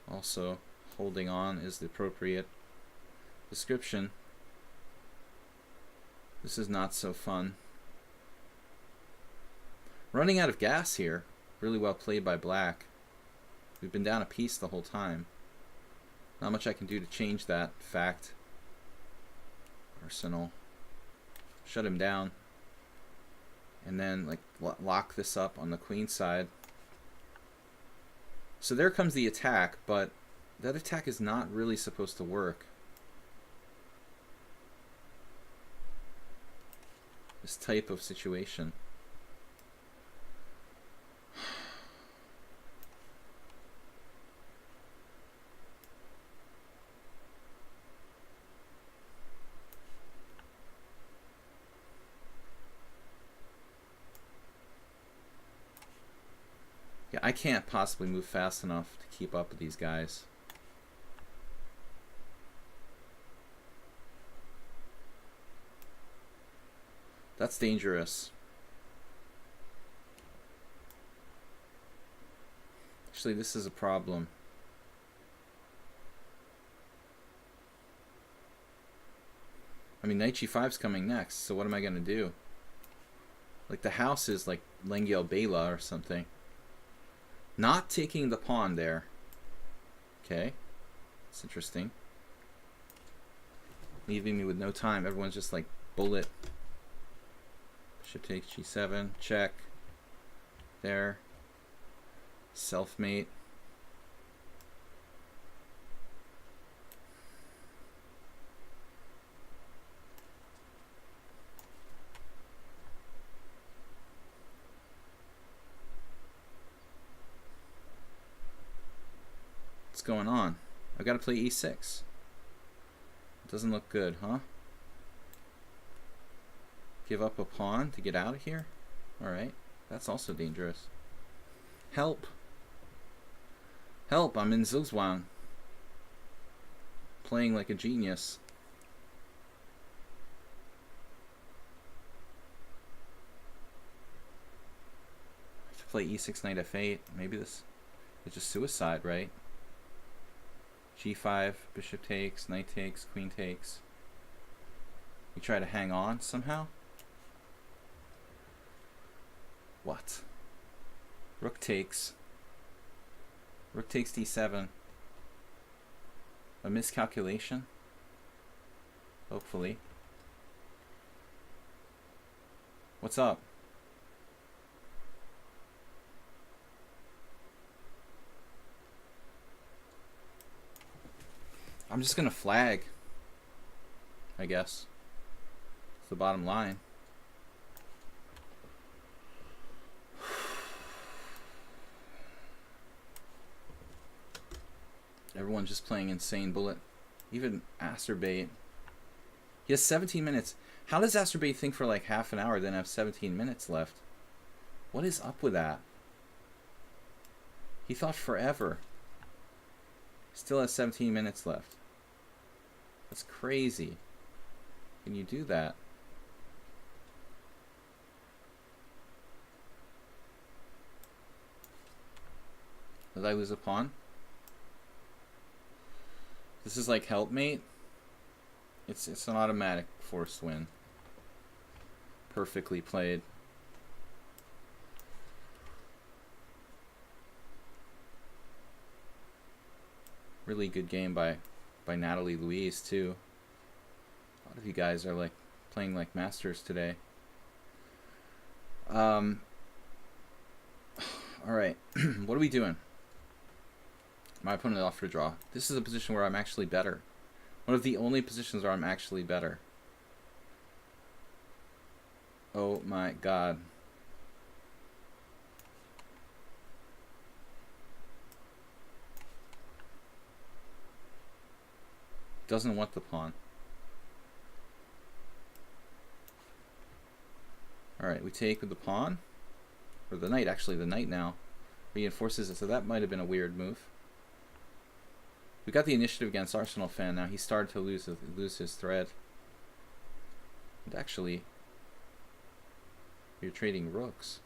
also holding on is the appropriate description. This is not so fun. Running out of gas here. Really well played by black. We've been down a piece the whole time. Not much I can do to change that fact. Arsenal. Shut him down. And then like lock this up on the queen side. So there comes the attack, but that attack is not really supposed to work. This type of situation. Yeah, I can't possibly move fast enough to keep up with these guys. That's dangerous. Actually, this is a problem. I mean, knight g5 is coming next, so what am I going to do? Like the house is like Lengyel Bela or something. Not taking the pawn there. Okay. It's interesting. Leaving me with no time. Everyone's just like bullet. Bishop takes g7. Check. There. Selfmate. What's going on? I've got to play e6. It doesn't look good, huh? Give up a pawn to get out of here? Alright. That's also dangerous. Help! Help! I'm in Zugzwang. Playing like a genius. I have to play e6, knight f8. Maybe this is just suicide, right? g5, bishop takes, knight takes, queen takes. We try to hang on somehow? What? Rook takes. Rook takes d7. A miscalculation? Hopefully. What's up? I'm just gonna flag, I guess. It's the bottom line. Everyone's just playing insane bullet. Even Asterbait. He has 17 minutes. How does Asterbait think for like half an hour then have 17 minutes left? What is up with that? He thought forever. Still has 17 minutes left. That's crazy. Can you do that? Did I lose a pawn? This is like helpmate. It's an automatic forced win. Perfectly played. Really good game by Natalie Louise too. A lot of you guys are like playing like masters today. All right, what are we doing? My opponent offered a draw. This is a position where I'm actually better. One of the only positions where I'm actually better. Oh my god. Doesn't want the pawn. Alright, we take with the pawn. Or the knight, actually, the knight now. Reinforces it, so that might have been a weird move. We got the initiative against Arsenal fan now. He started to lose his thread. And actually, you're trading rooks.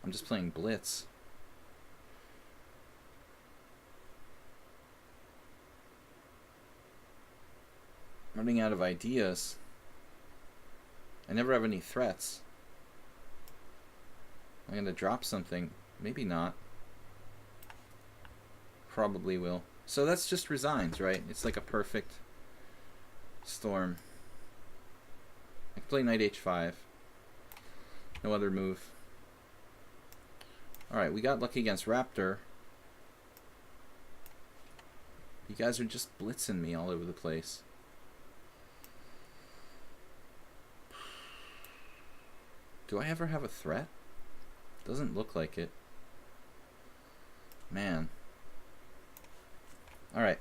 I'm just playing blitz. Running out of ideas. I never have any threats. I'm gonna drop something. Maybe not. Probably will. So that's just resigns, right? It's like a perfect storm. I can play knight h5. No other move. Alright, we got lucky against Raptor. You guys are just blitzing me all over the place. Do I ever have a threat? Doesn't look like it. Man. Alright.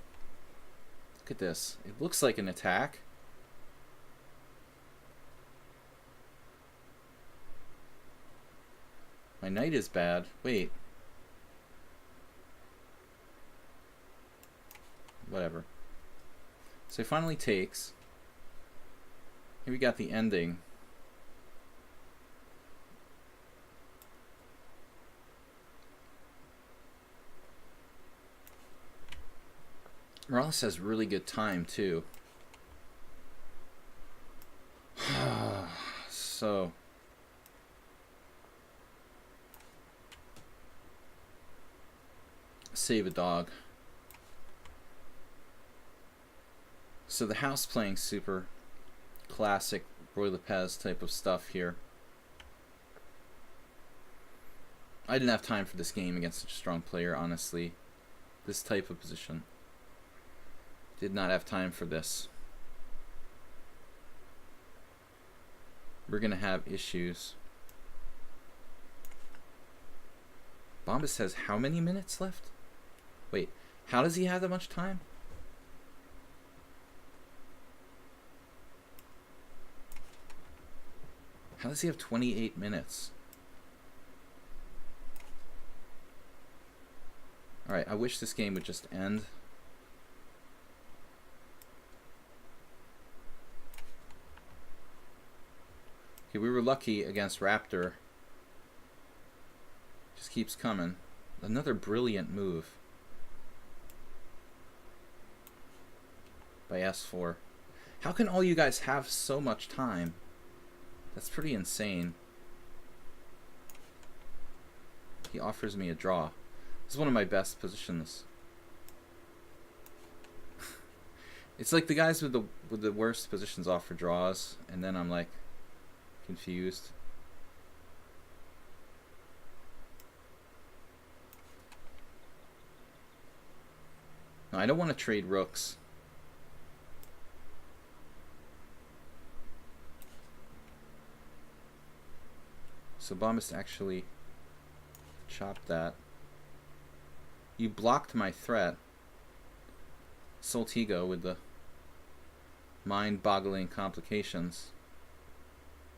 Look at this. It looks like an attack. My knight is bad. Wait. Whatever. So he finally takes. Here we got the ending. Morales has really good time too. So save a dog. So the house playing super classic Roy Lopez type of stuff here. I didn't have time for this game against such a strong player, honestly. This type of position. Did not have time for this. We're going to have issues. Bombas has how many minutes left? Wait, how does he have that much time? How does he have 28 minutes? Alright, I wish this game would just end. Okay, we were lucky against Raptor. Just keeps coming. Another brilliant move by S4. How can all you guys have so much time? That's pretty insane. He offers me a draw. This is one of my best positions. It's like the guys with the worst positions offer draws, and then I'm like confused. No, I don't want to trade rooks. So Bombas actually chopped that. You blocked my threat. Soltigo with the mind-boggling complications.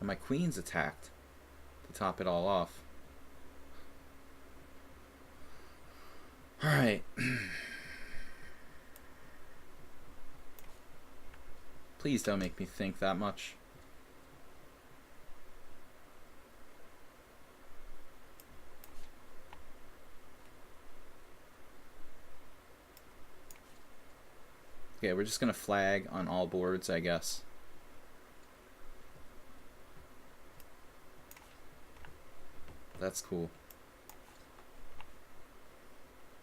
And my queen's attacked to top it all off. Alright. Please don't make me think that much. Okay, we're just gonna flag on all boards, I guess. That's cool.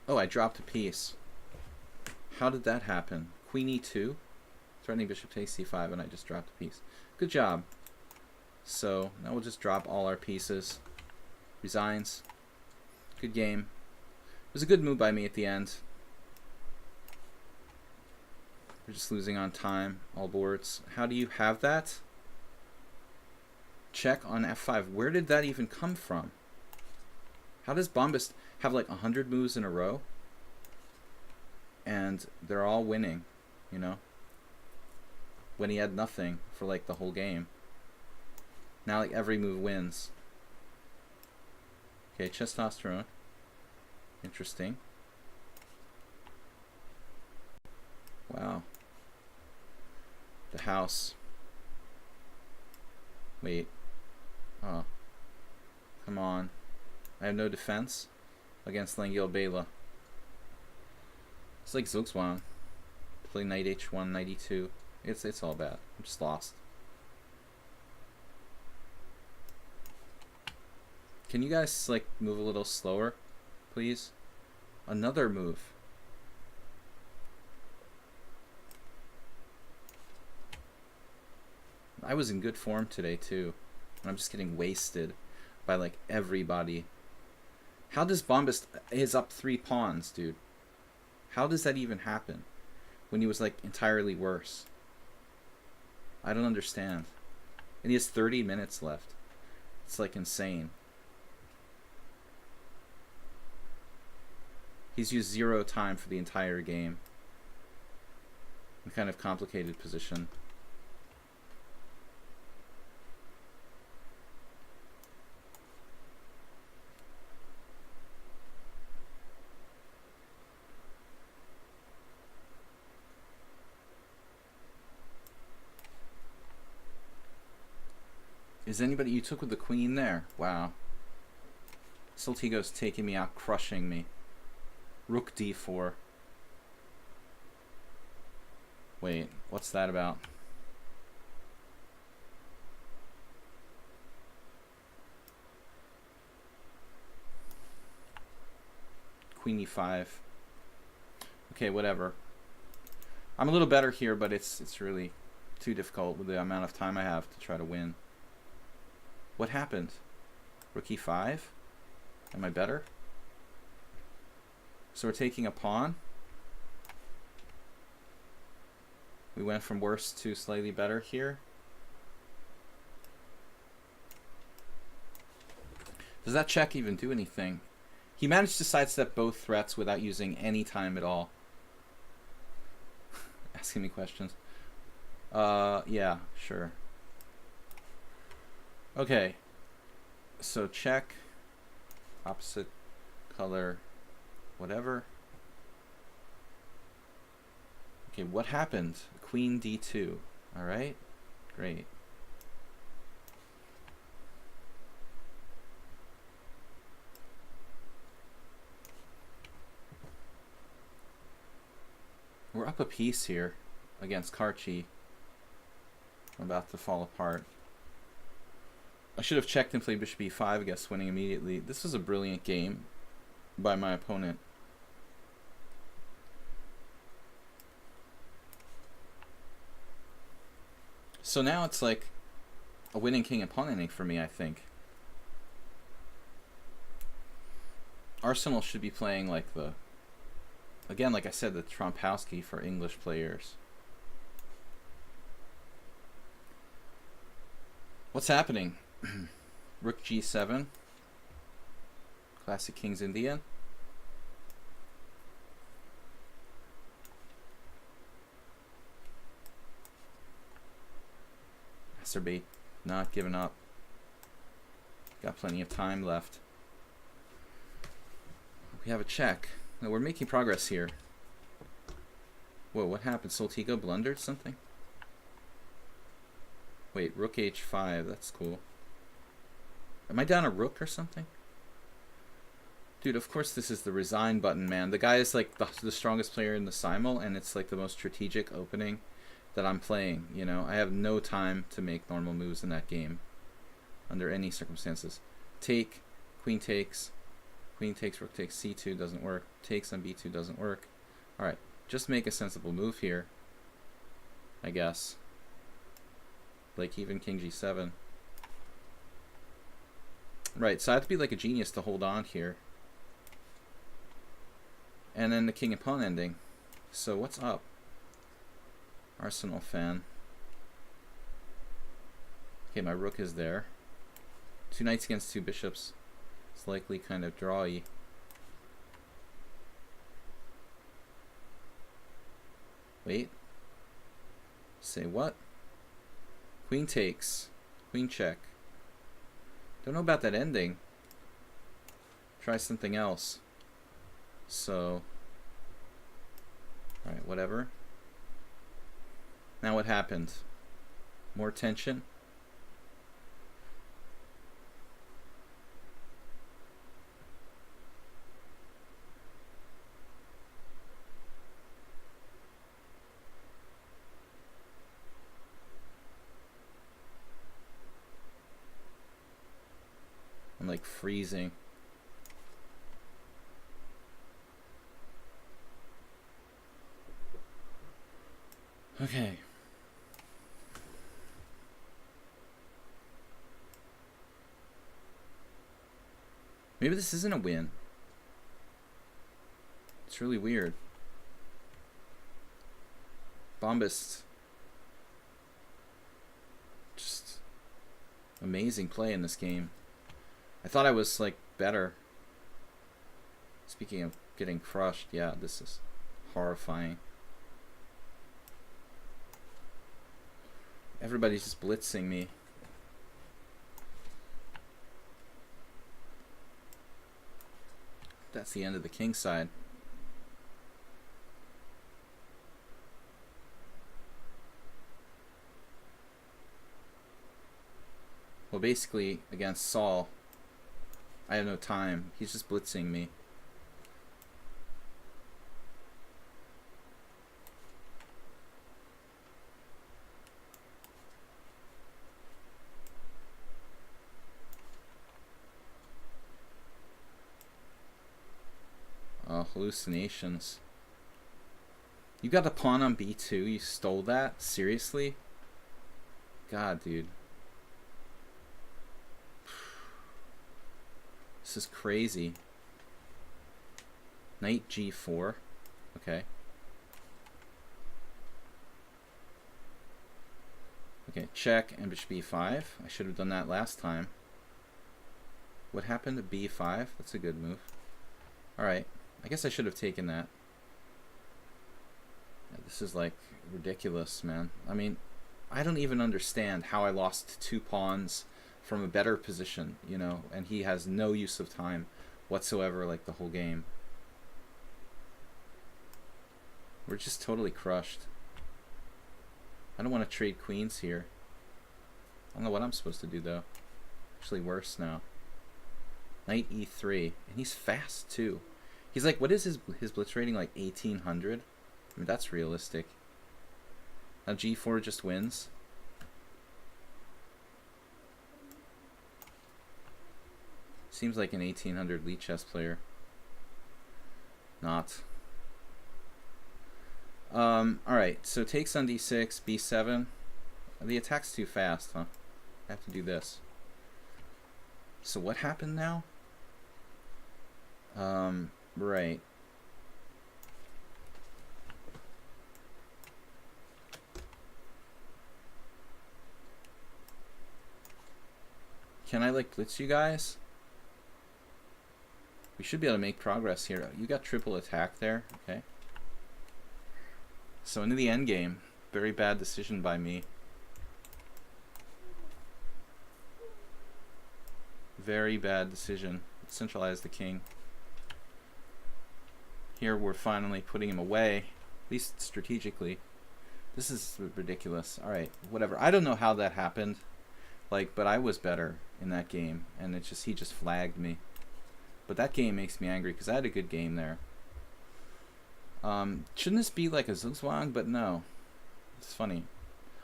Oh, I dropped a piece. How did that happen? Queen e2? Threatening bishop takes c5, and I just dropped a piece. Good job. So, now we'll just drop all our pieces. Resigns. Good game. It was a good move by me at the end. We're just losing on time, all boards. How do you have that? Check on f5. Where did that even come from? How does Bombas have like 100 moves in a row? And they're all winning, you know? When he had nothing for like the whole game. Now like every move wins. Okay, testosterone. Interesting. Wow. The house. Wait. Oh. Come on. I have no defense against Langil Bela. It's like Zugzwang. Play knight h1, knight e2. It's all bad. I'm just lost. Can you guys like move a little slower, please? Another move. I was in good form today too. And I'm just getting wasted by like everybody. How does Bombas is up 3 pawns, dude? How does that even happen when he was like entirely worse? I don't understand. And he has 30 minutes left. It's like insane. He's used 0 time for the entire game. A kind of complicated position. Is anybody you took with the queen there? Wow. Soltigo's taking me out, crushing me. Rook d4. Wait, what's that about? queen e5. Okay, whatever. I'm a little better here, but it's really too difficult with the amount of time I have to try to win. What happened? Rook e5? Am I better? So we're taking a pawn. We went from worse to slightly better here. Does that check even do anything? He managed to sidestep both threats without using any time at all. Asking me questions. Yeah, sure. Okay. So check. Opposite color. Whatever. Okay, what happened? Queen d2. Alright. Great. We're up a piece here against Karchi. I'm about to fall apart. I should have checked and played bishop e5, I guess, winning immediately. This was a brilliant game by my opponent. So now it's like a winning king and pawn ending for me, I think. Arsenal should be playing like the, again, like I said, the Trompowski for English players. What's happening? Rook g7. Classic King's Indian. Masturbate. Not giving up. Got plenty of time left. We have a check. No, we're making progress here. Whoa, what happened? Soltigo blundered something? Wait, rook h5. That's cool. Am I down a rook or something? Dude, of course this is the resign button, man. The guy is like the strongest player in the Simul, and it's like the most strategic opening that I'm playing, you know? I have no time to make normal moves in that game under any circumstances. Take, queen takes, rook takes, c2 doesn't work, takes on b2 doesn't work. Alright, just make a sensible move here, I guess. Like even king g7. Right, so I have to be like a genius to hold on here. And then the king and pawn ending. So what's up? Arsenal fan. Okay, my rook is there. 2 knights against 2 bishops. It's likely kind of drawy. Wait. Say what? Queen takes. Queen check. Don't know about that ending. Try something else. So, alright, whatever. Now what happened? More tension? I'm like freezing. Okay. Maybe this isn't a win. It's really weird. Bombast. Just amazing play in this game. I thought I was like better. Speaking of getting crushed, yeah, this is horrifying. Everybody's just blitzing me. That's the end of the king side. Well, basically, against Saul, I have no time. He's just blitzing me. Oh. hallucinations. You got the pawn on b2. You stole that? Seriously? God, dude. This is crazy. Knight g4. Okay. Okay, check and bishop b5. I should have done that last time. What happened to b5? That's a good move. Alright. I guess I should have taken that. Yeah, this is like ridiculous, man. I mean, I don't even understand how I lost 2 pawns from a better position, you know, and he has no use of time whatsoever, like the whole game. We're just totally crushed. I don't want to trade queens here. I don't know what I'm supposed to do, though. Actually worse now. Knight e3. And he's fast, too. He's like, what is his blitz rating? Like 1800? I mean, that's realistic. Now g4 just wins. Seems like an 1800 lichess player. Not. Alright, so takes on d6, b7. The attack's too fast, huh? I have to do this. So what happened now? Right. Can I, like, blitz you guys? We should be able to make progress here. You got triple attack there. Okay. So into the end game. Very bad decision by me. Very bad decision. Centralize the king. Here we're finally putting him away. At least strategically. This is ridiculous. Alright, whatever. I don't know how that happened. Like, but I was better in that game. And it's just, he just flagged me. But that game makes me angry because I had a good game there. Shouldn't this be like a Zugzwang? But no. It's funny.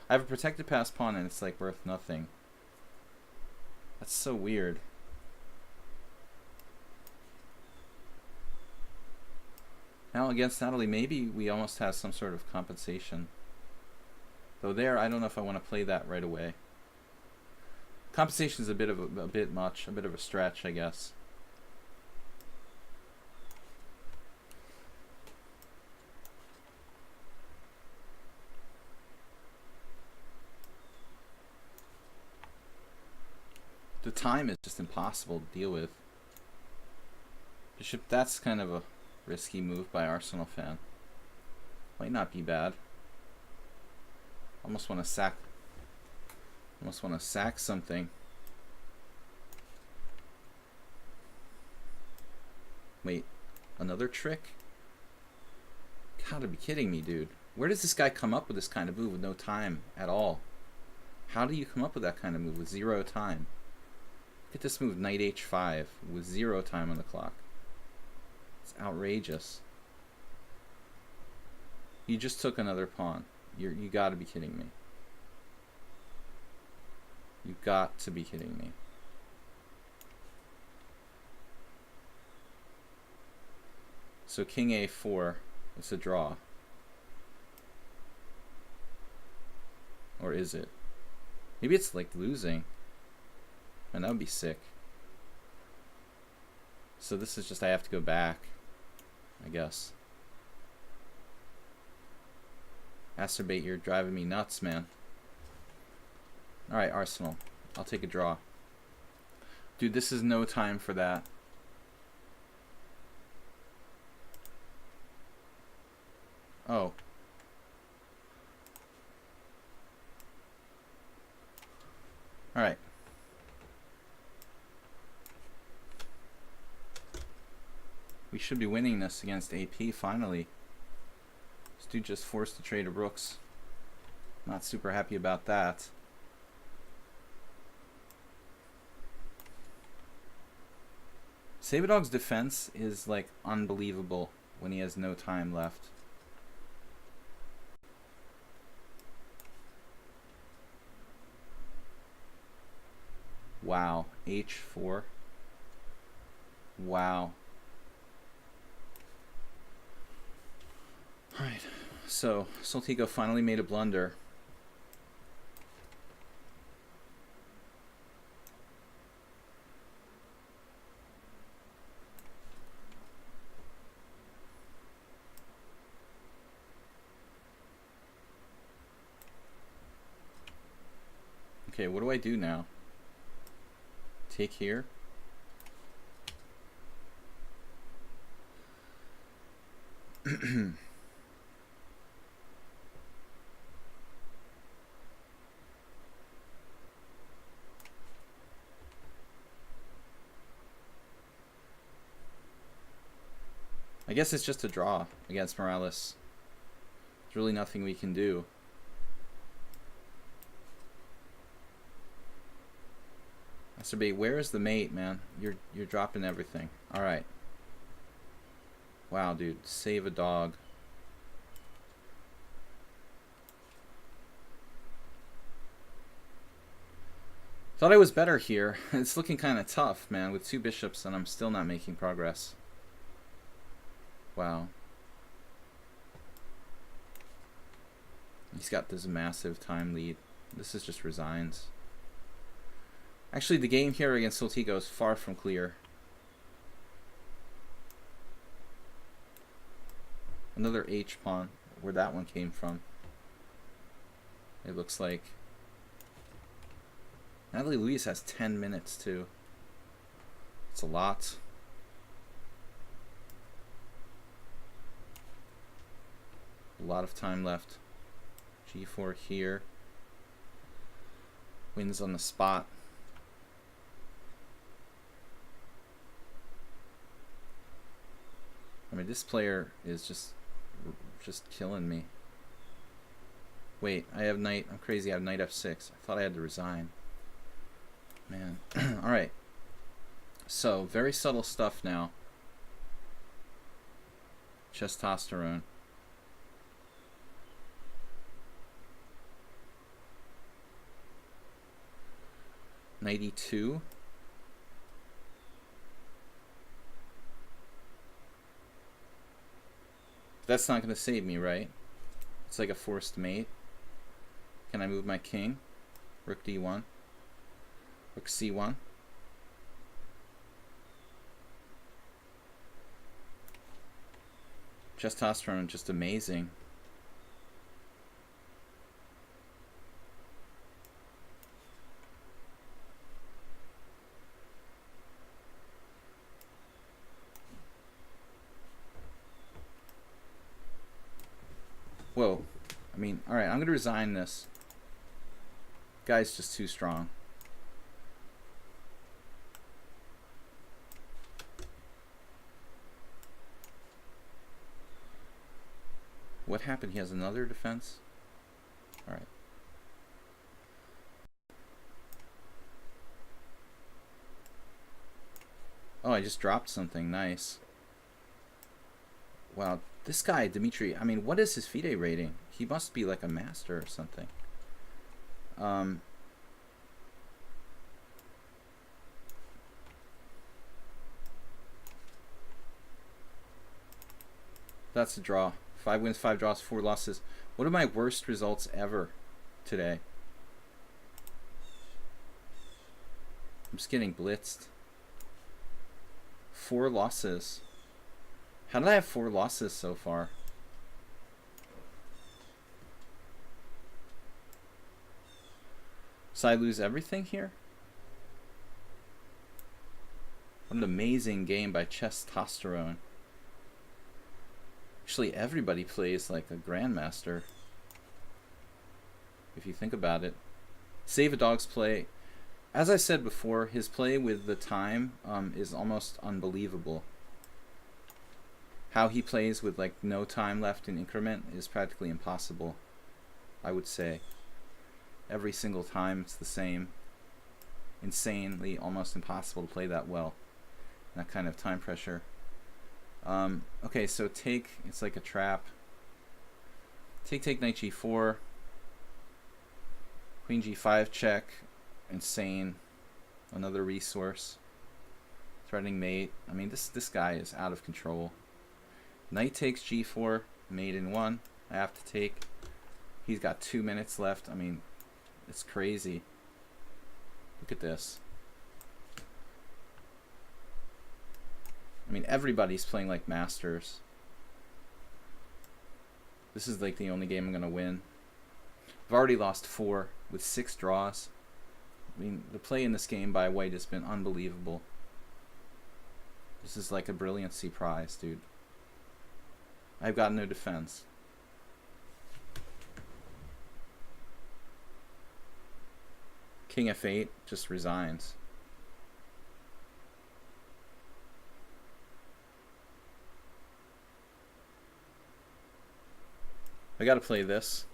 I have a protected passed pawn and it's like worth nothing. That's so weird. Now against Natalie, maybe we almost have some sort of compensation. Though there, I don't know if I want to play that right away. Compensation is a bit much, a bit of a stretch, I guess. The time is just impossible to deal with. Bishop, that's kind of a risky move by Arsenal fan. Might not be bad. Almost want to sack something. Wait, another trick? Gotta be kidding me, dude. Where does this guy come up with this kind of move with no time at all? How do you come up with that kind of move with 0 time? Look at this move, knight h5, with 0 time on the clock. It's outrageous. You just took another pawn. You gotta be kidding me. You got to be kidding me. So king a4, it's a draw. Or is it? Maybe it's like losing. And that would be sick. So this is just, I have to go back, I guess. Acerbate, you're driving me nuts, man. Alright, Arsenal. I'll take a draw. Dude, this is no time for that. Oh. Alright. We should be winning this against AP finally. This dude just forced to trade a rooks. Not super happy about that. Sabadog's defense is like unbelievable when he has no time left. Wow, h4. Wow. Alright, so Soltico finally made a blunder. Okay, what do I do now? Take here? I guess it's just a draw against Morales. There's really nothing we can do. Master B, where is the mate, man? You're dropping everything. Alright. Wow, dude. Save a dog. Thought I was better here. It's looking kind of tough, man, with 2 bishops, and I'm still not making progress. Wow. He's got this massive time lead. This is just resigns. Actually, the game here against Soltico is far from clear. Another H pawn, where that one came from. It looks like. Natalie Louise has 10 minutes too. It's a lot. A lot of time left. G4 here. Wins on the spot. I mean, this player is just killing me. Wait, I have knight. I'm crazy. I have knight f6. I thought I had to resign. Man. Alright. So, very subtle stuff now. Testosterone. 92. That's not going to save me, right? It's like a forced mate. Can I move my king? Rook d1. Rook c1. Testosterone, just amazing. Whoa. I mean, alright, I'm going to resign this. Guy's just too strong. What happened? He has another defense? Alright. Oh, I just dropped something. Nice. Wow. This guy, Dimitri, I mean, what is his FIDE rating? He must be like a master or something. That's a draw. 5 wins, 5 draws, 4 losses. What are my worst results ever today? I'm just getting blitzed. 4 losses. How did I have 4 losses so far? So I lose everything here? What an amazing game by Testosterone. Actually, everybody plays like a grandmaster, if you think about it. Save a Dog's play, as I said before, his play with the time is almost unbelievable. How he plays with like no time left in increment is practically impossible, I would say. Every single time it's the same. Insanely, almost impossible to play that well. That kind of time pressure. Okay, so take, it's like a trap. Take, knight g4. Queen g5 check. Insane. Another resource. Threatening mate. I mean, this guy is out of control. Knight takes g4. Mate in 1. I have to take. He's got 2 minutes left. I mean, it's crazy. Look at this. I mean, everybody's playing like masters. This is like the only game I'm going to win. I've already lost 4 with 6 draws. I mean, the play in this game by White has been unbelievable. This is like a brilliancy prize, dude. I've got no defense. King F8 just resigns. I gotta play this.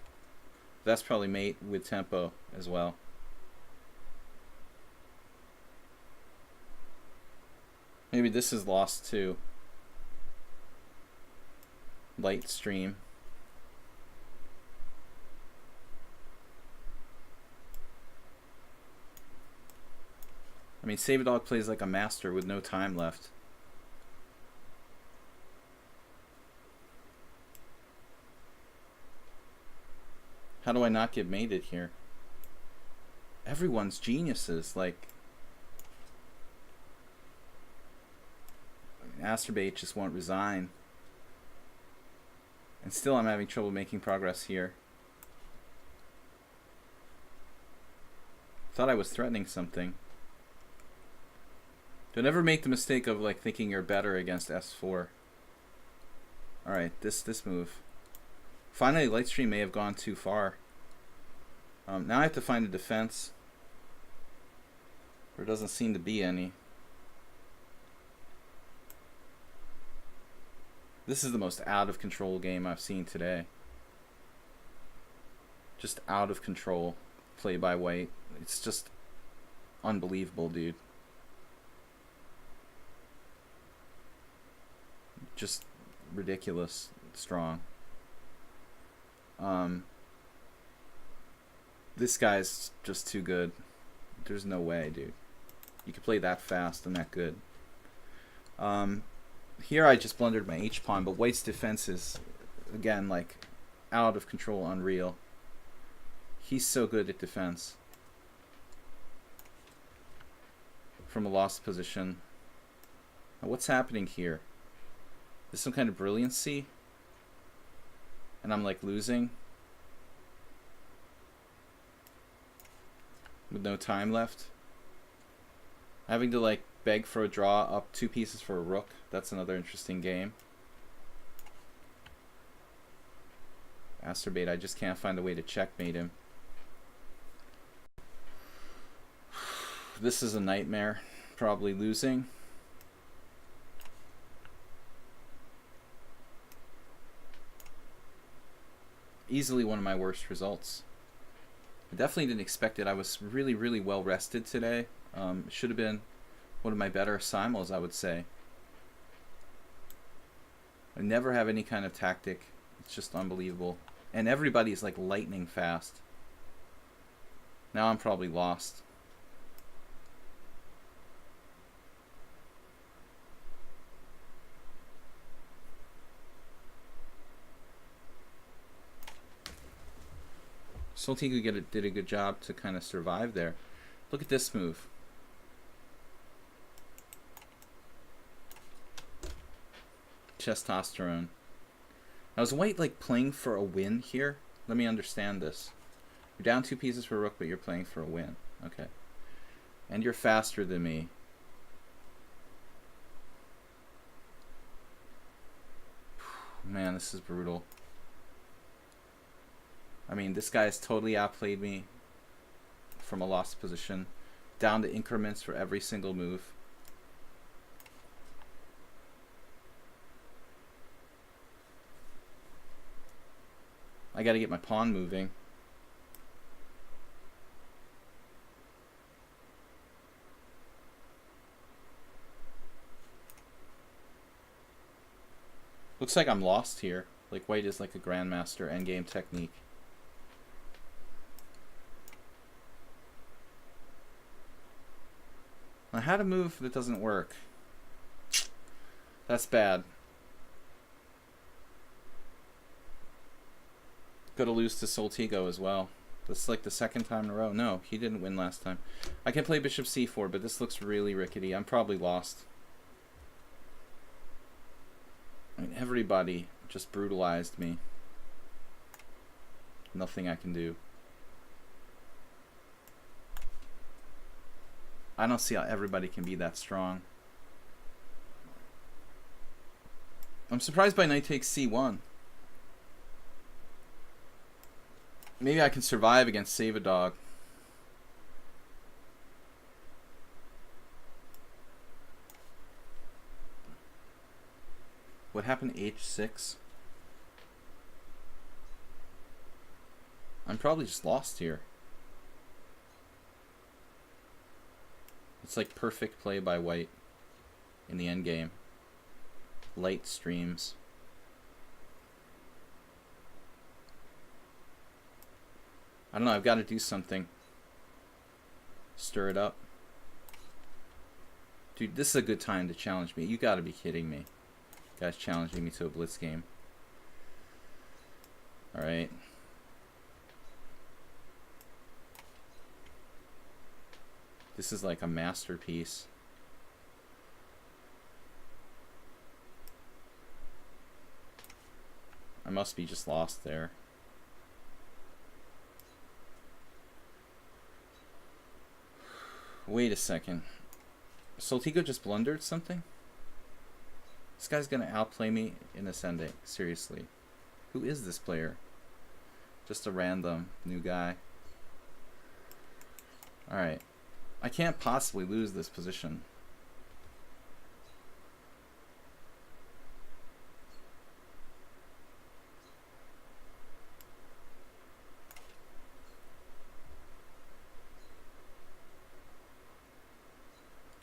That's probably mate with tempo as well. Maybe this is lost too. Light stream. I mean, Save a Dog plays like a master with no time left. How do I not get mated here? Everyone's geniuses. Like, Masturbate just won't resign. And still I'm having trouble making progress here. Thought I was threatening something. Don't ever make the mistake of like thinking you're better against S4. Alright, this move. Finally, Lightstream may have gone too far. Now I have to find a defense. There doesn't seem to be any. This is the most out of control game I've seen today. Just out of control play by White. It's just unbelievable, dude. Just ridiculous strong. This guy's just too good. There's no way, dude. You could play that fast and that good. Here I just blundered my H-pawn, but White's defense is, again, like, out of control, unreal. He's so good at defense. From a lost position. Now, what's happening here? Is some kind of brilliancy? And I'm, like, losing? With no time left? Having to, like, beg for a draw up 2 pieces for a rook. That's another interesting game. Masturbate, I just can't find a way to checkmate him. This is a nightmare. Probably losing. Easily one of my worst results. I definitely didn't expect it. I was really, really well rested today. Should have been one of my better simuls, I would say. I never have any kind of tactic. It's just unbelievable. And everybody's like lightning fast. Now I'm probably lost. Soltiku did a good job to kind of survive there. Look at this move. Testosterone. Now is White like playing for a win here? Let me understand this. You're down 2 pieces for a rook, but you're playing for a win. Okay. And you're faster than me. Man, this is brutal. I mean, this guy's totally outplayed me from a lost position. Down to increments for every single move. I gotta get my pawn moving. Looks like I'm lost here. Like White is like a grandmaster endgame technique. I had a move that doesn't work. That's bad. Gotta lose to Soltigo as well. That's like the second time in a row. No, he didn't win last time. I can play bishop c4, but this looks really rickety. I'm probably lost. I mean, everybody just brutalized me. Nothing I can do. I don't see how everybody can be that strong. I'm surprised by knight takes c1. Maybe I can survive against Save a Dog. What happened to h6? I'm probably just lost here. It's like perfect play by white in the endgame. Light streams. I don't know, I've got to do something. Stir it up. Dude, this is a good time to challenge me. You gotta be kidding me. Guys challenging me to a blitz game. Alright. This is like a masterpiece. I must be just lost there. Wait a second. Soltigo just blundered something? This guy's gonna outplay me in ascending. Seriously. Who is this player? Just a random new guy. Alright. I can't possibly lose this position.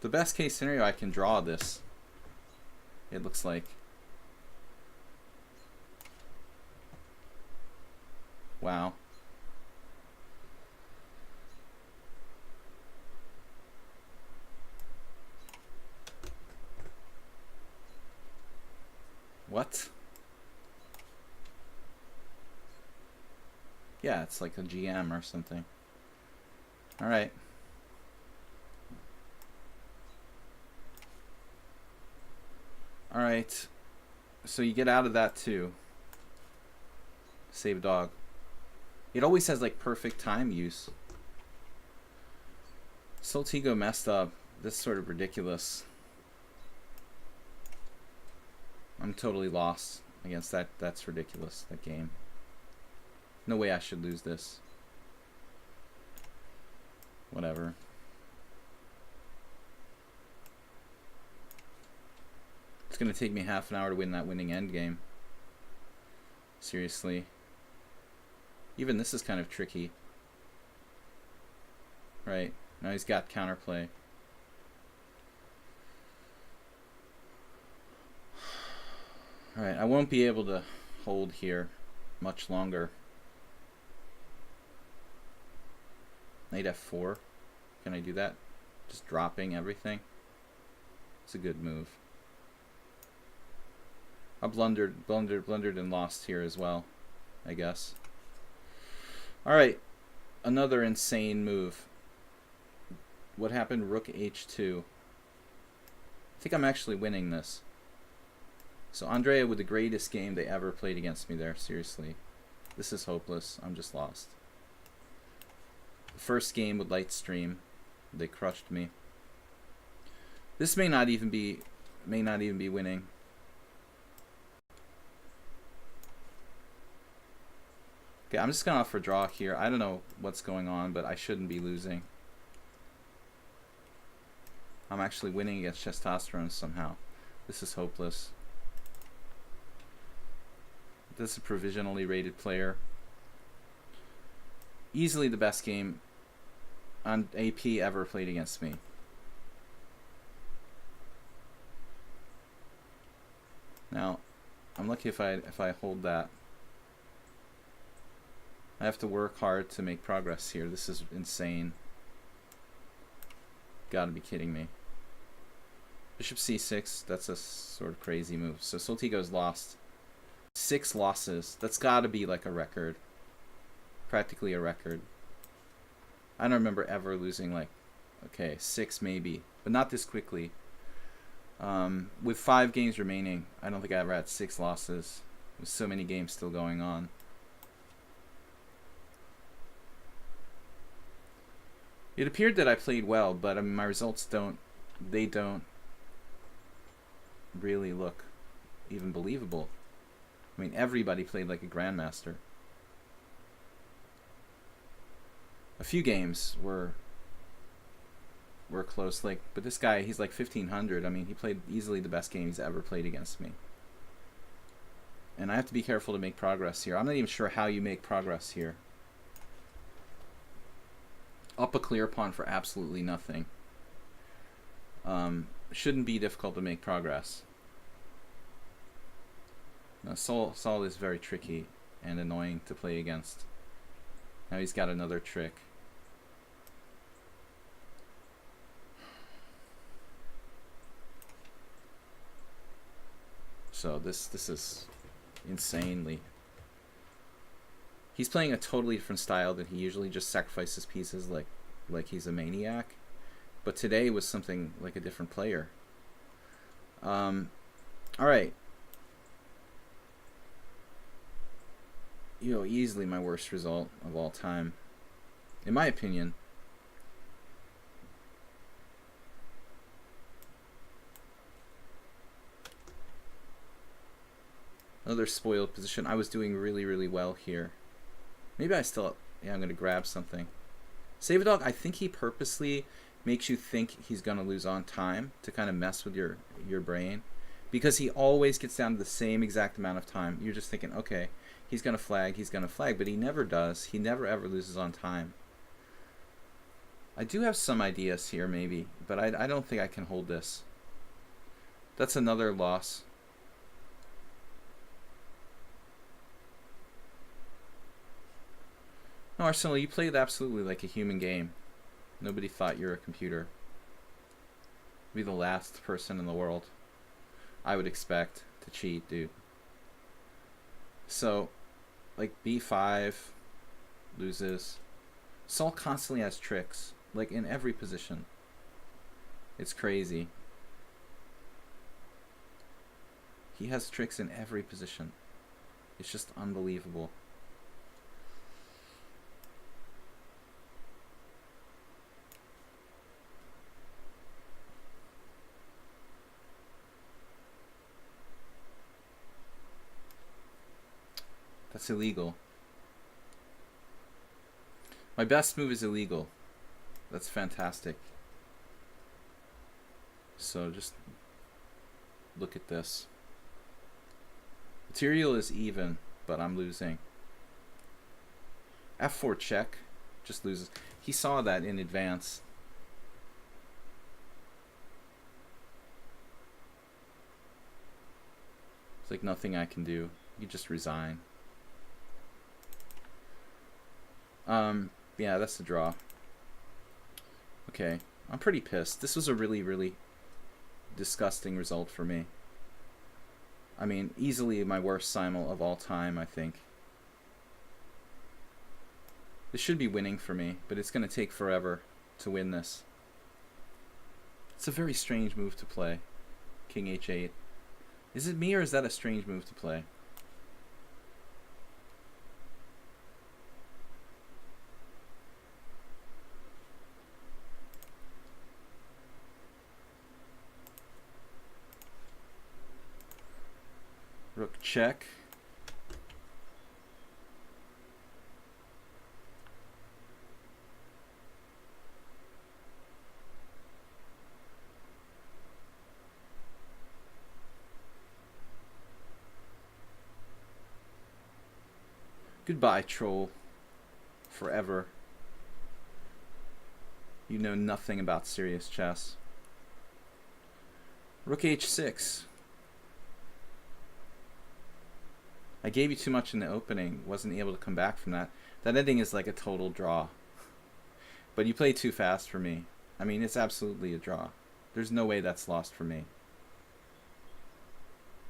The best case scenario, I can draw this. It looks like. Wow. What? Yeah, it's like a GM or something. Alright. Alright. So you get out of that too. Save dog. It always has like perfect time use. Soltigo messed up. This is sort of ridiculous. I'm totally lost against that. That's ridiculous, that game. No way I should lose this. Whatever. It's going to take me half an hour to win that winning end game. Seriously. Even this is kind of tricky. Right. Now he's got counterplay. Alright, I won't be able to hold here much longer. Knight f4. Can I do that? Just dropping everything. It's a good move. I blundered and lost here as well, I guess. Alright, another insane move. What happened? Rook h2. I think I'm actually winning this. So Andrea with the greatest game they ever played against me there, seriously. This is hopeless. I'm just lost. The first game with light stream, they crushed me. This may not even be winning. Okay, I'm just gonna opt for draw here. I don't know what's going on, but I shouldn't be losing. I'm actually winning against testosterone somehow. This is hopeless. This is a provisionally rated player. Easily the best game on AP ever played against me. Now, I'm lucky if I hold that. I have to work hard to make progress here. This is insane. Gotta be kidding me. Bishop c6, that's a sort of crazy move. So Soltigo's lost. 6 losses. That's gotta be like a record. Practically a record. I don't remember ever losing like, okay, 6 maybe, but not this quickly. With 5 games remaining, I don't think I ever had 6 losses. With so many games still going on. It appeared that I played well, but I mean, my results don't really look even believable. I mean, everybody played like a grandmaster. A few games were close, like, but this guy, he's like 1500. I mean, he played easily the best game he's ever played against me. And I have to be careful to make progress here. I'm not even sure how you make progress here. Up a clear pawn for absolutely nothing. Shouldn't be difficult to make progress. Now, Sol is very tricky and annoying to play against. Now he's got another trick. So this is insanely. He's playing a totally different style than he usually just sacrifices pieces like he's a maniac. But today was something like a different player. All right. You know, easily my worst result of all time, in my opinion. Another spoiled position. I was doing really, really well here. Maybe I still... Yeah, I'm going to grab something. Save a dog, I think he purposely makes you think he's going to lose on time to kind of mess with your brain. Because he always gets down to the same exact amount of time. You're just thinking, okay, he's going to flag, but he never does. He never ever loses on time. I do have some ideas here, maybe, but I don't think I can hold this. That's another loss. No, Arsenal, you played absolutely like a human game. Nobody thought you were a computer. Be the last person in the world I would expect to cheat, dude. So, like b5 loses. Sol constantly has tricks, like in every position. It's crazy. He has tricks in every position. It's just unbelievable. That's illegal. My best move is illegal. That's fantastic. So just look at this. Material is even, but I'm losing. F4 check. Just loses. He saw that in advance. It's like nothing I can do. You just resign. Yeah, that's the draw. Okay, I'm pretty pissed. This was a really, really disgusting result for me. I mean, easily my worst Simul of all time, I think. This should be winning for me, but it's going to take forever to win this. It's a very strange move to play. King h8. Is it me or is that a strange move to play? Rook check. Goodbye, troll. Forever. You know nothing about serious chess. Rook h6. I gave you too much in the opening. Wasn't able to come back from that. That ending is like a total draw. But you played too fast for me. I mean, it's absolutely a draw. There's no way that's lost for me.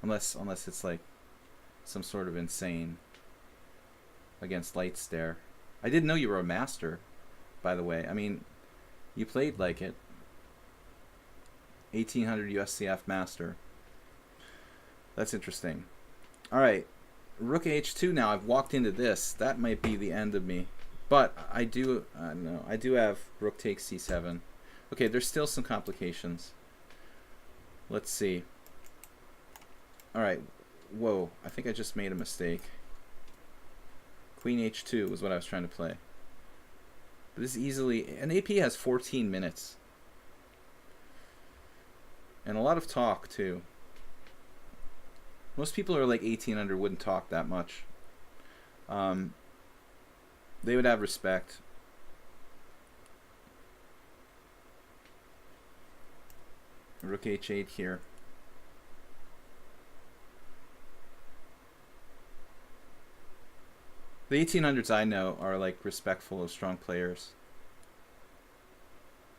Unless it's like some sort of insane against light stare. I didn't know you were a master, by the way. I mean, you played like it. 1800 USCF master. That's interesting. All right, rook h2 now. I've walked into this. That might be the end of me. But I do, no, I do have rook takes c7. Okay, there's still some complications. Let's see. All right, whoa, I think I just made a mistake. Queen h2 was what I was trying to play. But this is easily, an AP has 14 minutes. And a lot of talk, too. Most people are like 1800 wouldn't talk that much. They would have respect. Rook h8 here. The 1800s I know are like respectful of strong players.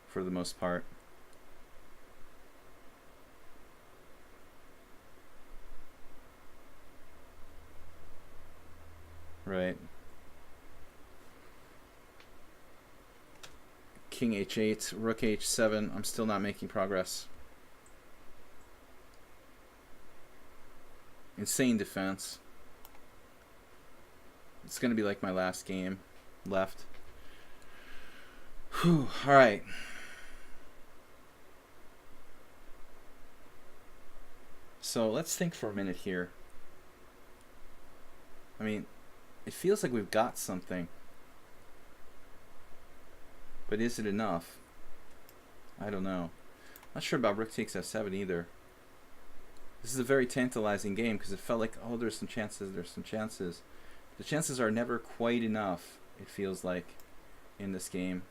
For the most part. Right. King h8, rook h7. I'm still not making progress. Insane defense. It's going to be like my last game left. Whew. All right. So let's think for a minute here. I mean, it feels like we've got something. But is it enough? I don't know. Not sure about rook takes f7 either. This is a very tantalizing game because it felt like, oh, there's some chances, there's some chances. The chances are never quite enough, it feels like, in this game.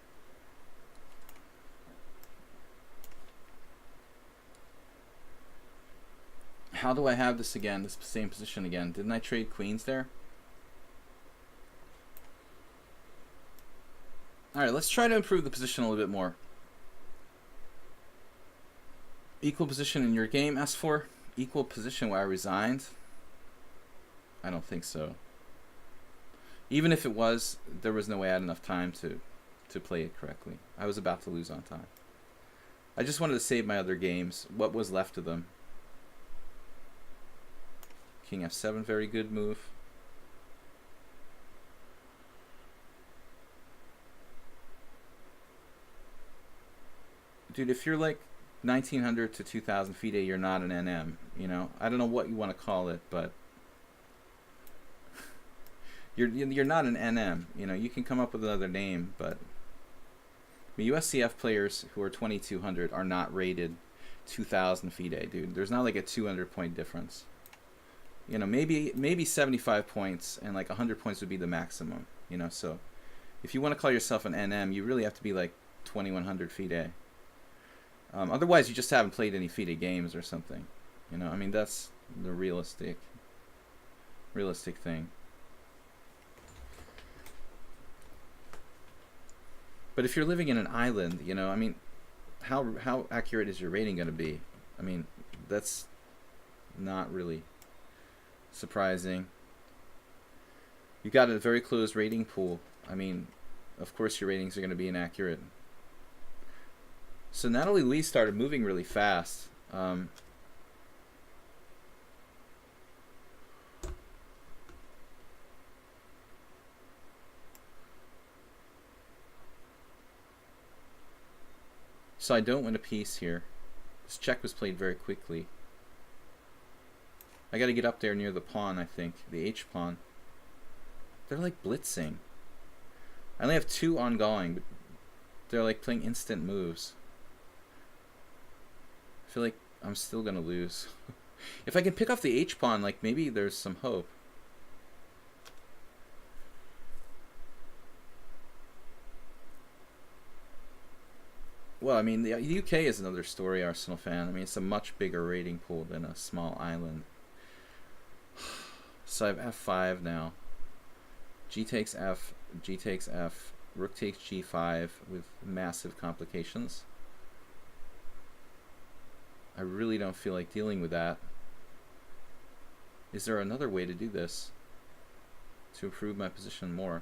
How do I have this again, this same position again? Didn't I trade queens there? Alright, let's try to improve the position a little bit more. Equal position in your game, S4. Equal position where I resigned? I don't think so. Even if it was, there was no way I had enough time to play it correctly. I was about to lose on time. I just wanted to save my other games, what was left of them. King f7, very good move. Dude, if you're like 1900 to 2000 FIDE, you're not an NM, you know? I don't know what you want to call it, but you're not an NM, you know? You can come up with another name, but I mean, USCF players who are 2200 are not rated 2000 FIDE, dude. There's not like a 200 point difference. You know, maybe 75 points and like 100 points would be the maximum, you know? So if you want to call yourself an NM, you really have to be like 2100 FIDE. Otherwise, you just haven't played any FIDE games or something. You know, I mean, that's the realistic thing. But if you're living in an island, you know, I mean, how accurate is your rating going to be? I mean, that's not really surprising. You've got a very closed rating pool. I mean, of course your ratings are going to be inaccurate. So Natalie Lee started moving really fast. So I don't win a piece here. This check was played very quickly. I got to get up there near the pawn, I think. The H pawn. They're like blitzing. I only have 2 ongoing, but they're like playing instant moves. I feel like I'm still gonna lose. If I can pick off the H pawn, like maybe there's some hope. Well, I mean, the UK is another story, Arsenal fan. I mean, it's a much bigger rating pool than a small island. So I have f5 now. G takes f, G takes f, rook takes g5 with massive complications. I really don't feel like dealing with that. Is there another way to do this to improve my position more?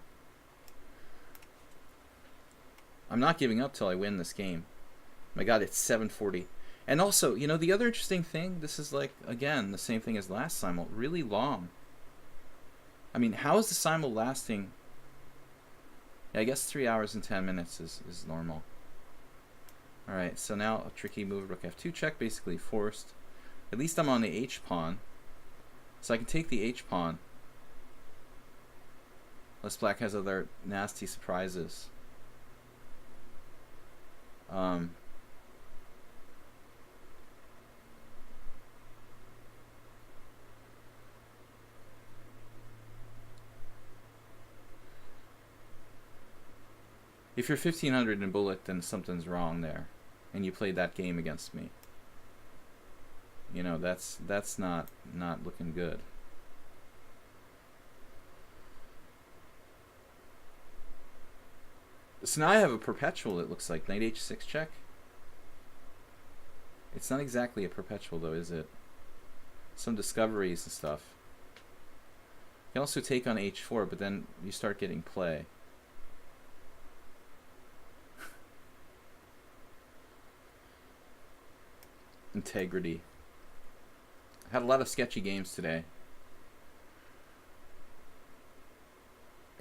I'm not giving up till I win this game. My God, it's 7:40. And also, you know, the other interesting thing, this is like, again, the same thing as last Simul, really long. I mean, how is the Simul lasting? Yeah, I guess 3 hours and 10 minutes is normal. Alright, so now a tricky move, rook f2 check, basically forced. At least I'm on the h-pawn. So I can take the h-pawn. Unless black has other nasty surprises. If you're 1500 in bullet, then something's wrong there. And you played that game against me. You know, that's not looking good. So now I have a perpetual, it looks like. Knight h6 check. It's not exactly a perpetual though, is it? Some discoveries and stuff. You can also take on h4, but then you start getting play. Integrity. I had a lot of sketchy games today.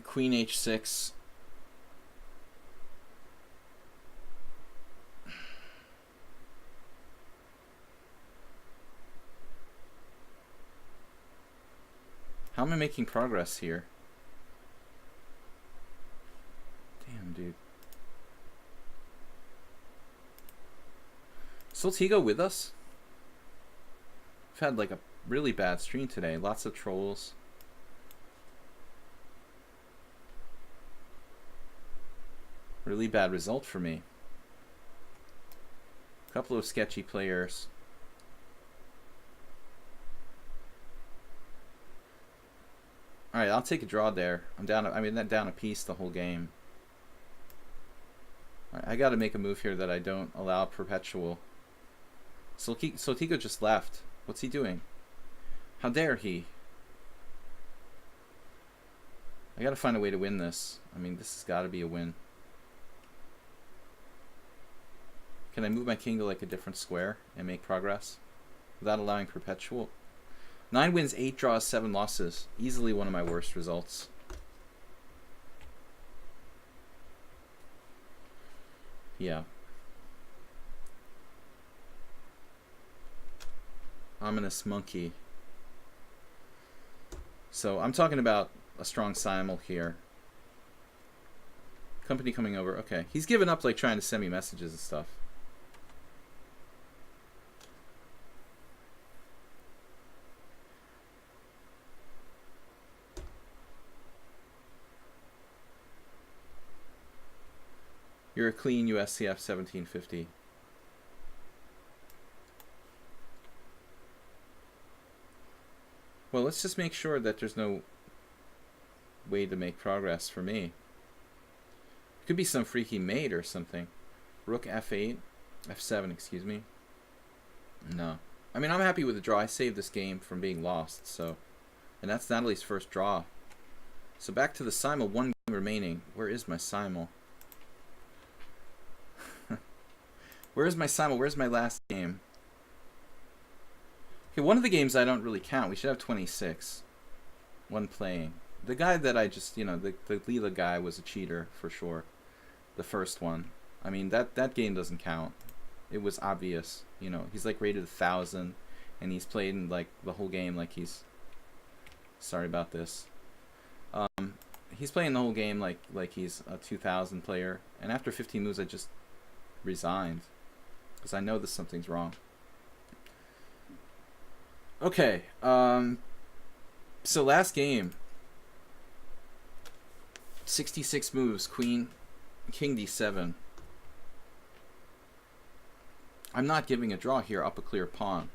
Queen h6. How am I making progress here? Damn, dude. Still Tigo with us? I've had like a really bad stream today. Lots of trolls. Really bad result for me. A couple of sketchy players. Alright, I'll take a draw there. I'm down. I mean, down a piece the whole game. All right, I got to make a move here that I don't allow perpetual. Tigo just left. What's he doing? How dare he? I got to find a way to win this. I mean, this has got to be a win. Can I move my king to like a different square and make progress without allowing perpetual? 9 wins, 8 draws, 7 losses. Easily one of my worst results. Yeah. Ominous monkey. So I'm talking about a strong Simul here. Company coming over. Okay. He's given up like trying to send me messages and stuff. You're a clean USCF 1750. Well, let's just make sure that there's no way to make progress for me. It could be some freaky mate or something. Rook f8, f7, excuse me. No. I mean, I'm happy with the draw. I saved this game from being lost, so. And that's Natalie's first draw. So back to the Simul, 1 game remaining. Where is my Simul? Where's my Simul? Where's my last game? Okay, one of the games I don't really count. We should have 26. One playing. The guy that I just, you know, the Leela guy was a cheater for sure. The first one. I mean, that game doesn't count. It was obvious. You know, he's like rated 1,000, and he's played in like the whole game like he's. Sorry about this. He's playing the whole game like he's a 2,000 player, and after 15 moves, I just resigned. Because I know that something's wrong. Okay, so last game. 66 moves, queen, king d7. I'm not giving a draw here, up a clear pawn.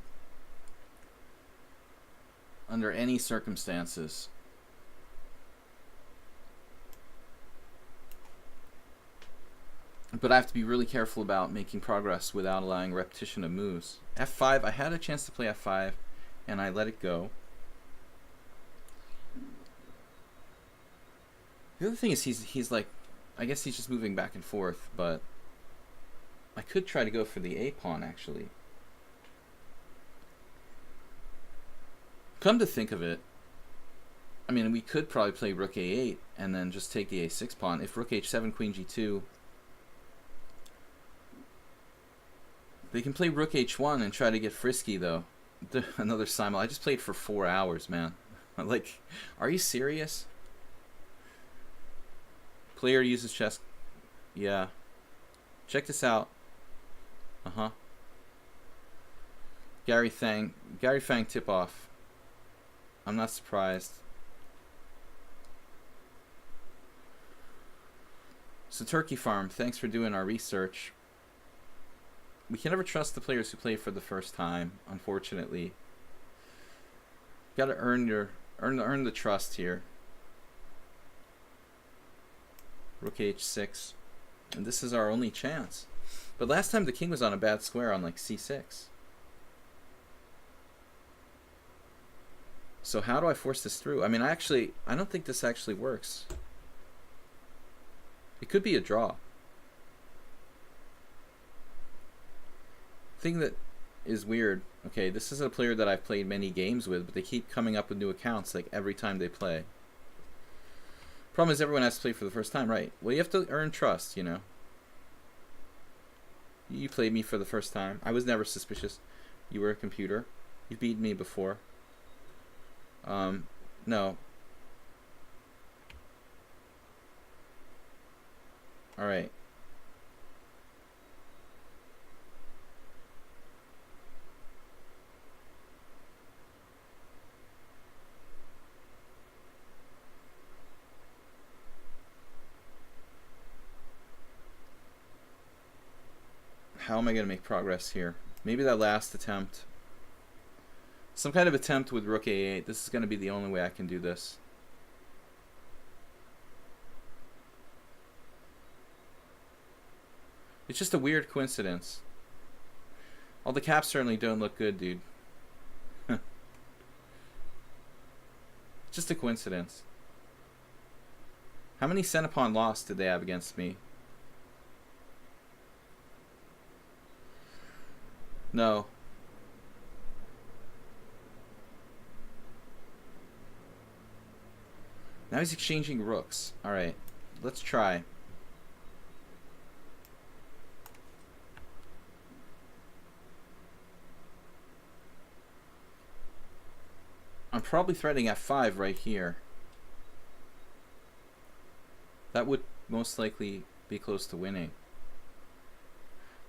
Under any circumstances. But I have to be really careful about making progress without allowing repetition of moves. f5, I had a chance to play f5, and I let it go. The other thing is he's like, I guess he's just moving back and forth, but I could try to go for the A pawn, actually. Come to think of it, I mean, we could probably play rook a8 and then just take the a6 pawn. If rook h7, queen g2, they can play rook h1 and try to get frisky, though. Another Simul. I just played for 4 hours, man. Like, are you serious? Player uses chess. Yeah. Check this out. Uh-huh. Gary Fang tip off. I'm not surprised. So Turkey Farm, thanks for doing our research. We can never trust the players who play for the first time, unfortunately. You gotta earn the trust here. Rook h6. And this is our only chance. But last time the king was on a bad square on like c6. So how do I force this through? I mean, I don't think this actually works. It could be a draw. Thing that is weird. Okay, this is a player that I've played many games with, but they keep coming up with new accounts like every time they play. Problem is everyone has to play for the first time, right? Well, you have to earn trust, you know. You played me for the first time. I was never suspicious. You were a computer. You beat me before. No. Alright. How am I going to make progress here? Maybe that last attempt. Some kind of attempt with rook a8. This is going to be the only way I can do this. It's just a weird coincidence. All the caps certainly don't look good, dude. Just a coincidence. How many centipon loss did they have against me? No. Now he's exchanging rooks. Alright, let's try. I'm probably threatening f5 right here. That would most likely be close to winning.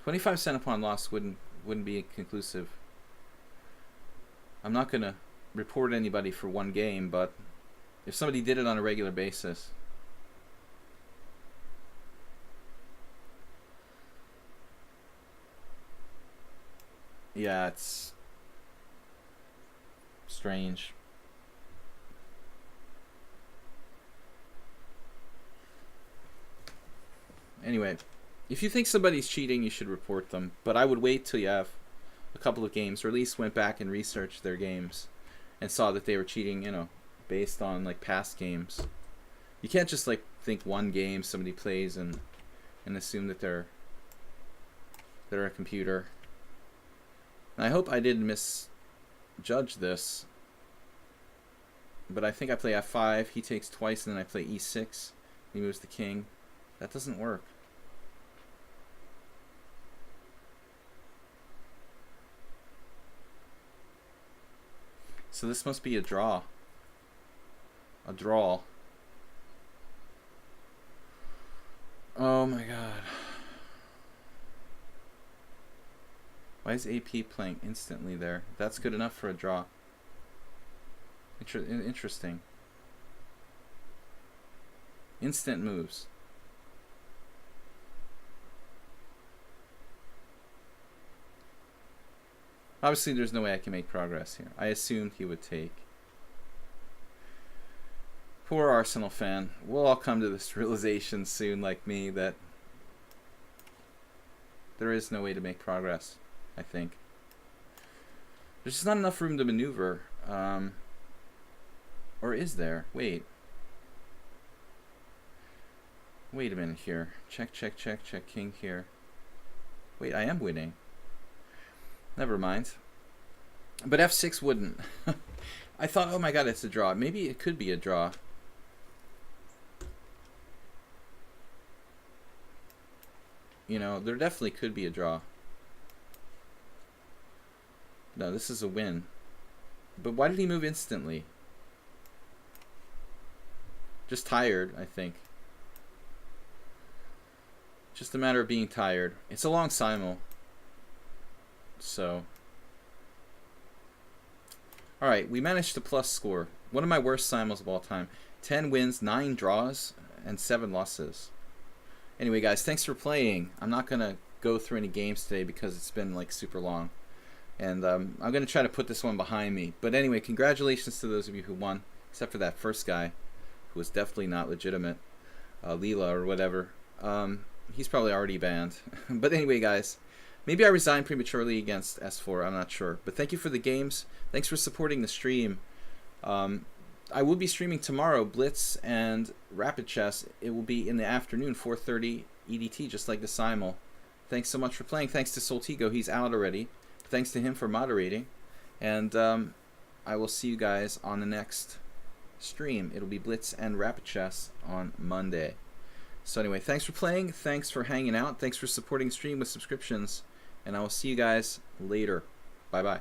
25 centipon loss wouldn't be conclusive. I'm not gonna report anybody for one game, but if somebody did it on a regular basis. Yeah, it's strange. Anyway, if you think somebody's cheating, you should report them. But I would wait till you have a couple of games, or at least went back and researched their games and saw that they were cheating, you know, based on like past games. You can't just like think one game somebody plays and assume that they're a computer. And I hope I didn't misjudge this. But I think I play f5, he takes twice, and then I play e6. He moves the king. That doesn't work. So this must be a draw. A draw. Oh my god. Why is AP playing instantly there? That's good enough for a draw. Interesting. Instant moves. Obviously, there's no way I can make progress here. I assumed he would take. Poor Arsenal fan. We'll all come to this realization soon, like me, that there is no way to make progress, I think. There's just not enough room to maneuver. Or is there? Wait. Wait a minute here. Check, check, check, check, king here. Wait, I am winning. Never mind. But f6 wouldn't. I thought, oh my god, it's a draw. Maybe it could be a draw. You know, there definitely could be a draw. No, this is a win. But why did he move instantly? Just tired, I think. Just a matter of being tired. It's a long simul. So. Alright, we managed to plus score. One of my worst simuls of all time. 10 wins, 9 draws, and 7 losses. Anyway, guys, thanks for playing. I'm not going to go through any games today because it's been like super long. And I'm going to try to put this one behind me. But anyway, congratulations to those of you who won. Except for that first guy, who was definitely not legitimate. Leela or whatever. He's probably already banned. But anyway, guys, maybe I resigned prematurely against S4. I'm not sure. But thank you for the games. Thanks for supporting the stream. I will be streaming tomorrow, Blitz and Rapid Chess. It will be in the afternoon, 4:30 EDT, just like the Simul. Thanks so much for playing. Thanks to Soltigo. He's out already. Thanks to him for moderating. And I will see you guys on the next stream. It'll be Blitz and Rapid Chess on Monday. So anyway, thanks for playing. Thanks for hanging out. Thanks for supporting the stream with subscriptions. And I will see you guys later. Bye-bye.